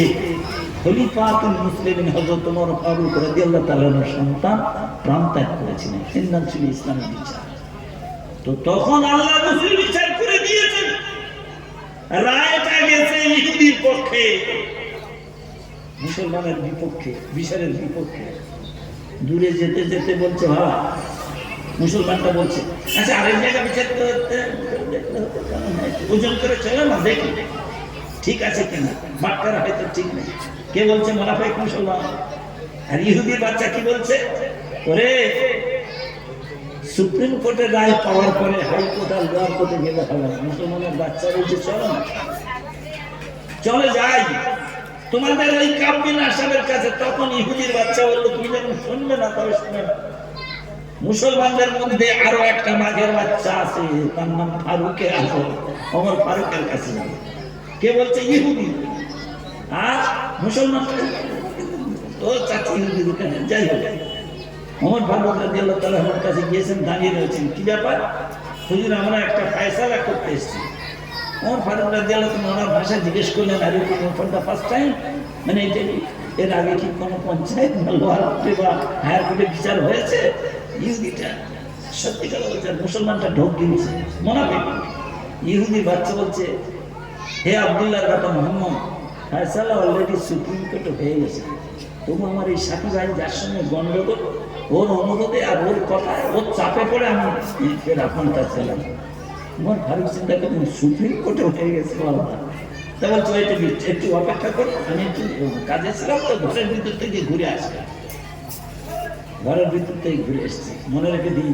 খলিফাতুল মুসলিমিন হযরত ওমর ফারুক রাদিয়াল্লাহু তাআলা সন্তান প্রাণ ত্যাগ করেছিলেন। এর নাম ছিল ইসলামী বিচার। তো তখন আল্লাহ রাসূল বিচার করে দিয়েছেন, রায়টা গেছে ইহুদির পক্ষে, মুসলমানের বিপক্ষে, বিচারের বিপক্ষে। দূরে যেতে যেতে বলছে, বাবা মুসলমানটা বলছে, আচ্ছা আরেক জায়গায় বিচার করতে ওজন করে চলে না, দেখি ঠিক আছে কিনা, বাটকারা হয়তো ঠিক নেই। কে বলছে? মুনাফিক মুসলমান। আর ইহুদির বাচ্চা কি বলছে? ওরে সুপ্রিম কোর্টের রায় পাওয়ার পরে হাইকোর্ট আর লোয়ার কোর্টে গেলে হবে না। মুসলমানের বাচ্চা বলছে চলো না, চলে যাই তোমাদের ওই কাবিন আসামের কাছে। তখন ইহুদির বাচ্চা বললো, তুমি যখন শুনবে না তবে শুনে না, মুসলমানদের মধ্যে আরো একটা মাঘের বাচ্চা আছে, তার নাম ফারুকে আজম, ওমর ফারুকের কাছে যাবে। কে বলছে? ইহুদি। আর মুসলমান তো চাচ্ছি ইহুদি দোকানে। যাই হোক, ওমর ফারুক রাদিয়াল্লাহু তাআলা আমার কাছে গিয়েছেন, দাঁড়িয়ে রয়েছেন। কি ব্যাপার হুজুর? আমরা একটা ফয়সালা করতে এসেছি। ওমর ফারুক রাদিয়াল্লাহু তাআলা ওনার ভাষা জিজ্ঞেস করলেন, আর ফর দ্য ফার্স্ট টাইম, মানে এর আগে কি কোনো পঞ্চায়েত বা লোয়ার কোর্টে বা হায়ার কোর্টে বিচার হয়েছে? ইহুদিটা সত্যিকার বলছে, মুসলমানটা ঢোক গিয়েছে, মুনাফিক। ইহুদির বাচ্চা বলছে, হে আব্দুল্লাহর বাবা মুহাম্মদ, ফয়সালা অলরেডি সুপ্রিম কোর্টে হয়ে গেছে, তবু আমার এই সাথী ভাই যার সঙ্গে গন্ডগোল, ওর অনুরোধে আর ওর কথায় ওর চাপে পড়ে আমি ফের আপনার কাছে এলাম। আমার ফারুক চিন্তা করলেন, সুপ্রিম কোর্টে হয়ে গেছে বাবা। তা বলছে একটু অপেক্ষা করুন, আমি একটু কাজে ছিলাম তো, ঘরের ভিতর থেকে ঘুরে আসি। ঘরের ভিতর থেকে ঘুরে এসেছি, মনে রেখে দিন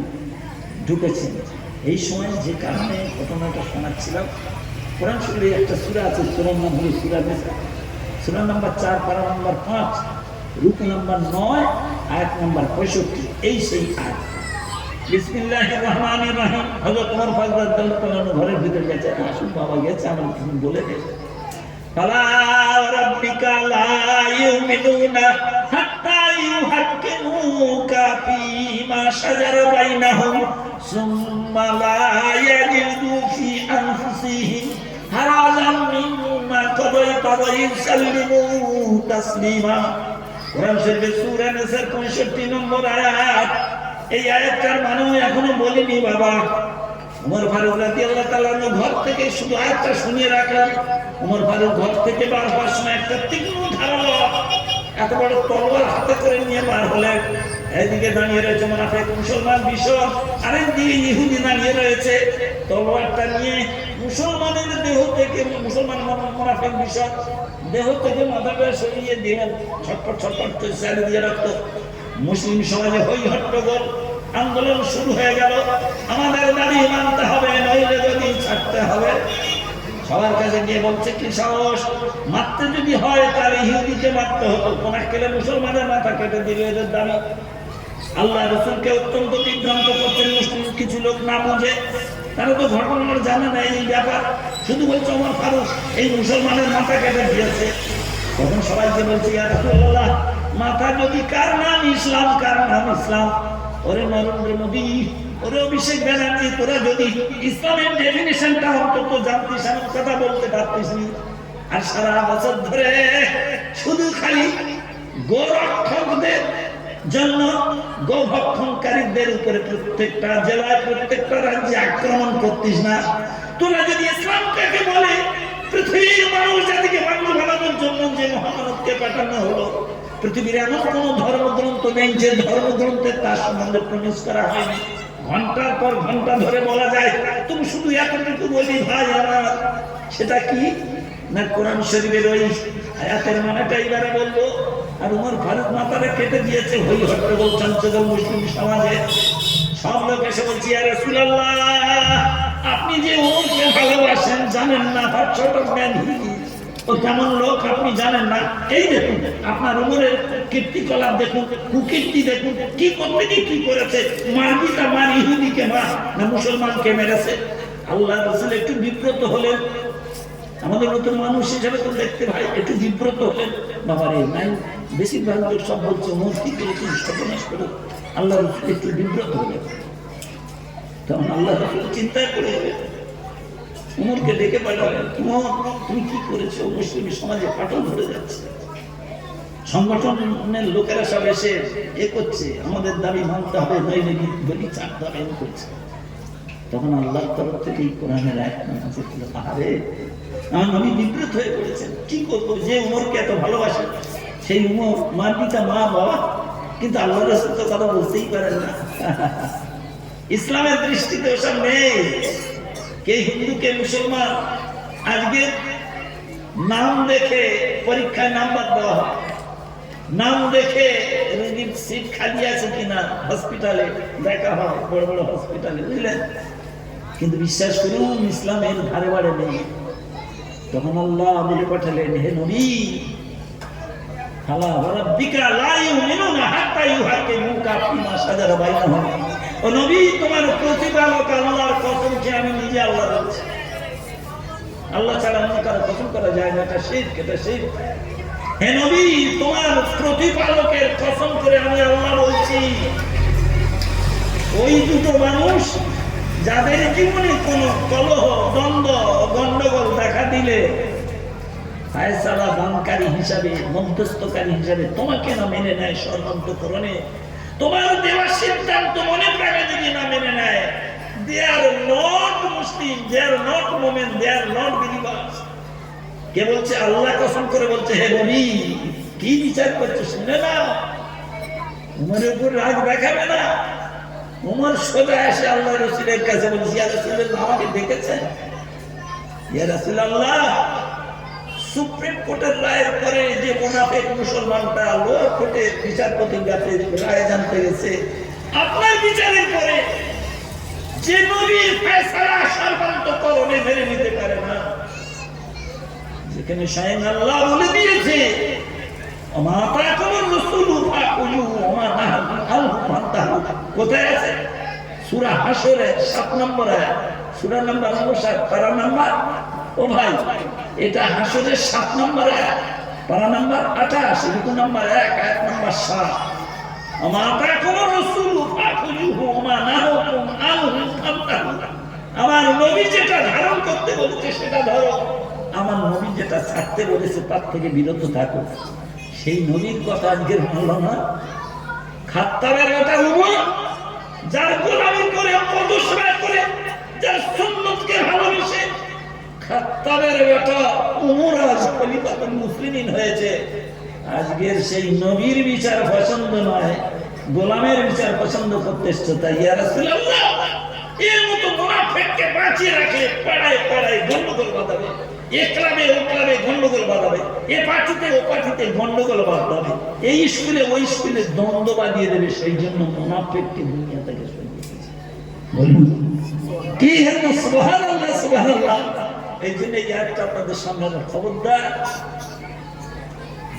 ঢুকেছি। এই সময় যে কারণে ঘটনাটা শোনাচ্ছিলাম, কোরআন শরীফে একটা সূরা আছে, সূরার নাম হলো সূরা নিসা। সূরা নাম্বার 4, পারা নাম্বার 5, রুকু নাম্বার 9, আয়াত নাম্বার 65। এই সেই আয়াত। বিসমিল্লাহির রহমানির রহিম। হযরত ওমর ফারুক রাদিয়াল্লাহু তাআলা ঘরের ভিতর গেছে, আসুন বাবা গেছে, আমার কিছু বলে গেছে। ফালা রাব্বিকা লা ইউমিনুনা হাত্তা ইউহাক্কিমুকা ফীমা শাজারা বাইনাহুম সুম্মা লা ইয়াজিদু ফী আনফুসিহিম হারাজাম মিম্মা কাদাইতা ওয়া ইউসাল্লিমু তাসলিমা। কোরআন শরীফের সূরা নিসার 65 নম্বর আয়াত। এই আয়াতটার মানেও এখনো বলিনি বাবা। ওমর ফারুক রাদিয়াল্লাহু তাআলা ঘর থেকে শুধু আয়াতটা শুনিয়ে রাখলেন। ওমর ফারুক ঘর থেকে বারবার সময় একটা তীক্ষ্ণ ধারালো এত বড় তলোয়ার হাতে করে নিয়ে বার হলেন। এইদিকে দাঁড়িয়ে রয়েছে মুনাফিক মুসলমান বিষয়, আরেকদিকে ইহুদি দাঁড়িয়ে রয়েছে। তলোয়ারটা নিয়ে মুসলমানের দেহ থেকে, মুসলমান মুনাফিক বিষয় দেহ থেকে মাথাটা সরিয়ে দিলেন। ছটপট ছটপট করে চালিয়ে দিয়ে রাখতো। মুসলিম সমাজে হই হট্টগোল, আন্দোলন শুরু হয়ে গেল। আমাদের দাবি মানতে হবে, নইলে যদি ছাড়তে হবে। সবার কাছে গিয়ে বলছে, কি সাহস, মারতে যদি হয় তাহলে ইহুদিকে মারতে হতো, কোনা কেলে মুসলমানের মাথা কেটে দিল, এদের দাবি। আল্লাহ রাসূলকে অত্যন্ত বিভ্রান্ত করতেন মুসলিম কিছু লোক না বুঝে। তারা তো ঘটনা জানে না এই ব্যাপার, শুধু বলছে ওমর ফারুক এই মুসলমানের মাথা কেটে দিয়েছে। তখন সবাইকে বলছে, ইয়া রাসূলুল্লাহ, মাথা যদি কার নাম ইসলাম, কার নাম ইসলাম। ওরে নরেন্দ্র মোদী, ওরে অভিষেক ব্যানার্জি, তোরা যদি ইসলামের ডেফিনেশনটা অন্তত জানতিস, এমন কথা বলতে পারতিস নি। আর সারা বছর ধরে শুধু খালি গোরক্ষকদের জন্য, গোভক্ষণকারীদের উপরে প্রত্যেকটা জেলায় প্রত্যেকটা রাজ্যে আক্রমণ করতিস না। তোরা যদি ইসলাম কাকে বলে পৃথিবীর মানুষ জাতিকে মানুষ বানানোর জন্য যে মহামানবকে পাঠানো হলো, পৃথিবীর এমন কোন ধর্মগ্রন্থ নেই যে ধর্মগ্রন্থে তার সম্বন্ধে প্রমিস করা হয়নি। ঘন্টার পর ঘন্টা ধরে বলা যায়, তুমি শুধু এতটুকু বলি ভাই আমার, সেটা কি না কোরআন শরীফের ওই আয়াতের মানেটা এবারে বলবো। আর উমর ফারুক মাথাটা কেটে দিয়েছে হই হট্টগোল চঞ্চল মুসলিম সমাজে। সব লোক এসে বলছি ইয়া রাসূলুল্লাহ, আপনি যে ওকে ভালোবাসেন জানেন না, তার ছোট ম্যান ও কেমন লোক আপনি জানেন না। এই দেখুন আপনার উমরের কীর্তিকলাপ দেখুন, কুকীর্তি দেখুন, কি করতে কি করেছে, মারবিটা মার, ইহুদিকে মার না মুসলমানকে মেরেছে। আল্লাহ রাসূল একটু বিব্রত হলেন, আমাদের মতো মানুষ হিসেবে তো দেখতে ভাই একটু বিব্রত হলেন। বাবারে নাই বেশিরভাগ লোক সব বলছে উমর কি করেছে সর্বনাশ করে। আল্লাহ রাসূল একটু বিব্রত হলেন, তখন আল্লাহ রাসূল চিন্তা করে উমরকে ডেকে পাঠালেন, উমর তুমি কি করেছো, মুসলিম সমাজে ফাটল ধরে যাচ্ছে, সংগঠনের লোকেরা সব এসে এ করছে, আমাদের দাবি মানতে হবে, নইলে বলি চাপতে হবে করছে। তখন আল্লাহর তরফ থেকে এই কোরআনের আয়াত নাযিল হলো। আরে আমার নবী বিব্রত হয়ে পড়েছেন, কি করবো, যে উমরকে এত ভালোবাসে সেই উমর মার পিতা মা বাবা, কিন্তু আল্লাহ রাসূল তো কথা বলতেই পারেন না। ইসলামের দৃষ্টিতে ওসব নেই। কে হিন্দু কে মুসলমান, আজকে নাম দেখে পরীক্ষায় নাম্বার দেওয়া হয়, নাম দেখে রোগীর সিট খালি আছে কিনা হসপিটালে দেখা হয়, বড় বড় হসপিটালে, বুঝলেন। কিন্তু বিশ্বাস করুন ইসলামের ধারে বাড়ে নেই। তখন আল্লাহ বলে পাঠালেন, হে নবী, ফালা রাব্বিকা লা ইউমিনুনা হাত্তা ইউহাক্কিমুকা ফীমা শাজারা বাইনাহুম। ও নবী, তোমার প্রতিপালক আল্লাহর কসম যে আমি নিজে আল্লাহ বলছি, আল্লাহ ছাড়া অন্য কারো কসম করা যায় না, এটা শিরক, এটা শিরক। হে নবী, তোমার প্রতিপালকের কসম করে আমি আল্লাহ বলছি, ওই দুটো মানুষ যাদের জীবনে কোনো কলহ, দ্বন্দ্ব, গন্ডগোল দেখা দিলে ফায়সালা দানকারী হিসাবে, মধ্যস্থকারী হিসাবে তোমাকে না মেনে নেয় ষড়যন্ত্রকরণে, তোমার দেওয়া সিদ্ধান্ত মনে প্রাণে যদি না মেনে নেয়, they are not Muslim, they are not women, they are not believers। কে বলছে? আল্লাহ কসম করে বলছে, হে নবী কি বিচার করছো শুনে না, উমরের উপর রাগ দেখাবে না। উমর সোজা এসে আল্লাহ রাসূলের কাছে বলছে, ইয়া রাসূলুল্লাহ, আমাকে ডেকেছেন? ইয়া রাসূলুল্লাহ, সুপ্রিম কোর্টের রায়ের পরে যে মুনাফিক মুসলমানটা লোয়ার কোর্টের বিচারপতির কাছে রায় জানতে গেছে, আপনার বিচারের পরে যে নবীর ফয়সালা সর্বান্তকরণে মেনে নিতে পারে না, যেখানে স্বয়ং আল্লাহ বলে দিয়েছে ওমা তাকুমুর রাসূলু ফাকুলু ওমা নাহাকুম আনহু ফান্তাহু, কোথায় আছে? সূরা হাশরে 7 নম্বর আয়াত, সূরা নাম্বার 7, পারা নাম্বার, ও ভাই এটা হাশরের 7 নম্বর আয়াত, পারা নাম্বার 28, রুকু নাম্বার 1, আয়াত নাম্বার 7। ওমা তাকুমুর রাসূলু ফাকুলু ওমা নাহাকুম আনহু ফান্তাহু, আমার নবী যেটা ধারণ করতে বলেছে সেটা ধরো, আমার নবী যেটা ছাড়তে বলেছে তার থেকে বিরত থাকো। সেই নবীর কথা আজকের মানল না। খাত্তাবের বেটা উমর, যার গোলামি করে, পদশ্রয় করে, যার সুন্নতকে ভালোবেসে খাত্তাবের বেটা উমর আজ খলিফাতুল মুসলিমিন হয়েছে। আজকের সেই নবীর বিচার পছন্দ নয়, গোলামের বিচার পছন্দ করতে এসছো। তাই ইয়া রাসূলুল্লাহ, এর মতো মুনাফিককে বাঁচিয়ে রাখলে পাড়ায় পাড়ায় গন্ডগোল বাঁধাবে, এ ক্লাবে ও ক্লাবে গন্ডগোল বাঁধাবে, এ পার্টিতে ও পার্টিতে গন্ডগোল বাঁধাবে, এই স্কুলে ওই স্কুলে দ্বন্দ্ব বাঁধিয়ে দেবে। সেই জন্য মুনাফিককে দুনিয়া থেকে সরিয়ে দিয়েছে। বলুন কি হেন সুবহানাল্লাহ, সুবহানাল্লাহ। এই জন্য এই আয়াতটা আপনাদের সামনে খবরদার,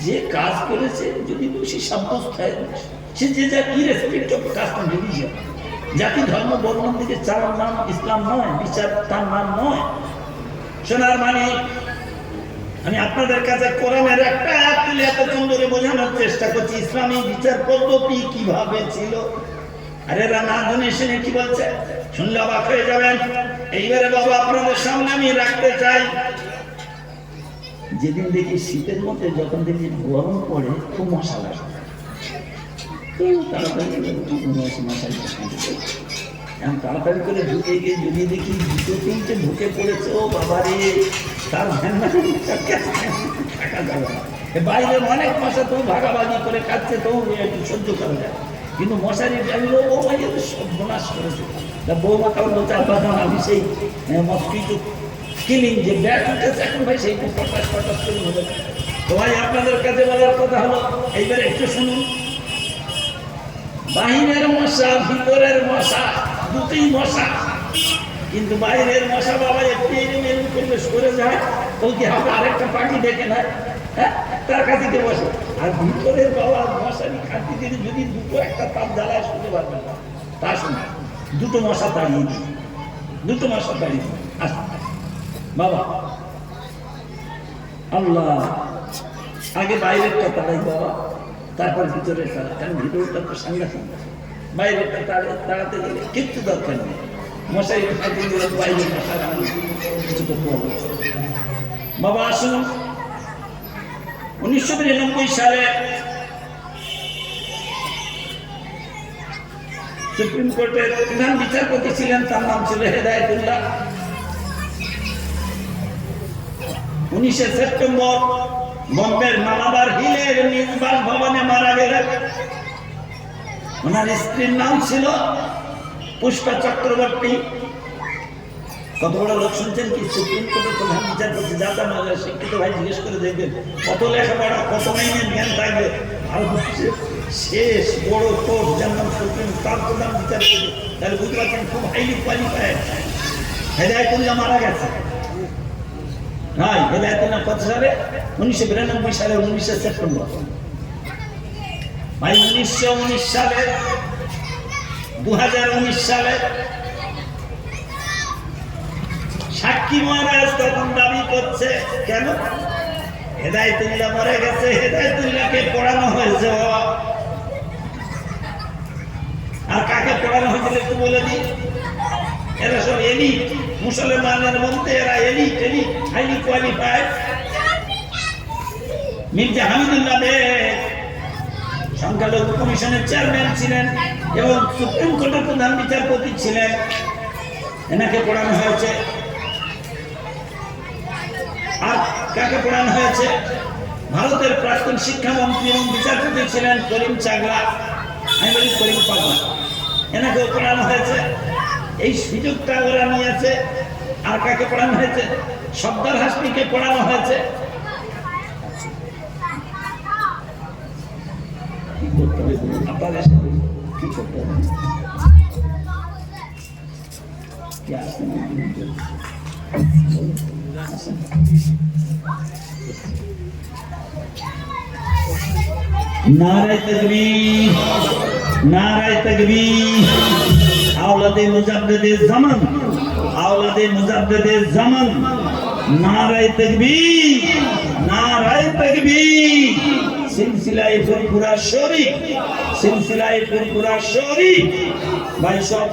যে কাজ করেছে যদি দোষী সাব্যস্ত হয়, সে যে যা ইরেসপেক্ট অফ কাস্ট এন্ড রিলিজিয়ন, জাতি ধর্ম বর্ণের দিকে চার নাম ইসলাম নয়, বিচার তার নাম নয়। শোনার মানে আমি আপনাদের কাছে কোরআনের একটা আয়াত তুলে এত সুন্দরে বোঝানোর চেষ্টা করছি ইসলামী বিচার পদ্ধতি কিভাবে ছিল। আরে না জানে শুনে কি বলছে, শুনলে অবাক হয়ে যাবেন। এইবারে বাবা আপনাদের সামনে আমি রাখতে চাই, যেদিন দেখি শীতের মধ্যে যখন দেখি গরম পড়ে খুব মশা লাগে, তাড়াতাড়ি মশাই এখন তাড়াতাড়ি করে ঢুকে গিয়ে যদি দেখি দুটো তিনটে ঢুকে পড়েছে, ও বাবা রে, তার ধ্যান থাকা যাবে না। বাইরে অনেক মশা তো ভাগাভাগি করে খাচ্ছে, তো একটু সহ্য করা যায়, কিন্তু মশারি টাইমে ও ভাই সর্বনাশ করেছে। তা বৌমা কারণ চার পাঁচজন আমি সেই মস্কিটো কিলিং যে ব্যাট উঠেছে এখন ভাই সেই পটাশ পটাশ করে হয়ে যাবে। তো ভাই আপনাদের কাছে বলার কথা হলো, এইবার একটু শুনুন, বাহিরের মশা ভিতরের মশা দুটোই মশা, কিন্তু বাইরের মশা বাবা একটু এলিমেন্ট প্রবেশ করে যায়, তো কি হবে আরেকটা পাখি দেখে না, হ্যাঁ তার কাছে বসে। আর ভিতরের বাবা মশারি খাটি দিলে যদি দুটো একটা তাপ জ্বালায় শুনতে পারবেন না, তা শুনে দুটো মশা তাড়িয়ে দিই, দুটো মশা তাড়িয়ে দিই। আচ্ছা বাবা আল্লাহ, আগে বাইরেরটা তাড়াই বাবা, তারপর ভিতরের তাড়া, কারণ ভিতরটা তো সাংঘাতিক, বাইরেরটা তাড়াতে গেলে কিচ্ছু দরকার নেই, মশাই খাটি দিলে বাইরে মশা কিছু করতে হবে। বাবা আসুন, 1992 সালে সুপ্রিম কোর্টের প্রধান বিচারপতি ছিলেন, তার নাম ছিল হেদায়েতুল্লাহ। 19 সেপ্টেম্বর বম্বের মালাবার হিলের নির্বাণ ভবনে মারা গেলেন। ওনার স্ত্রীর নাম ছিল পুষ্পা চক্রবর্তী। কত বড় লোক শুনছেন কি, সুপ্রিম কোর্টের প্রধান বিচারপতি, যাতা নয় শিক্ষিত ভাই জিজ্ঞেস করে দেখবেন কত লেখাপড়া কত মাইনের জ্ঞান থাকবে। ভারতবর্ষের শেষ বড় কোর্ট যার নাম সুপ্রিম, তার প্রধান বিচারপতি, তাহলে বুঝতে পারছেন খুব হাইলি কোয়ালিফাইড। হেদায়েতুল্লাহ মারা গেছে। হ্যাঁ, হেদায়েতুল্লাহ কত সালে? 1992 সালে 19 সেপ্টেম্বর। ভাই 1919 সালে 2019 সালে সাক্ষী মহারাজ তখন দাবি করছে, কেন হেদায়েতুল্লাহ মরে গেছে, হেদায়েতুল্লাহকে পড়ানো হয়েছে বাবা। আর কাকে পড়ানো হয়েছিল একটু বলে দিই, এরা সব এলিট মুসলমানের মধ্যে, এরা elite highly qualified. Mirza Hamidullah Beg সংখ্যালঘু কমিশনের চেয়ারম্যান ছিলেন এবং সুপ্রিম কোর্টের প্রধান বিচারপতি ছিলেন, এনাকে পড়ানো হয়েছে। আর কাকে পড়ানো হয়েছে? ভারতের প্রাক্তন শিক্ষামন্ত্রী এবং বিচারপতি ছিলেন করিম চাগলা, আমি বলি করিম পাগলা, এনাকেও পড়ানো হয়েছে। এই সুযোগটা ওরা নিয়েছে। আর কাকে পড়ানো হয়েছে? সর্দার হাসমিকে পড়ানো হয়েছে। কি করতে হবে আপনাদের সাথে, কি করতে হবে? কি আসতে নারায়ে তাকবীর, নারায়ে তাকবীর। আওলাদে মুজাদ্দিদে জামান, আওলাদে মুজাদ্দিদে জামান, নারায়ে তাকবীর, নারায়ে তাকবীর। সিলসিলায়ে ফুরফুরা শরীফ, সিলসিলায়ে ফুরফুরা শরীফ। ভাই সব